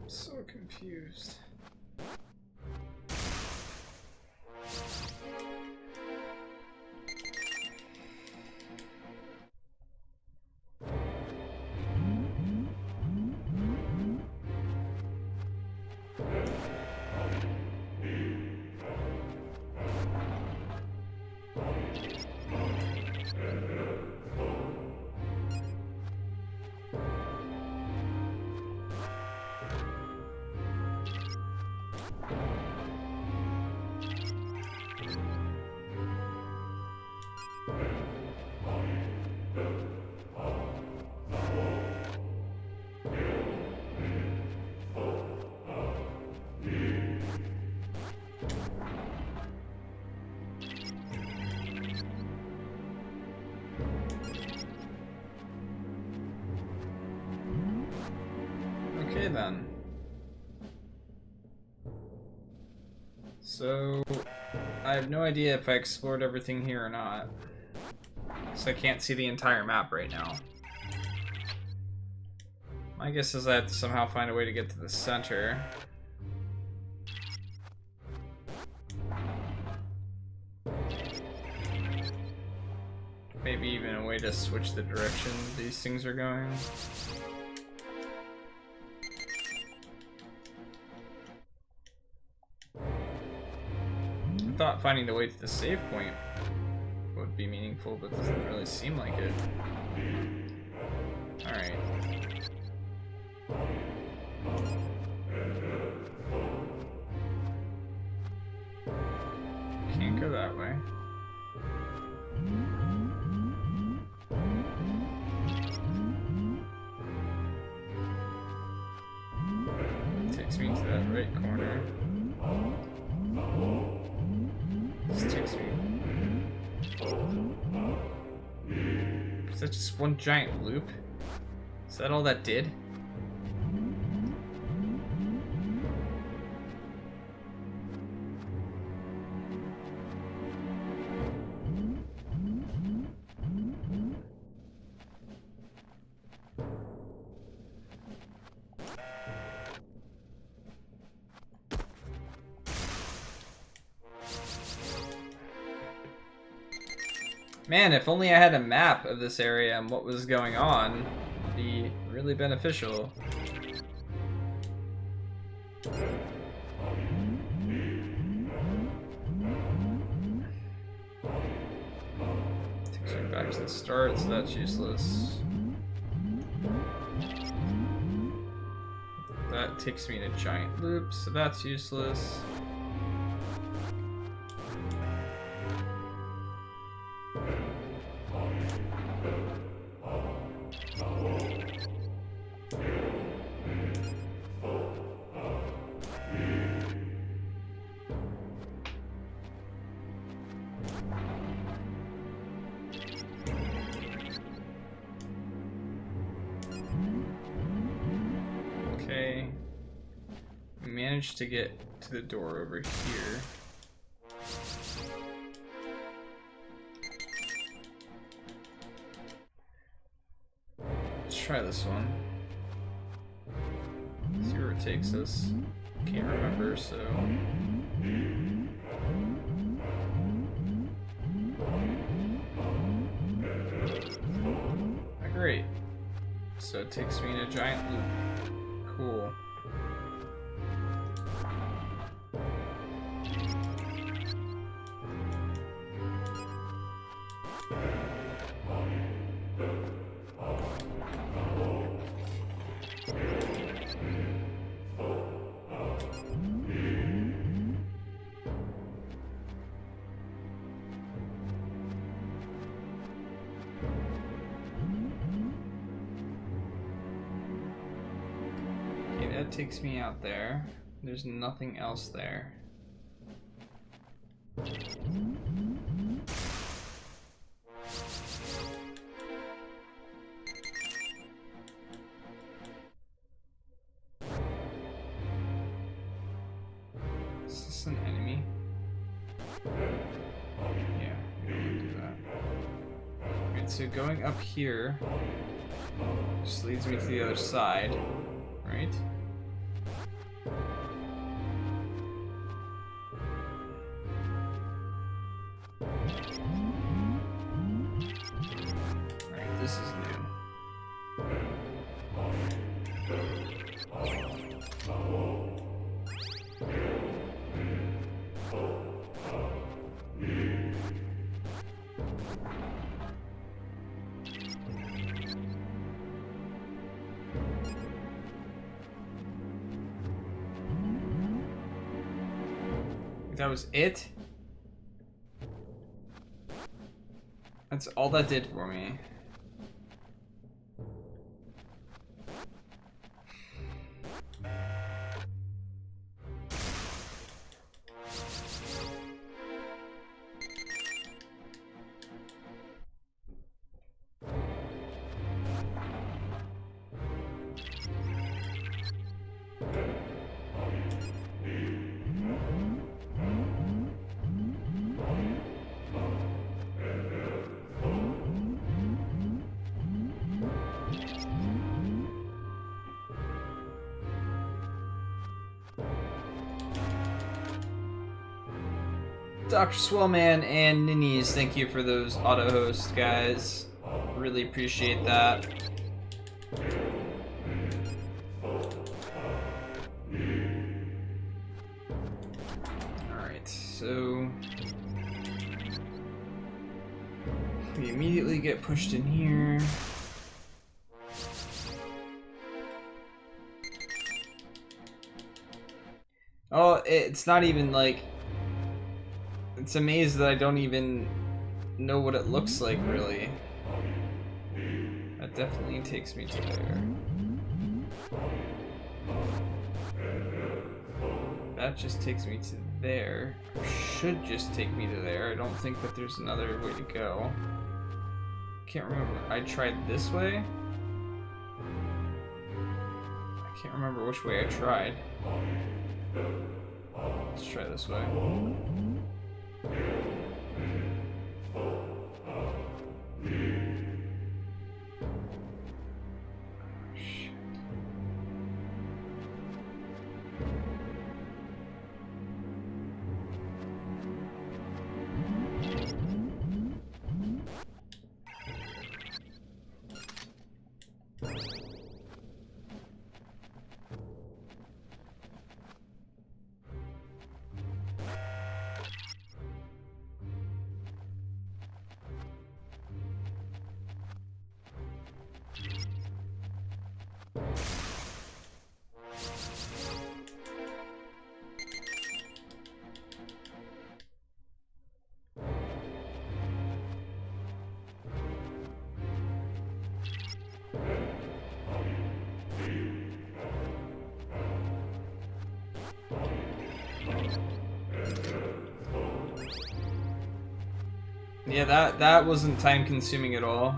So confused. Okay then. So, I have no idea if I explored everything here or not. So I can't see the entire map right now. My guess is I have to somehow find a way to get to the center. Maybe even a way to switch the direction these things are going. I thought finding the way to the save point would be meaningful, but doesn't really seem like it. Alright. Can't go that way. Takes me to that right corner. This takes me... Is that just one giant loop? Is that all that did? Man, if only I had a map of this area and what was going on, it'd be really beneficial. Takes me back to the start, so that's useless. That takes me in a giant loop, so that's useless. Okay. We managed to get to the door over here. Let's try this one. See where it takes us. Can't remember, so. Great. So it takes me in a giant loop. Cool. That takes me out there. There's nothing else there. Is this an enemy? Yeah, we don't want to do that. Alright, so going up here just leads me to the other side, right? This is new. That was it? That's all that did for me. Dr. Swellman and Ninnies, thank you for those auto hosts, guys. Really appreciate that. Alright, so we immediately get pushed in here. Oh, it's not even like... It's a maze that I don't even know what it looks like, really. That definitely takes me to there. That just takes me to there. Or should just take me to there. I don't think that there's another way to go. Can't remember. I tried this way? Can't remember which way I tried. Let's try this way. Yeah, that wasn't time consuming at all.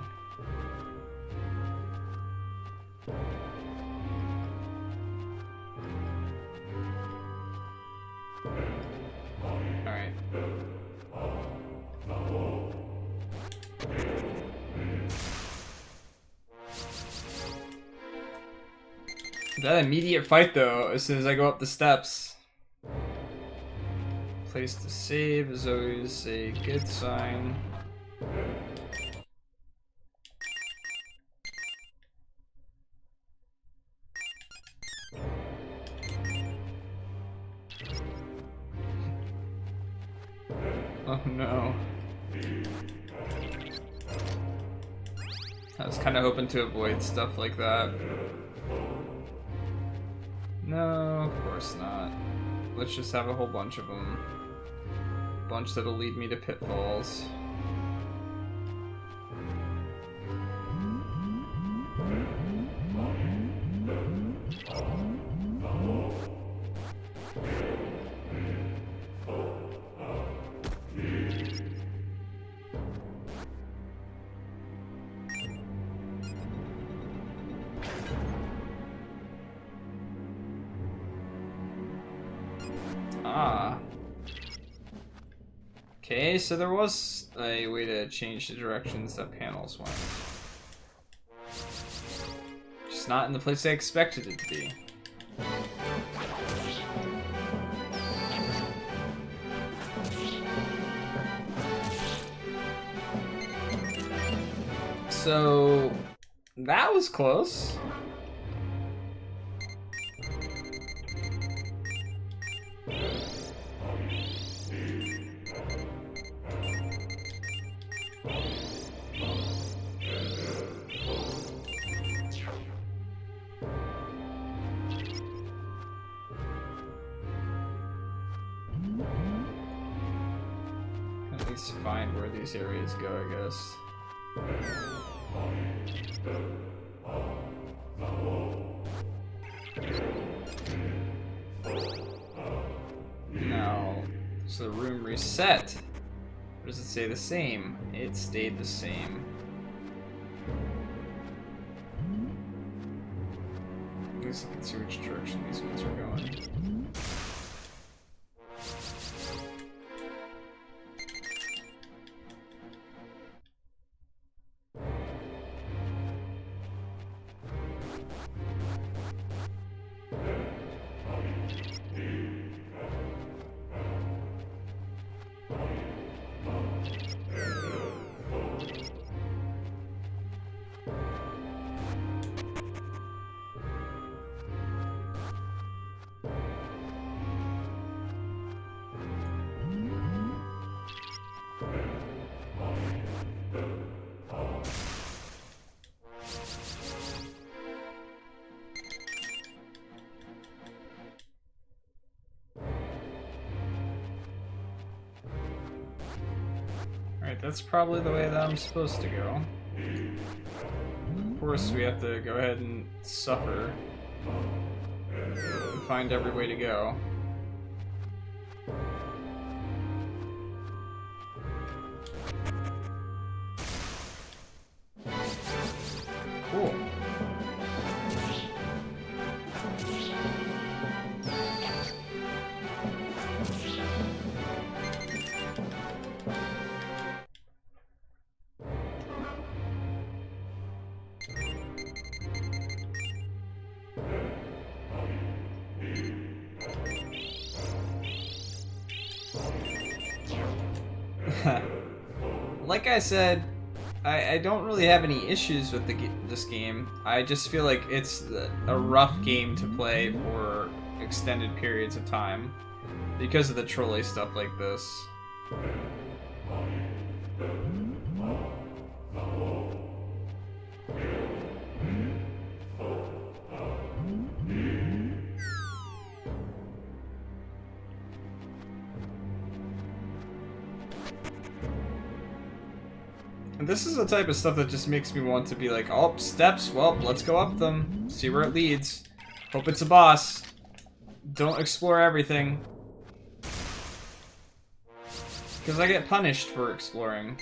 Alright. That immediate fight though, as soon as I go up the steps. Place to save is always a good sign. Oh no. I was kind of hoping to avoid stuff like that. No, of course not. Let's just have a whole bunch of them. Bunch that'll lead me to pitfalls. Ah. Okay, so there was a way to change the directions that panels went. Just not in the place I expected it to be. So that was close. At least find where these areas go, I guess. Now, so the room reset. Or does it say the same? It stayed the same. At least I can see which direction these ones are going. Alright, that's probably the way that I'm supposed to go. Of course, we have to go ahead and suffer and find every way to go. Cool. Like I said, I don't really have any issues with this game. I just feel like it's a rough game to play for extended periods of time because of the trolley stuff like this. And this is the type of stuff that just makes me want to be like, oh, steps, well, let's go up them, see where it leads. Hope it's a boss. Don't explore everything. Because I get punished for exploring.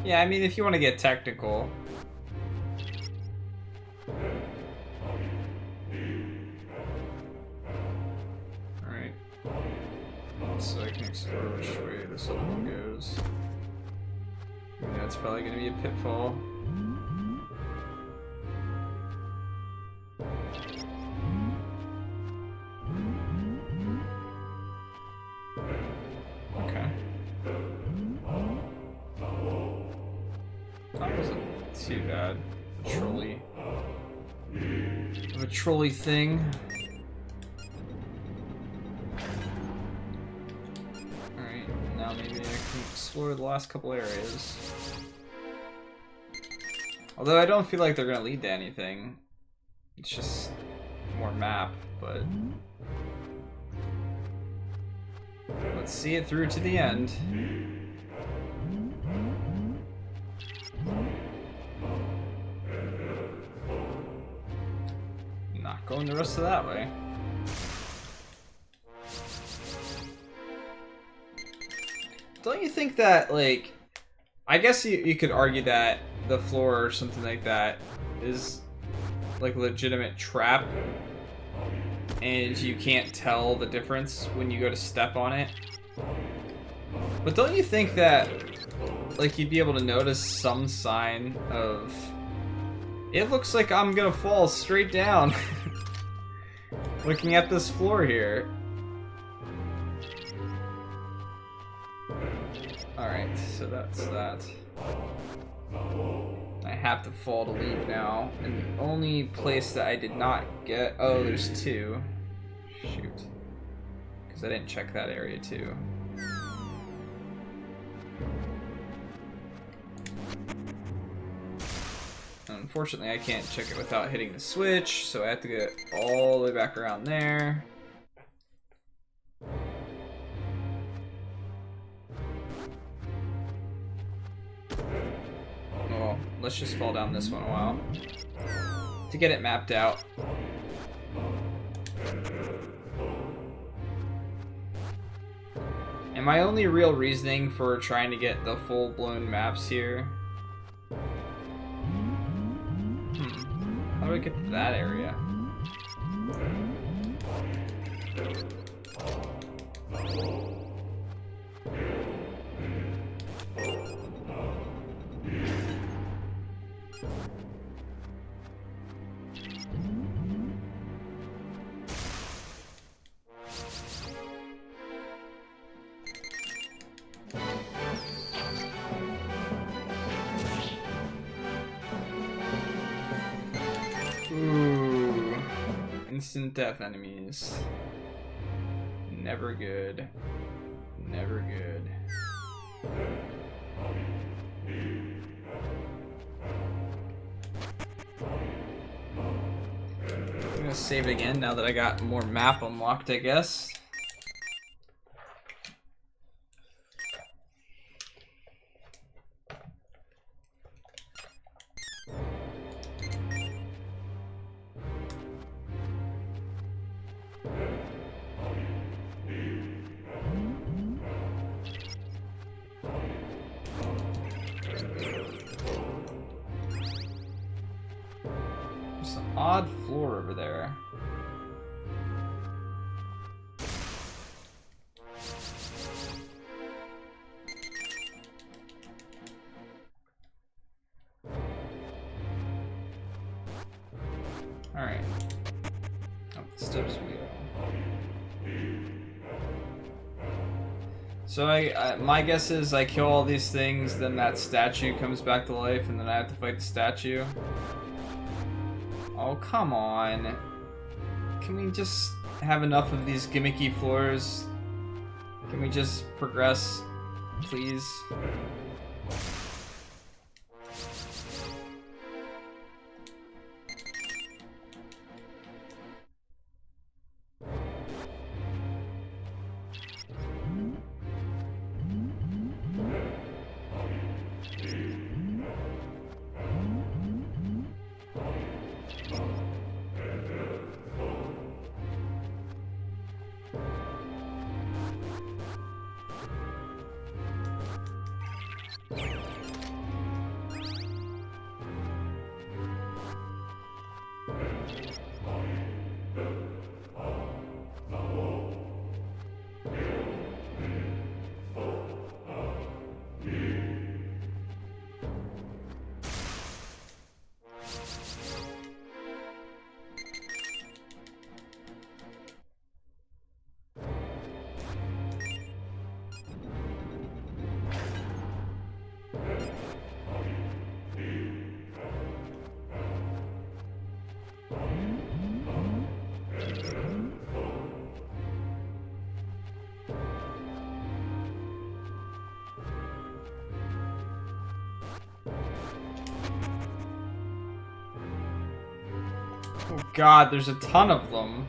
Yeah, I mean, if you want to get technical. Alright. So I can explore which way this other one goes. I mean, that's probably going to be a pitfall. Okay. That wasn't too bad. A trolley thing. Alright, now maybe I can explore the last couple areas. Although I don't feel like they're gonna lead to anything. It's just more map, but let's see it through to the end. Not going the rest of that way. Don't you think that, like, I guess you could argue that the floor or something like that is like a legitimate trap and you can't tell the difference when you go to step on it. But don't you think that, like, you'd be able to notice some sign of, it looks like I'm gonna fall straight down looking at this floor here. Alright, so that's that. I have to fall to leave now. And the only place that I did not get... Oh, there's two. Shoot. Because I didn't check that area too. Unfortunately, I can't check it without hitting the switch, so I have to get all the way back around there. Well, let's just fall down this one a while to get it mapped out. And my only real reasoning for trying to get the full-blown maps here... How do I get to that area? Ooh. Instant death enemies. Never good. Never good. gonna save it again now that I got more map unlocked, I guess. Odd floor over there. Alright. Up the steps we go. So my guess is I kill all these things, then that statue comes back to life, and then I have to fight the statue. Oh, come on. Can we just have enough of these gimmicky floors? Can we just progress, please? Oh god, there's a ton of them.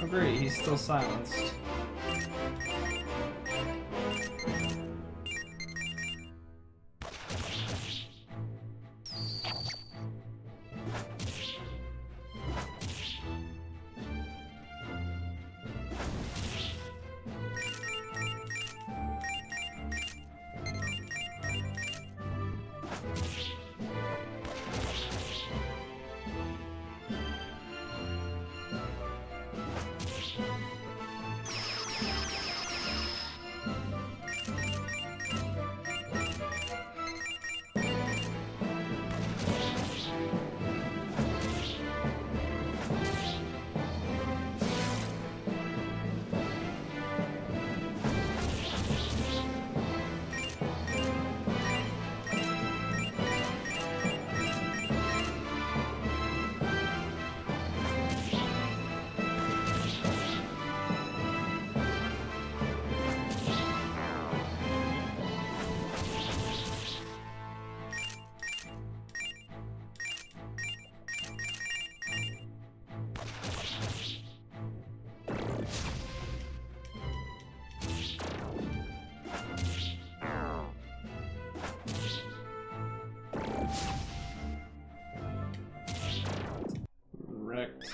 great, he's still silenced. Wrecked.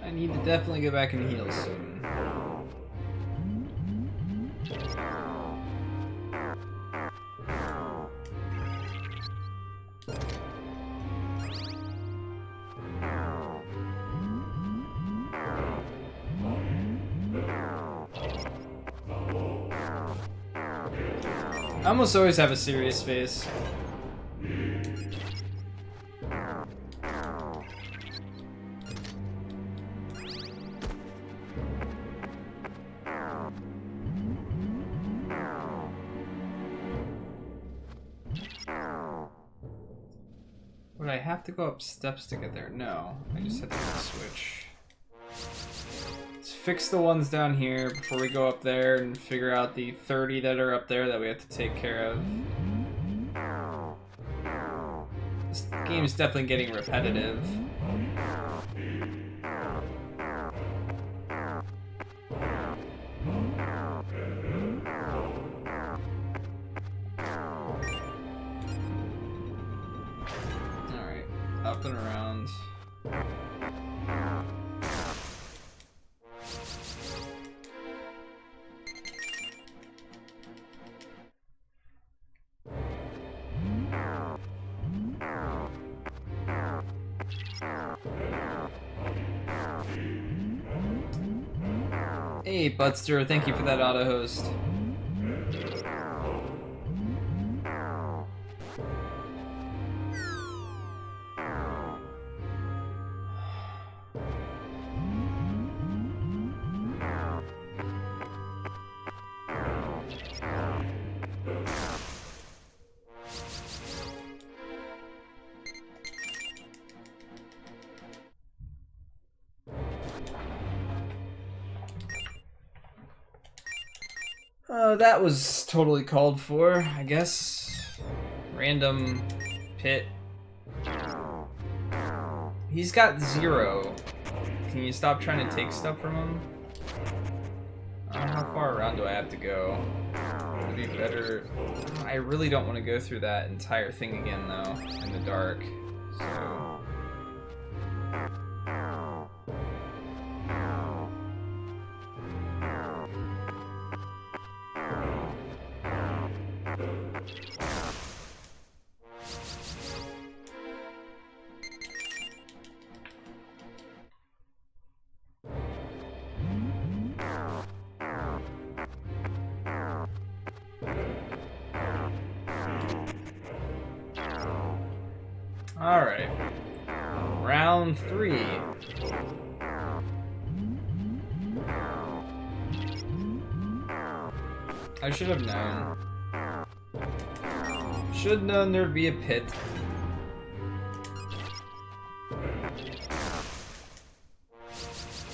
I need to definitely go back and heal soon. I almost always have a serious face. Would I have to go up steps to get there? No, I just have to hit the switch. Let's fix the ones down here before we go up there and figure out the 30 that are up there that we have to take care of. This game is definitely getting repetitive. Alright, up and around. Hey, Budster, thank you for that auto host. That was totally called for, I guess. Random pit. He's got 0. Can you stop trying to take stuff from him? How far around do I have to go? Would be better. I really don't want to go through that entire thing again, though, in the dark. So. Alright. Round 3. I should have known. Should have known there'd be a pit.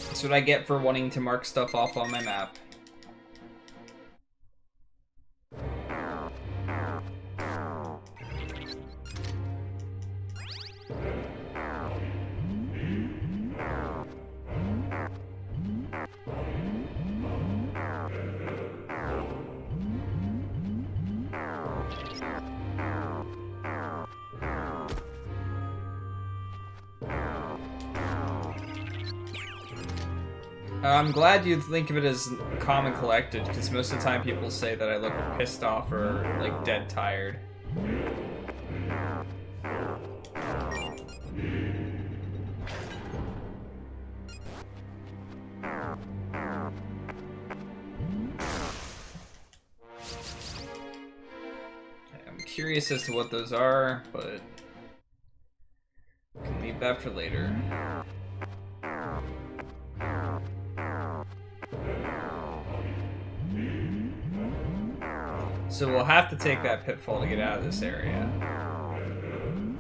That's what I get for wanting to mark stuff off on my map. I'm glad you think of it as calm and collected, because most of the time people say that I look pissed off or, like, dead tired. I'm curious as to what those are, but I can leave that for later. So we'll have to take that pitfall to get out of this area.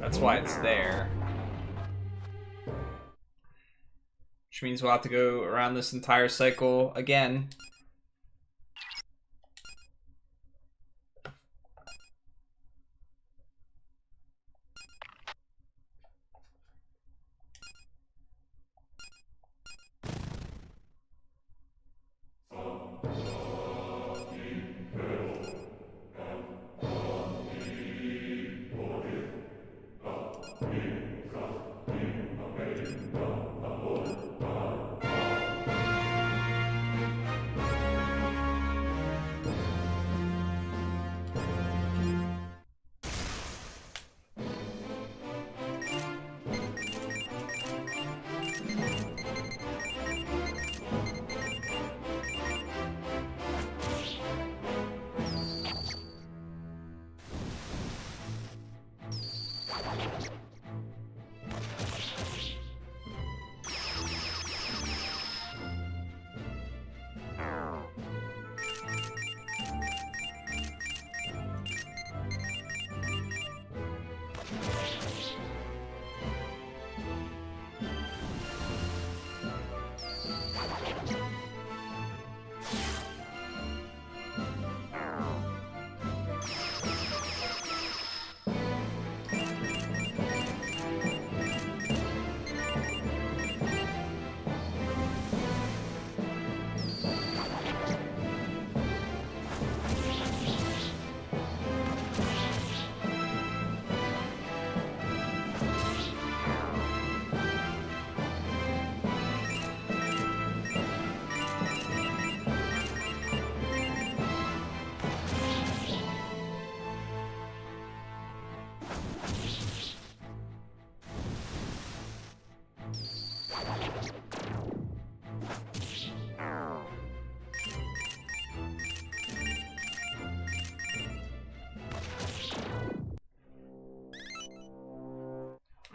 That's why it's there. Which means we'll have to go around this entire cycle again.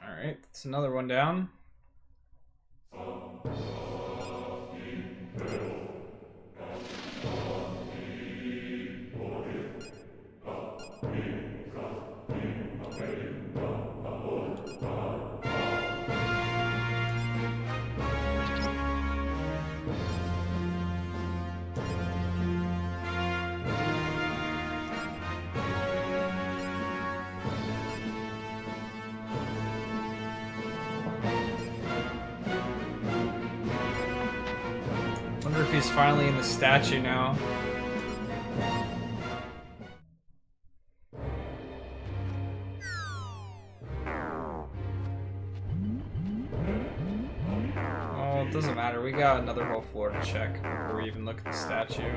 Alright, that's another one down. Wonder if he's finally in the statue now. Oh, it doesn't matter. We got another whole floor to check before we even look at the statue.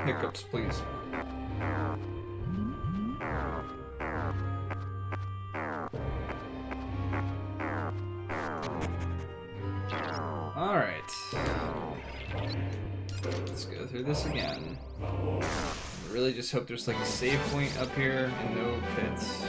hiccups, please. Alright. Let's go through this again. I really just hope there's like a save point up here and no pits.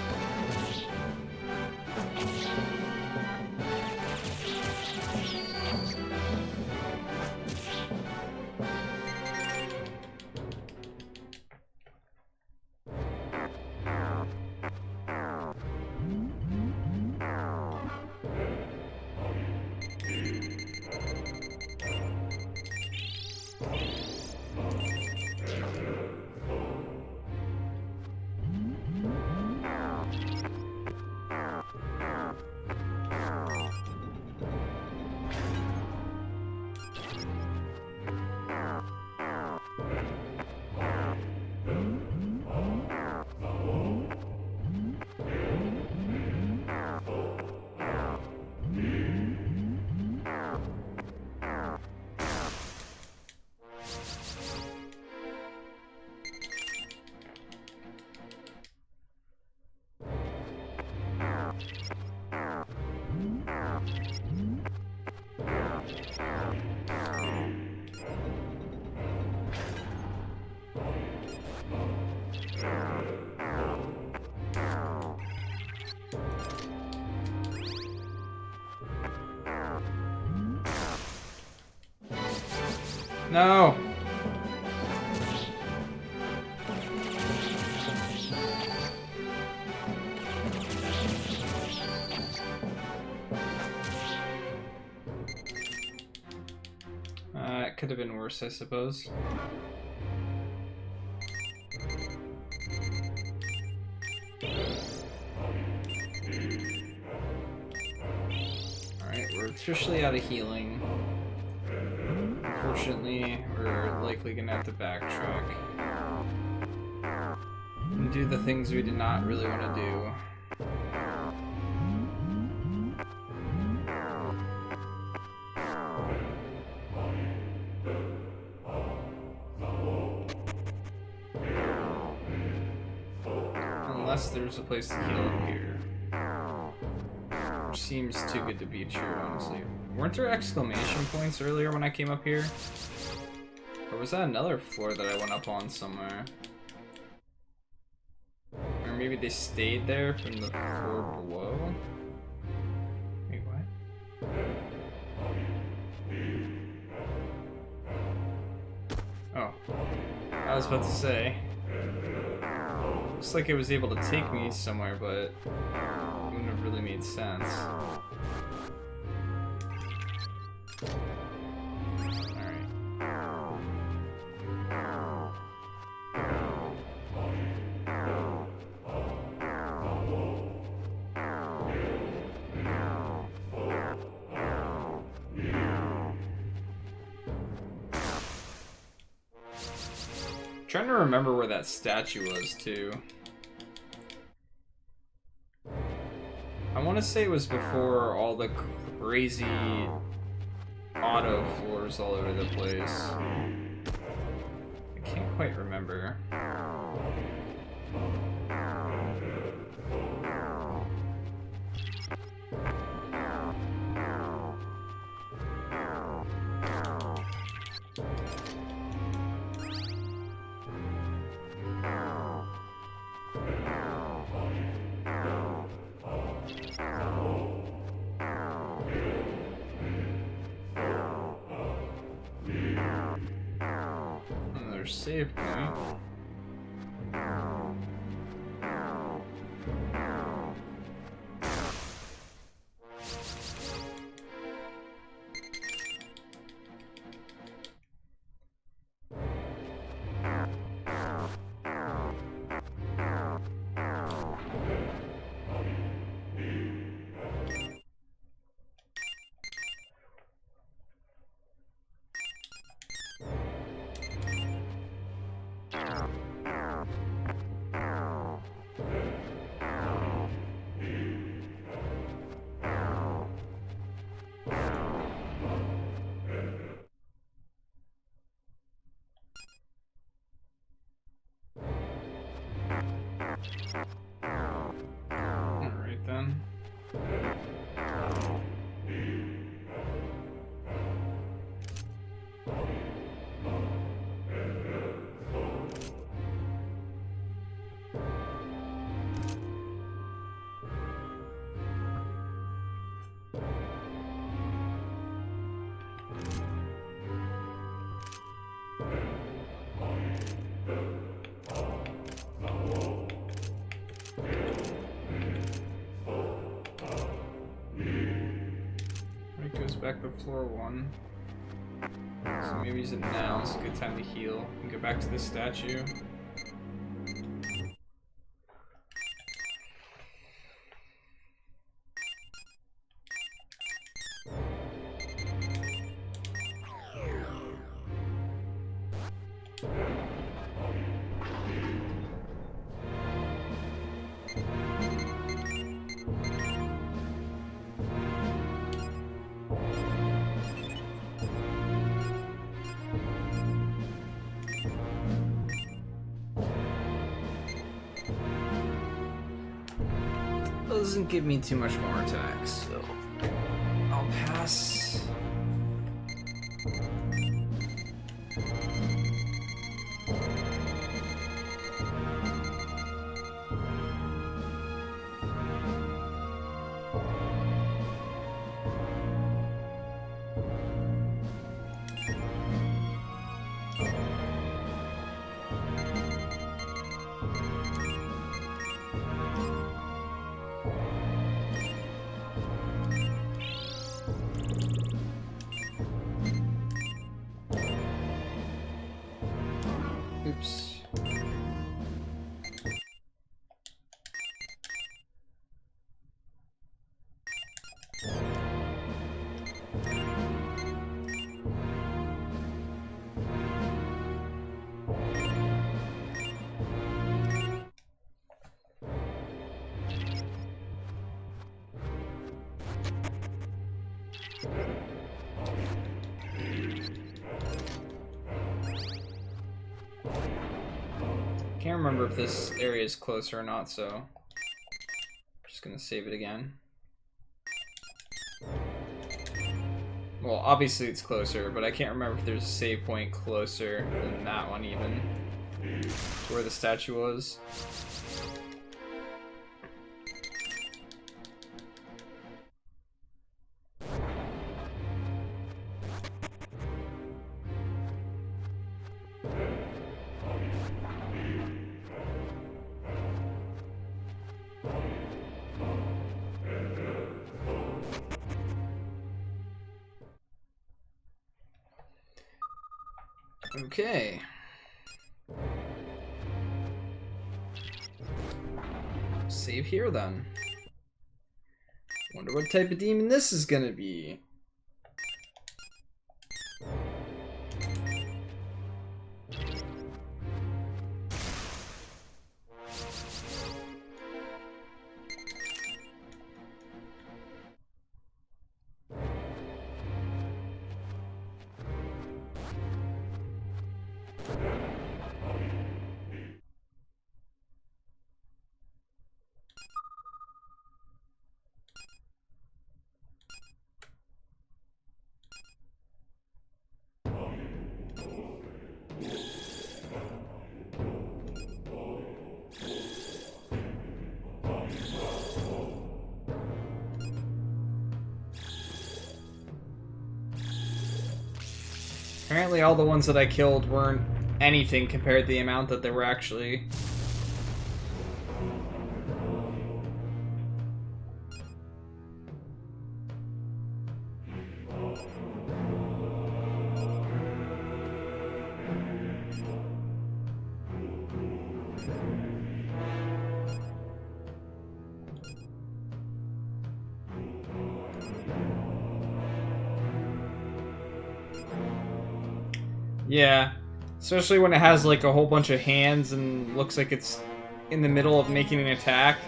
No! It could have been worse, I suppose. Alright, we're officially out of healing. Unfortunately, we're likely gonna have to backtrack and do the things we did not really want to do. Unless there's a place to heal up here. Which seems too good to be true, honestly. Weren't there exclamation points earlier when I came up here? Or was that another floor that I went up on somewhere? Or maybe they stayed there from the floor below? Wait, what? Oh. I was about to say. Looks like it was able to take me somewhere, but it wouldn't have really made sense. Trying to remember where that statue was too. I want to say it was before all the crazy auto floors all over the place. I can't quite remember. Save point. back to floor 1. So maybe use it now. It's a good time to heal. And go back to this statue. Doesn't give me too much more attacks, so I'll pass. Oops. Can't remember if this area is closer or not, so I'm just gonna save it again. Well, obviously it's closer, but I can't remember if there's a save point closer than that one even, to where the statue was. Okay. Save here then. Wonder what type of demon this is gonna be. Apparently all the ones that I killed weren't anything compared to the amount that they were actually. Yeah, especially when it has like a whole bunch of hands and looks like it's in the middle of making an attack.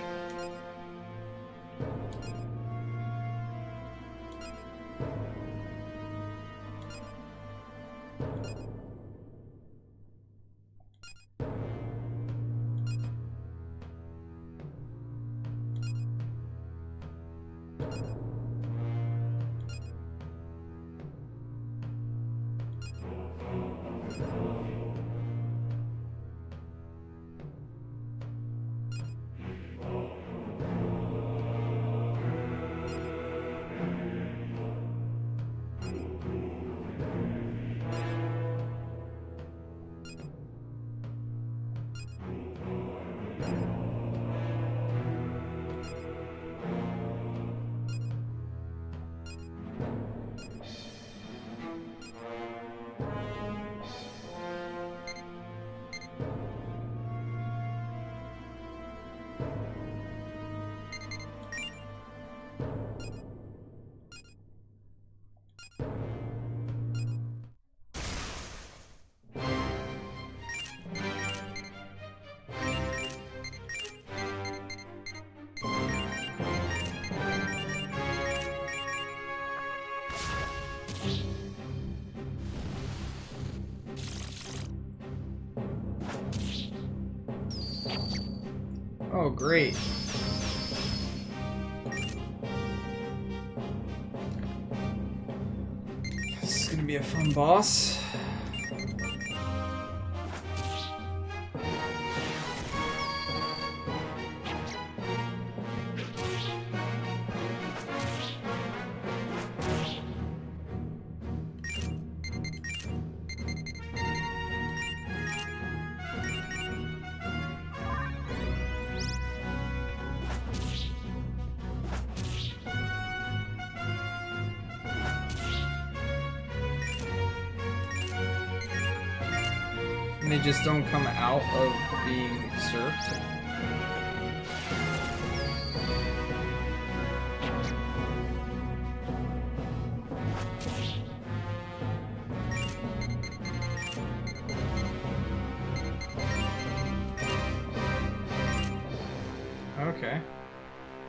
Oh, great. This is gonna be a fun boss. And they just don't come out of being usurped. Okay.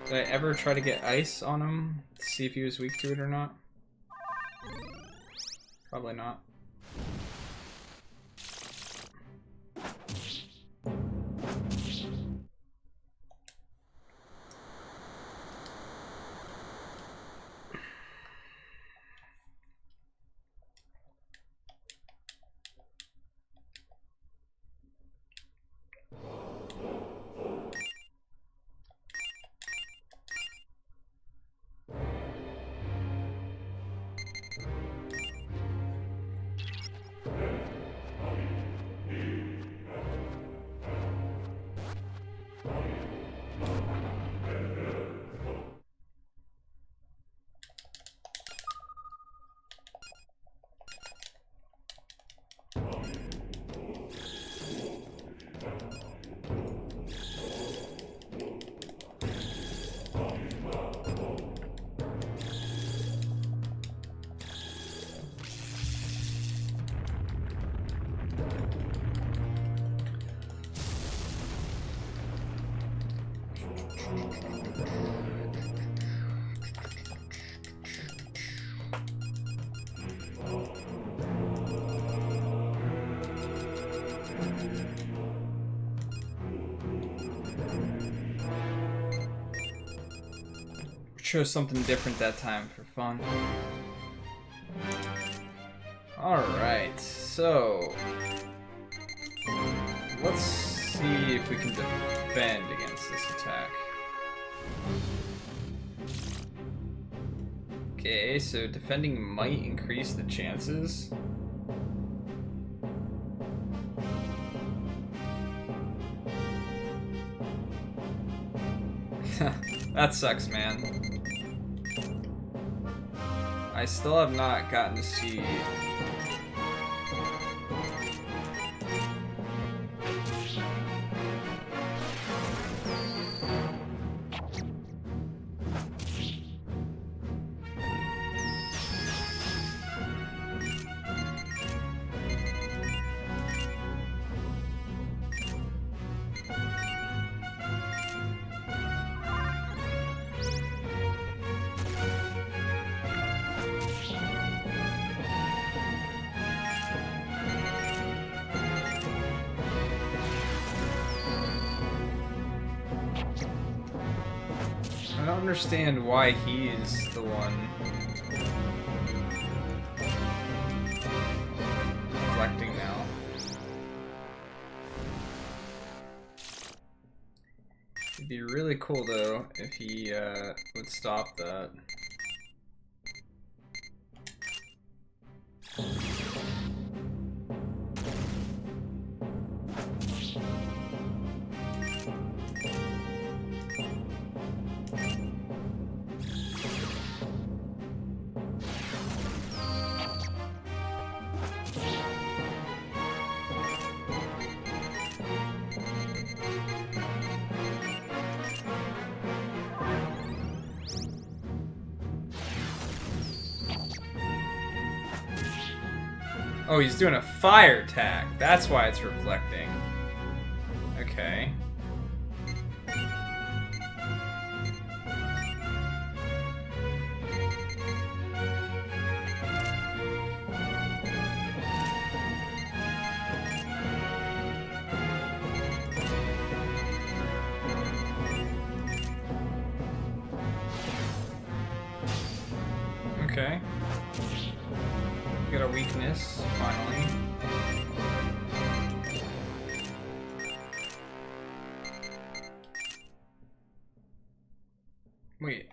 Did I ever try to get ice on him to see if he was weak to it or not? Probably not. Chose something different that time for fun. Alright, so let's see if we can defend against this attack. Okay, so defending might increase the chances. That sucks, man. I still have not gotten to see I don't understand why he's the one reflecting now. It'd be really cool though if he would stop that. Oh, he's doing a fire attack. That's why it's reflecting. Okay. Got a weakness, finally. Wait.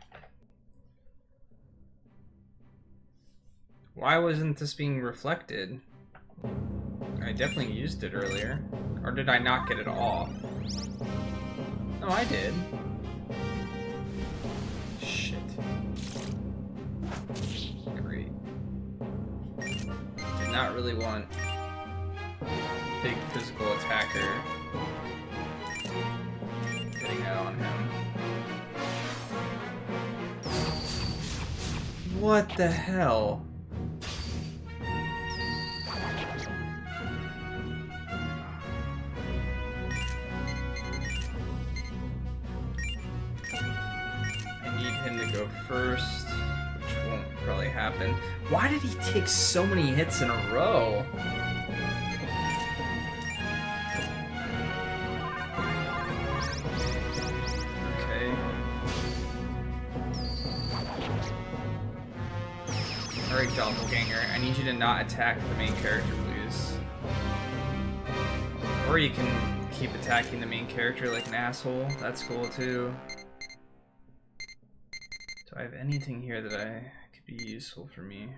Why wasn't this being reflected? I definitely used it earlier. Or did I not get it off? No, I did. Shit. Great. Did not really want big physical attacker getting that on him. What the hell? Go first, which won't probably happen. Why did he take so many hits in a row? Okay. Alright, Doppelganger, I need you to not attack the main character, please. Or you can keep attacking the main character like an asshole. That's cool too. Do I have anything here that could be useful for me?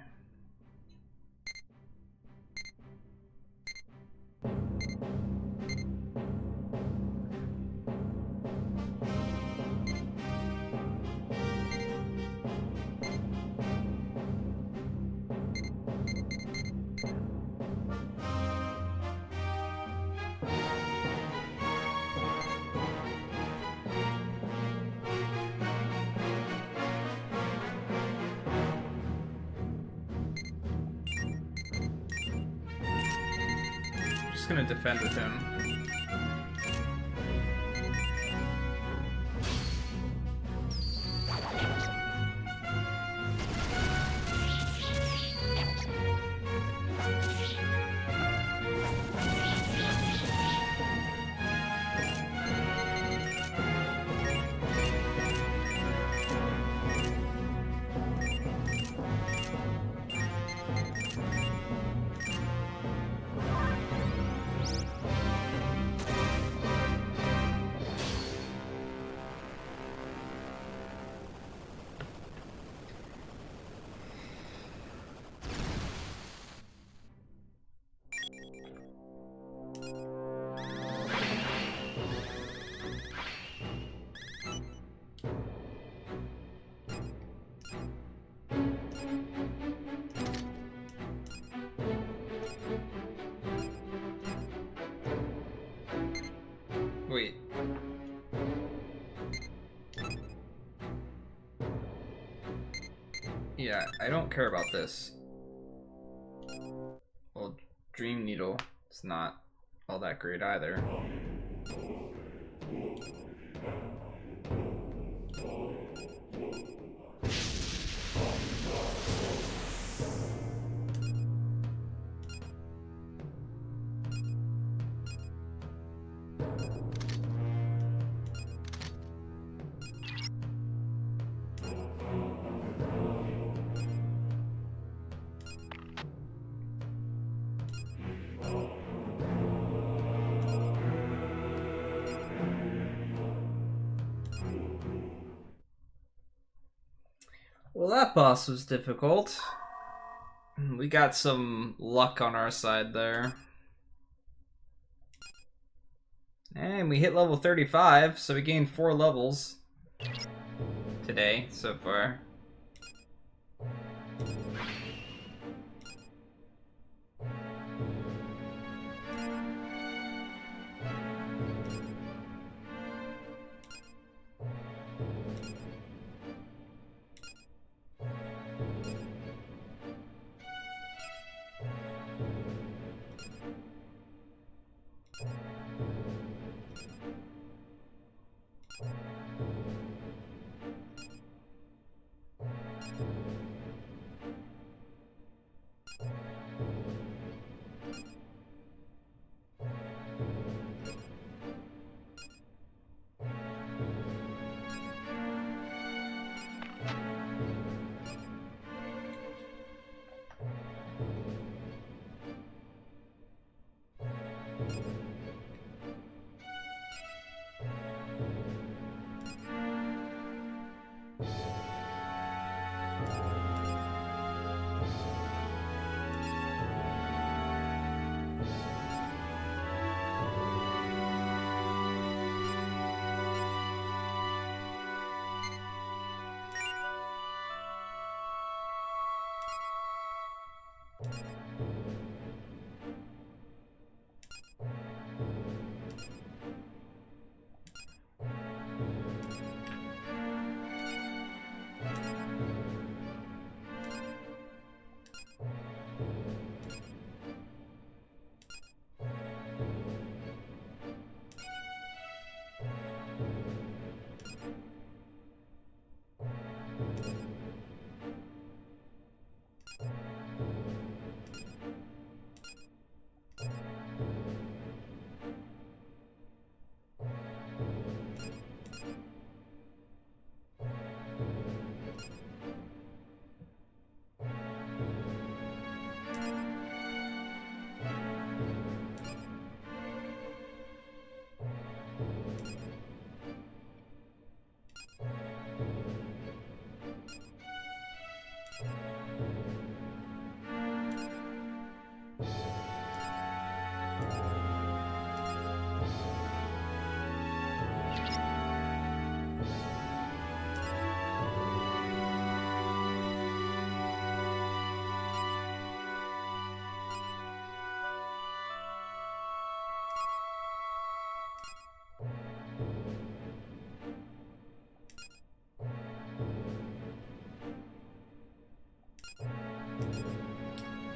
Gonna defend with him. Wait. Yeah, I don't care about this. Well, Dream Needle is not all that great either. Well, that boss was difficult. We got some luck on our side there. And we hit level 35, so we gained 4 levels today so far.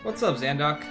What's up, Zandok?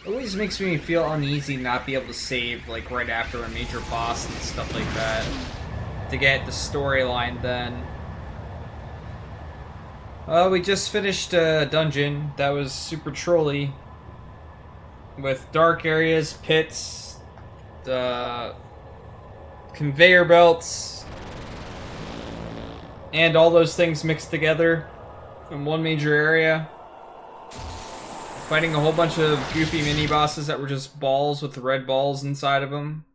It always makes me feel uneasy not be able to save like right after a major boss and stuff like that to get the storyline then. We just finished a dungeon that was super trolly with dark areas, pits, conveyor belts, and all those things mixed together in one major area. Fighting a whole bunch of goofy mini-bosses that were just balls with red balls inside of them.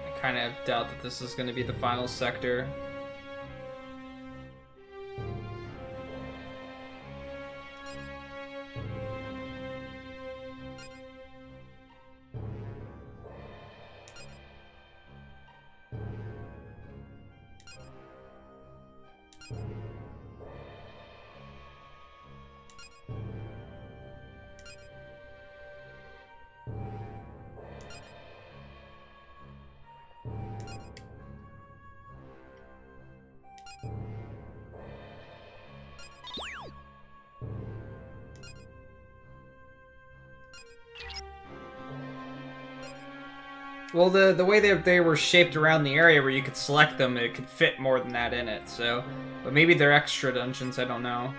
I kind of doubt that this is going to be the final sector. Well, the way they were shaped around the area where you could select them, it could fit more than that in it, so... But maybe they're extra dungeons, I don't know.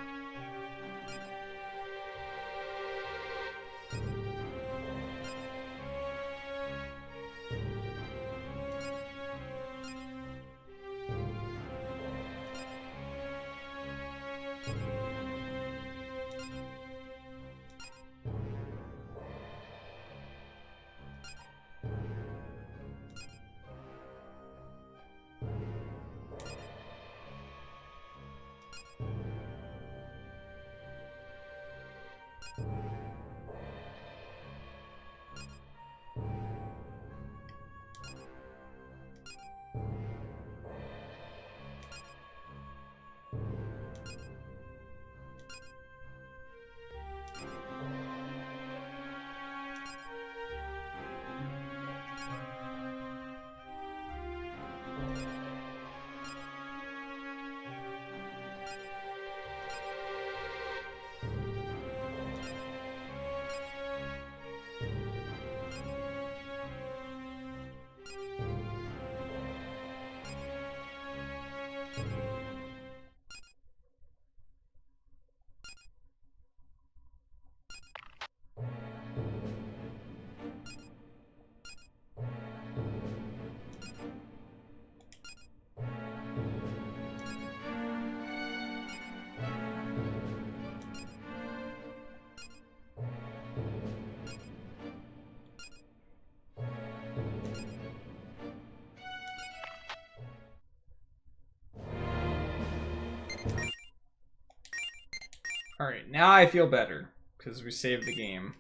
Alright, now I feel better, because we saved the game.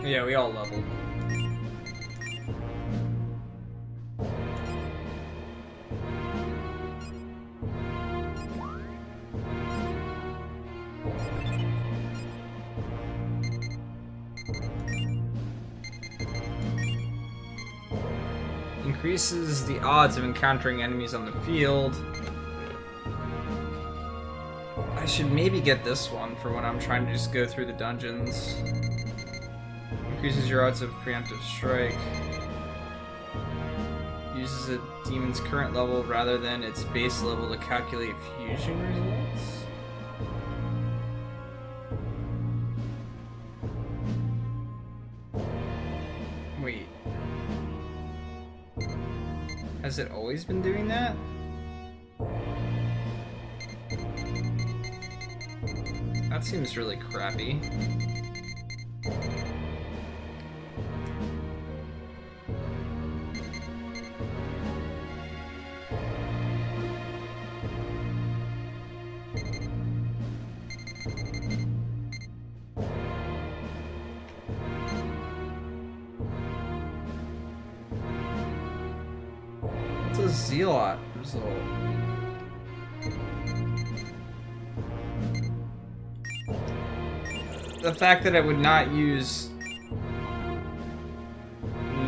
Yeah, we all leveled. Increases the odds of encountering enemies on the field. I should maybe get this one for when I'm trying to just go through the dungeons. Increases your odds of preemptive strike. Uses a demon's current level rather than its base level to calculate fusion results. Wait. Has it always been doing that? That seems really crappy. What's a zealot result? The fact that it would not use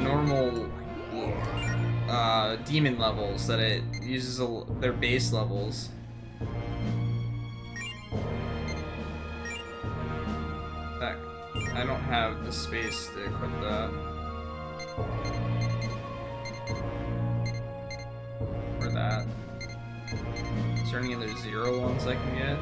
normal demon levels, that it uses their base levels. That I don't have the space to equip that. Or that. Is there any other 0 ones I can get?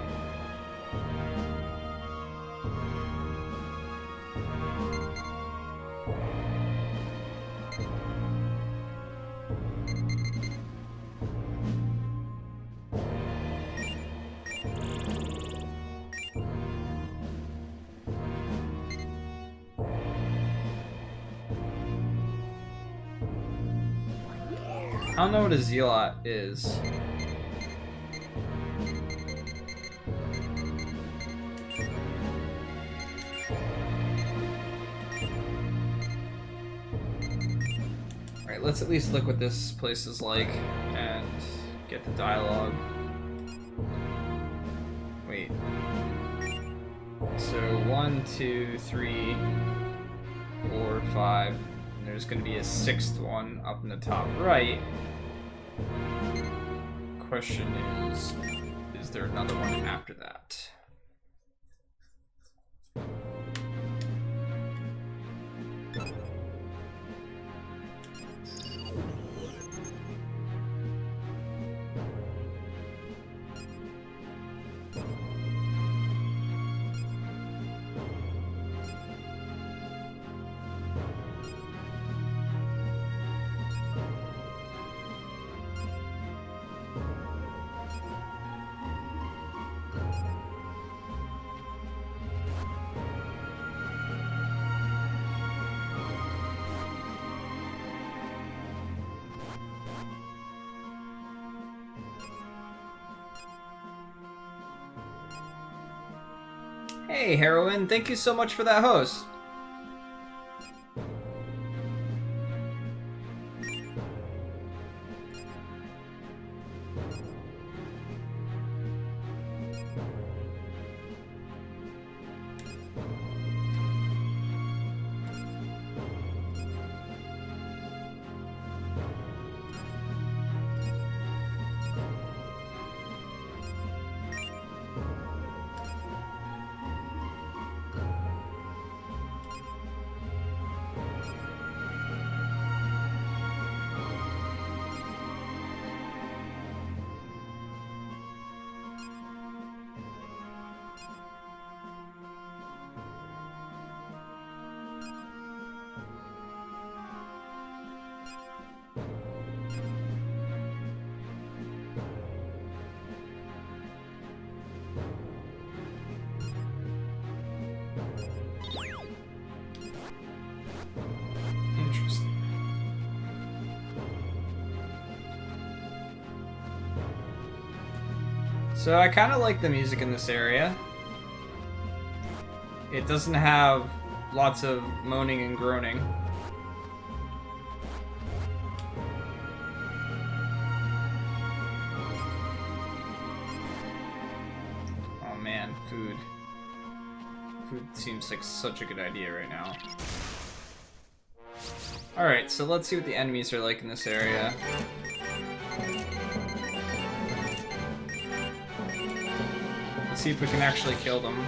I don't know what a zealot is. Alright, let's at least look what this place is like and get the dialogue. Wait. So 1, 2, 3, 4, 5. And there's going to be a 6th one up in the top right. Question is there another one after that? Hey, Heroine, thank you so much for that host. So I kind of like the music in this area. It doesn't have lots of moaning and groaning. Oh man, food. Food seems like such a good idea right now. Alright, so let's see what the enemies are like in this area. Let's see if we can actually kill them.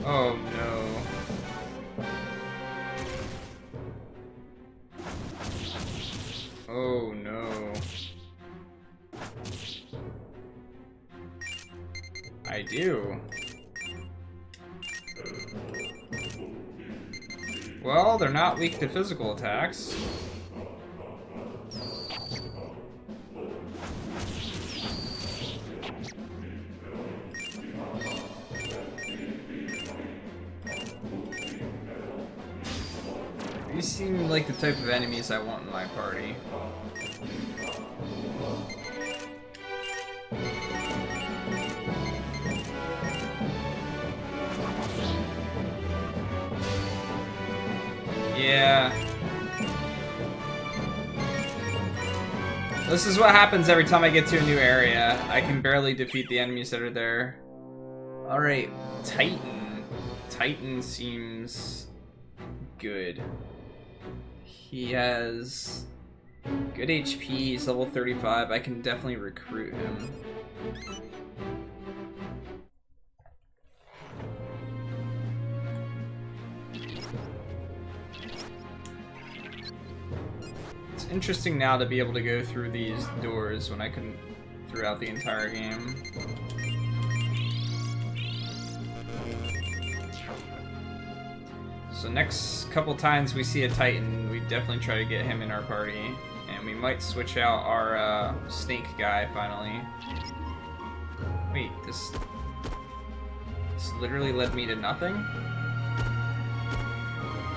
Oh no. Oh no. I do. Well, they're not weak to physical attacks. These seem like the type of enemies I want in my party. Yeah. This is what happens every time I get to a new area. I can barely defeat the enemies that are there. Alright, Titan. Titan seems good. He has good HP, he's level 35. I can definitely recruit him. It's interesting now to be able to go through these doors when I couldn't throughout the entire game. So next couple times we see a Titan, we definitely try to get him in our party. And we might switch out our snake guy finally. Wait, this literally led me to nothing?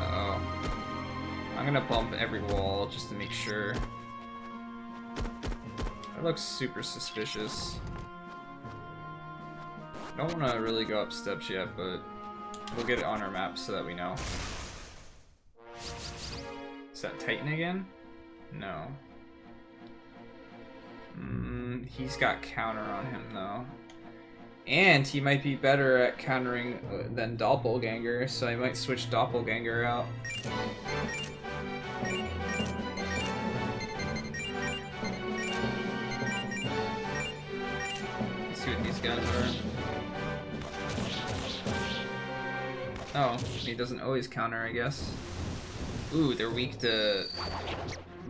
Uh-oh. I'm gonna bump every wall just to make sure. That looks super suspicious. I don't want to really go up steps yet, but we'll get it on our map so that we know. Is that Titan again? No. He's got counter on him though. And he might be better at countering than Doppelganger, so I might switch Doppelganger out. Let's see what these guys are. Oh, he doesn't always counter, I guess. Ooh, they're weak to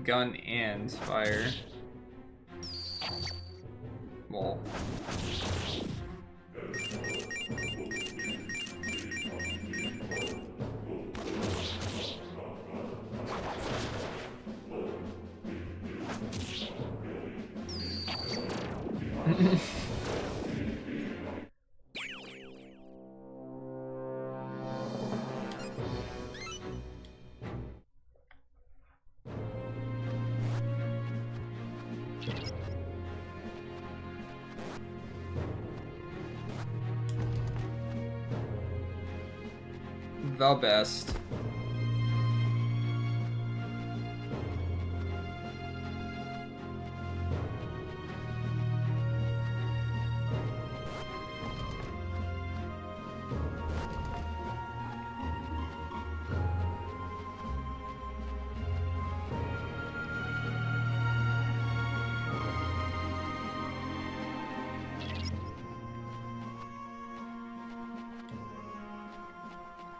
gun and fire. Lol. The best.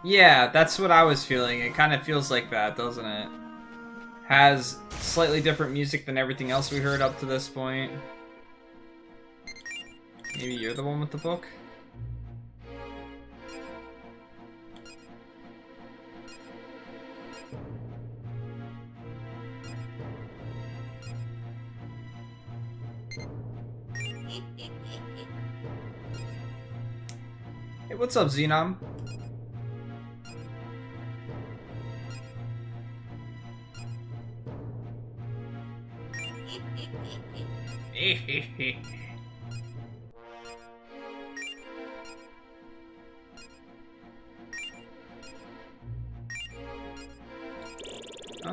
Yeah, that's what I was feeling. It kind of feels like that, doesn't it? Has slightly different music than everything else we heard up to this point. Maybe you're the one with the book? Hey, what's up, Xenom?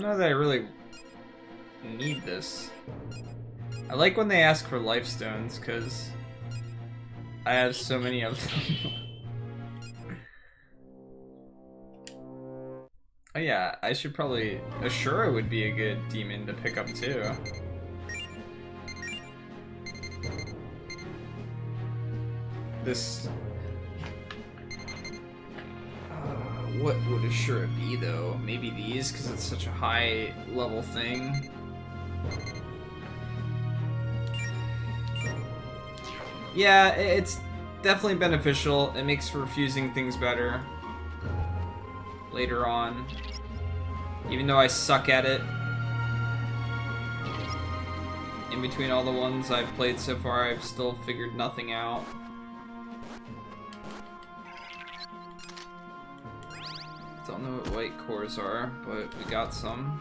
don't know that I really need this. I like when they ask for life stones, because I have so many of them. Oh yeah, I should probably... Ashura would be a good demon to pick up too. This... what would Ashura be though? Maybe these, because it's such a high level thing. Yeah, it's definitely beneficial. It makes for fusing things better later on. Even though I suck at it. In between all the ones I've played so far, I've still figured nothing out. Don't know what white cores are, but we got some.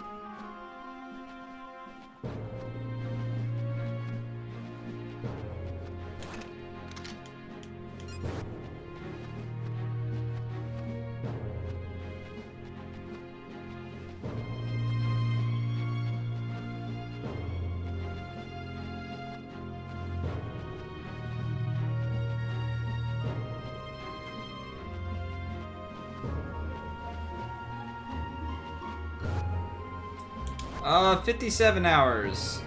Uh, 57 hours.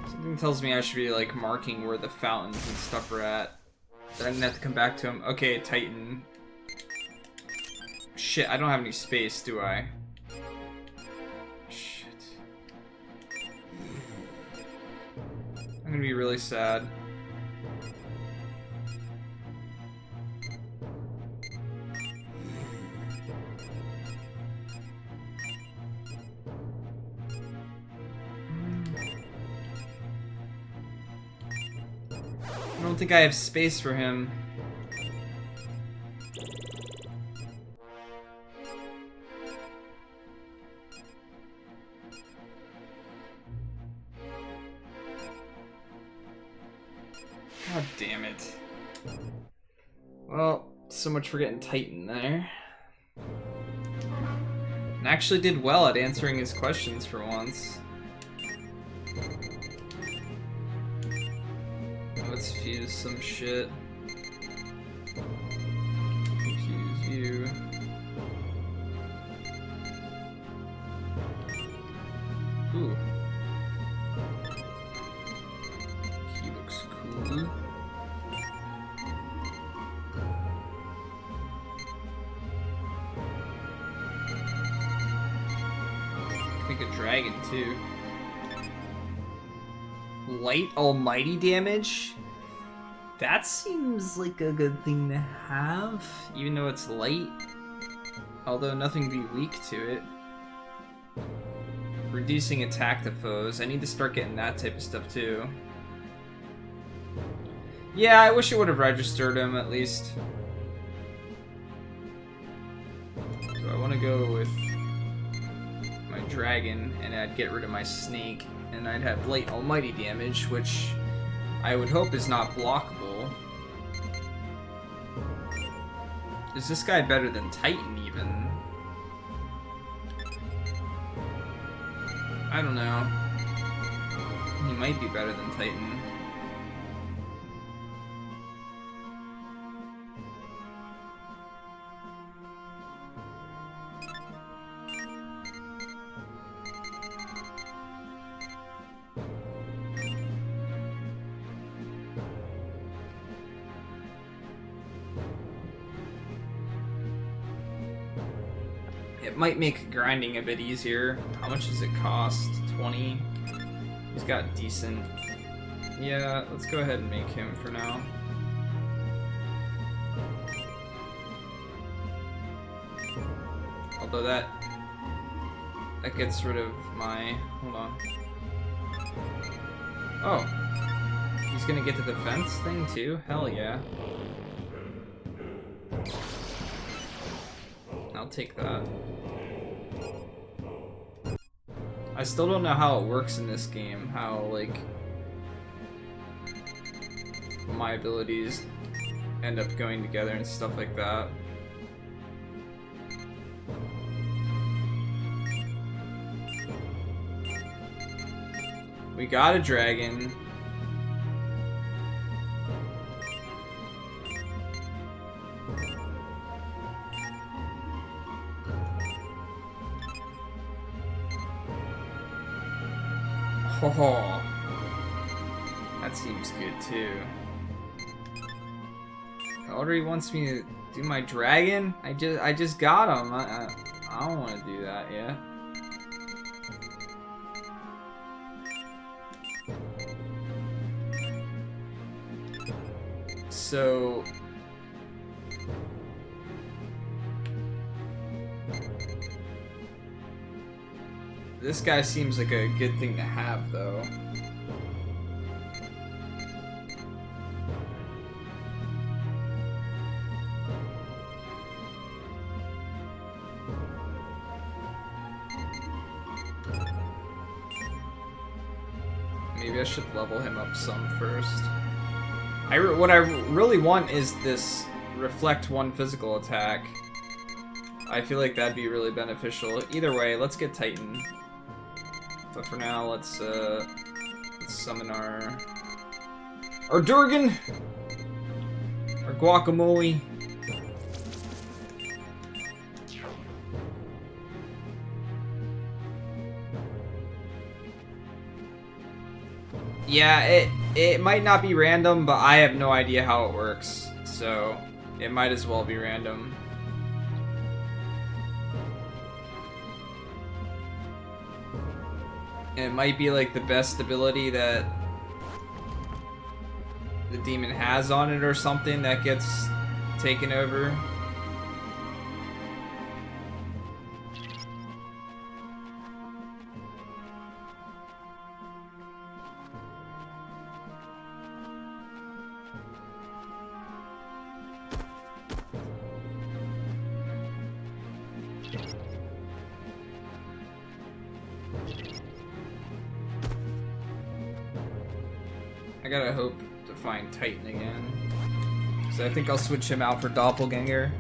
Something tells me I should be, like, marking where the fountains and stuff are at. Then I'm gonna have to come back to them. Okay, Titan. Shit, I don't have any space, do I? Shit. I'm gonna be really sad. I don't think I have space for him. God damn it. Well, so much for getting Titan there. And actually did well at answering his questions for once. Let's fuse some shit. Fuse you. Ooh. He looks cool. Make a dragon too. Light almighty damage? That seems like a good thing to have, even though it's light. Although nothing be weak to it. Reducing attack to foes. I need to start getting that type of stuff too. Yeah, I wish it would have registered him at least. So I want to go with my dragon, and I'd get rid of my snake, and I'd have light almighty damage, which I would hope is not blockable. Is this guy better than Titan, even? I don't know. He might be better than Titan. It might make grinding a bit easier. How much does it cost? 20? He's got decent. Yeah, let's go ahead and make him for now. Although that gets rid of my... Hold on. Oh. He's gonna get the defense thing too? Hell yeah. I'll take that. I still don't know how it works in this game, how, like, my abilities end up going together and stuff like that. We got a dragon. Oh, that seems good too. Audrey wants me to do my dragon. I just got him. I don't want to do that yet. So this guy seems like a good thing to have, though. Maybe I should level him up some first. What I really want is this reflect 1 physical attack. I feel like that'd be really beneficial. Either way, let's get Titan. But for now, let's summon our Durgan, our guacamole. Yeah, it might not be random, but I have no idea how it works, so it might as well be random. And it might be like the best ability that the demon has on it or something that gets taken over. I gotta hope to find Titan again. So I think I'll switch him out for Doppelganger.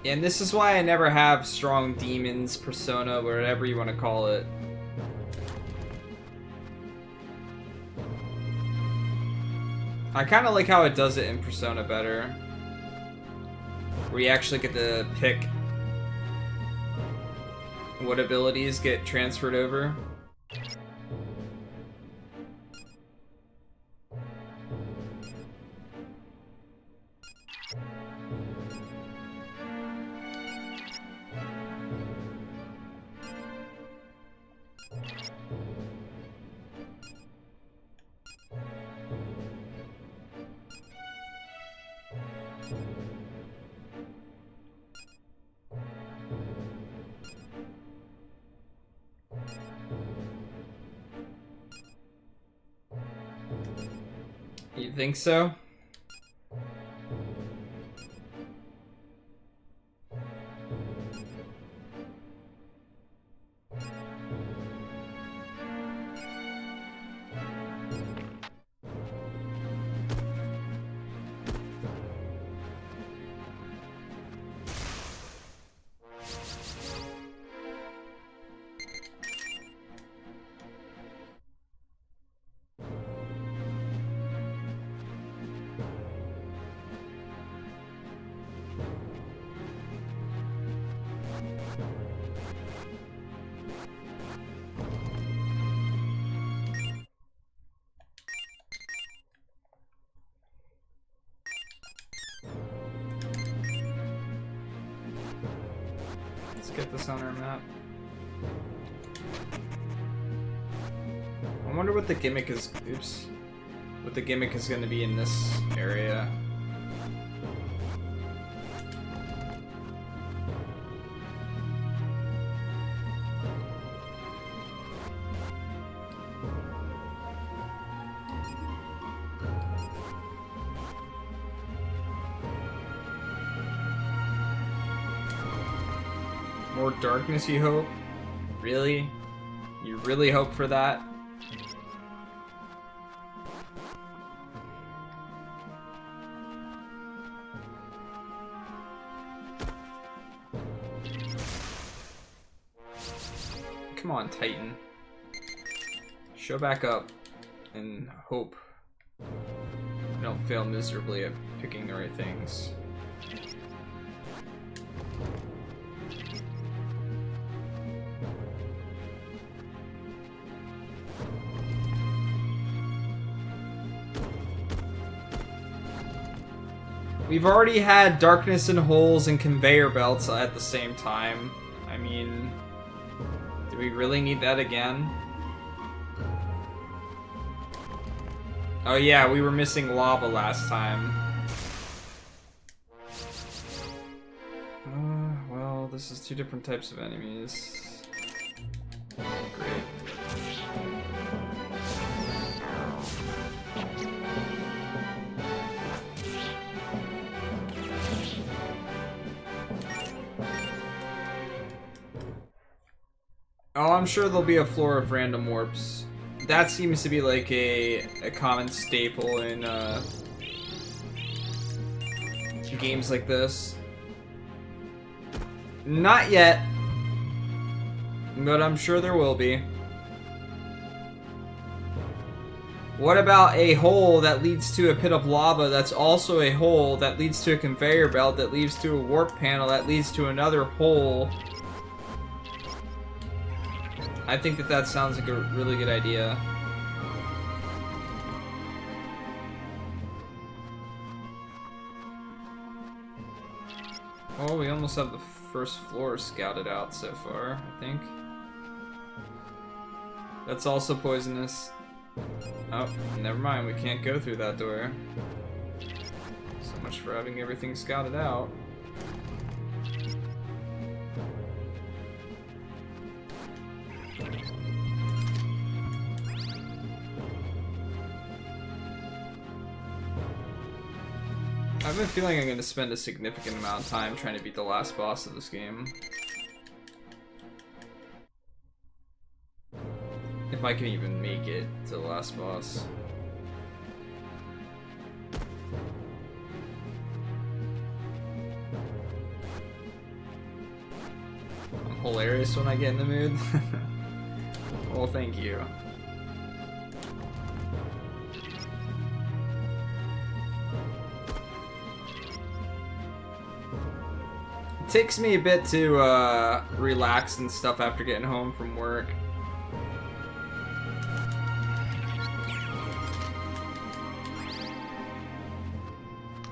And this is why I never have strong demons, persona, whatever you want to call it. I kind of like how it does it in Persona better. Where you actually get to pick what abilities get transferred over. You think so? Let's get this on our map. I wonder what the gimmick is. Oops. What the gimmick is going to be in this area. More darkness, you hope? Really? You really hope for that? Come on, Titan. Show back up and hope I don't fail miserably at picking the right things. We've already had darkness and holes and conveyor belts at the same time. I mean, do we really need that again? Oh yeah, we were missing lava last time. Well, this is two different types of enemies. Great. Oh, I'm sure there'll be a floor of random warps. That seems to be like a common staple in games like this. Not yet, but I'm sure there will be. What about a hole that leads to a pit of lava that's also a hole that leads to a conveyor belt that leads to a warp panel that leads to another hole? I think that sounds like a really good idea. Oh, we almost have the first floor scouted out so far, I think. That's also poisonous. Oh, never mind, we can't go through that door. So much for having everything scouted out. I have a feeling I'm going to spend a significant amount of time trying to beat the last boss of this game. If I can even make it to the last boss. I'm hilarious when I get in the mood. Well, thank you. It takes me a bit to relax and stuff after getting home from work.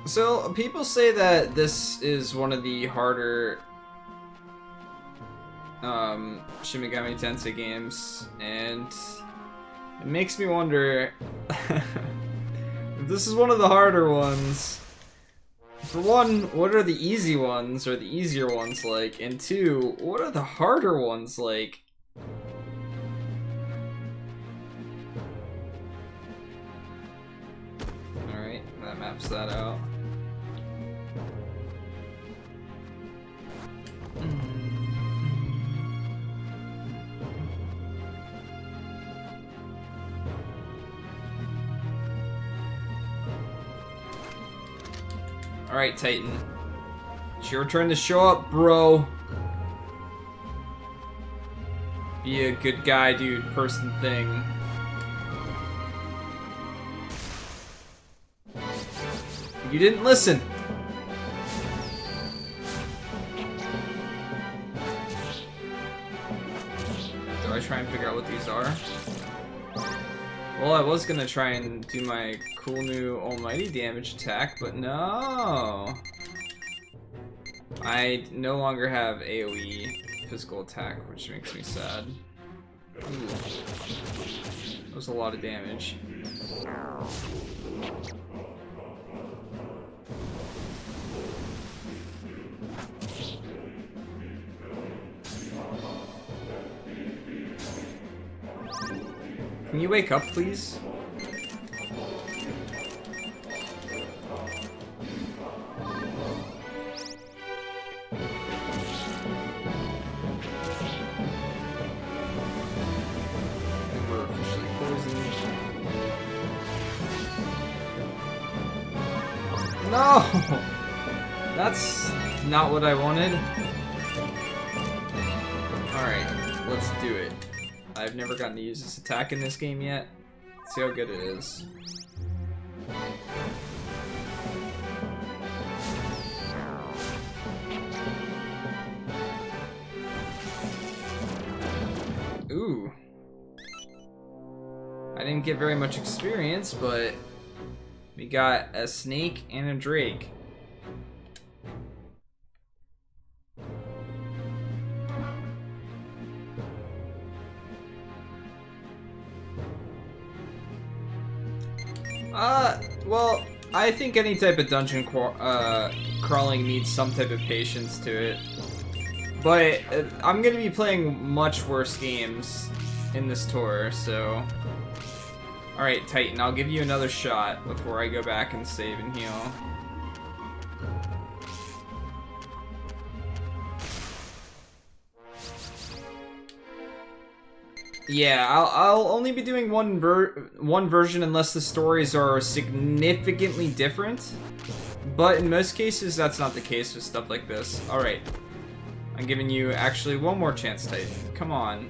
So, people say that this is one of the harder Shin Megami Tensei games, and it makes me wonder if this is one of the harder ones. For one, what are the easy ones or the easier ones like? And two, what are the harder ones like? Alright, that maps that out. Alright, Titan. It's your turn to show up, bro. Be a good guy, dude, person, thing. You didn't listen. Do I try and figure out what these are? Well, I was gonna try and do my cool new almighty damage attack, but no! I no longer have AoE physical attack, which makes me sad. Ooh. That was a lot of damage. Can you wake up, please? No! That's not what I wanted. Alright, let's do it. I've never gotten to use this attack in this game yet. Let's see how good it is. Ooh. I didn't get very much experience, but we got a snake and a drake. Well, I think any type of dungeon crawling needs some type of patience to it. But I'm gonna be playing much worse games in this tour, so... Alright, Titan, I'll give you another shot before I go back and save and heal. Yeah, I'll only be doing one version unless the stories are significantly different. But in most cases, that's not the case with stuff like this. Alright. I'm giving you actually one more chance, Titan. Come on.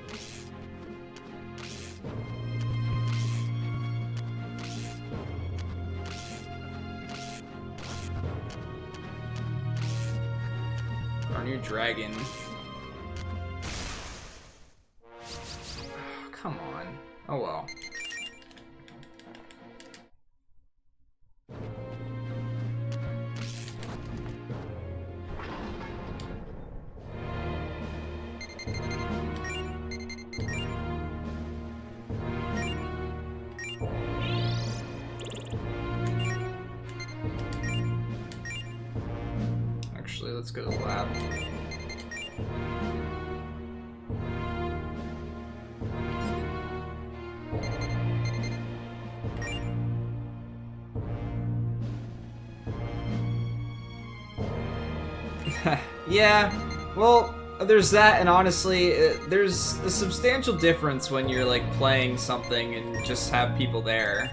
Our new dragon. Come on. Oh well. Actually, let's go to the lab. Yeah, well, there's that, and honestly, there's a substantial difference when you're, like, playing something and just have people there.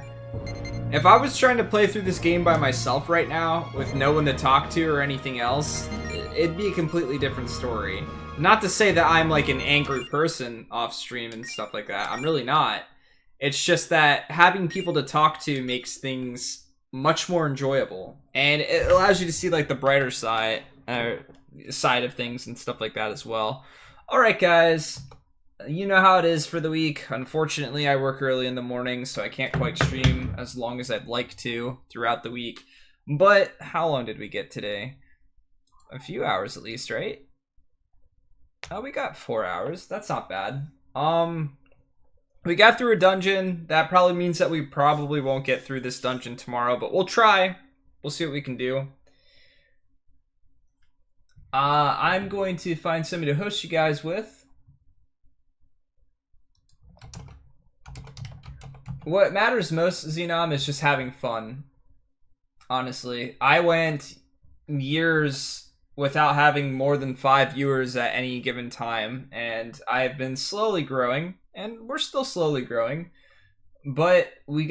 If I was trying to play through this game by myself right now, with no one to talk to or anything else, it'd be a completely different story. Not to say that I'm, like, an angry person off stream and stuff like that. I'm really not. It's just that having people to talk to makes things much more enjoyable. And it allows you to see, like, the brighter side of things and stuff like that as well. Alright, guys. You know how it is for the week. Unfortunately, I work early in the morning, so I can't quite stream as long as I'd like to throughout the week. But how long did we get today? A few hours at least, right? Oh, we got 4 hours. That's not bad. We got through a dungeon. That probably means that we probably won't get through this dungeon tomorrow, but we'll try. We'll see what we can do. I'm going to find somebody to host you guys with. What matters most, Xenom, is just having fun. Honestly, I went years without having more than 5 viewers at any given time, and I've been slowly growing, and we're still slowly growing, but we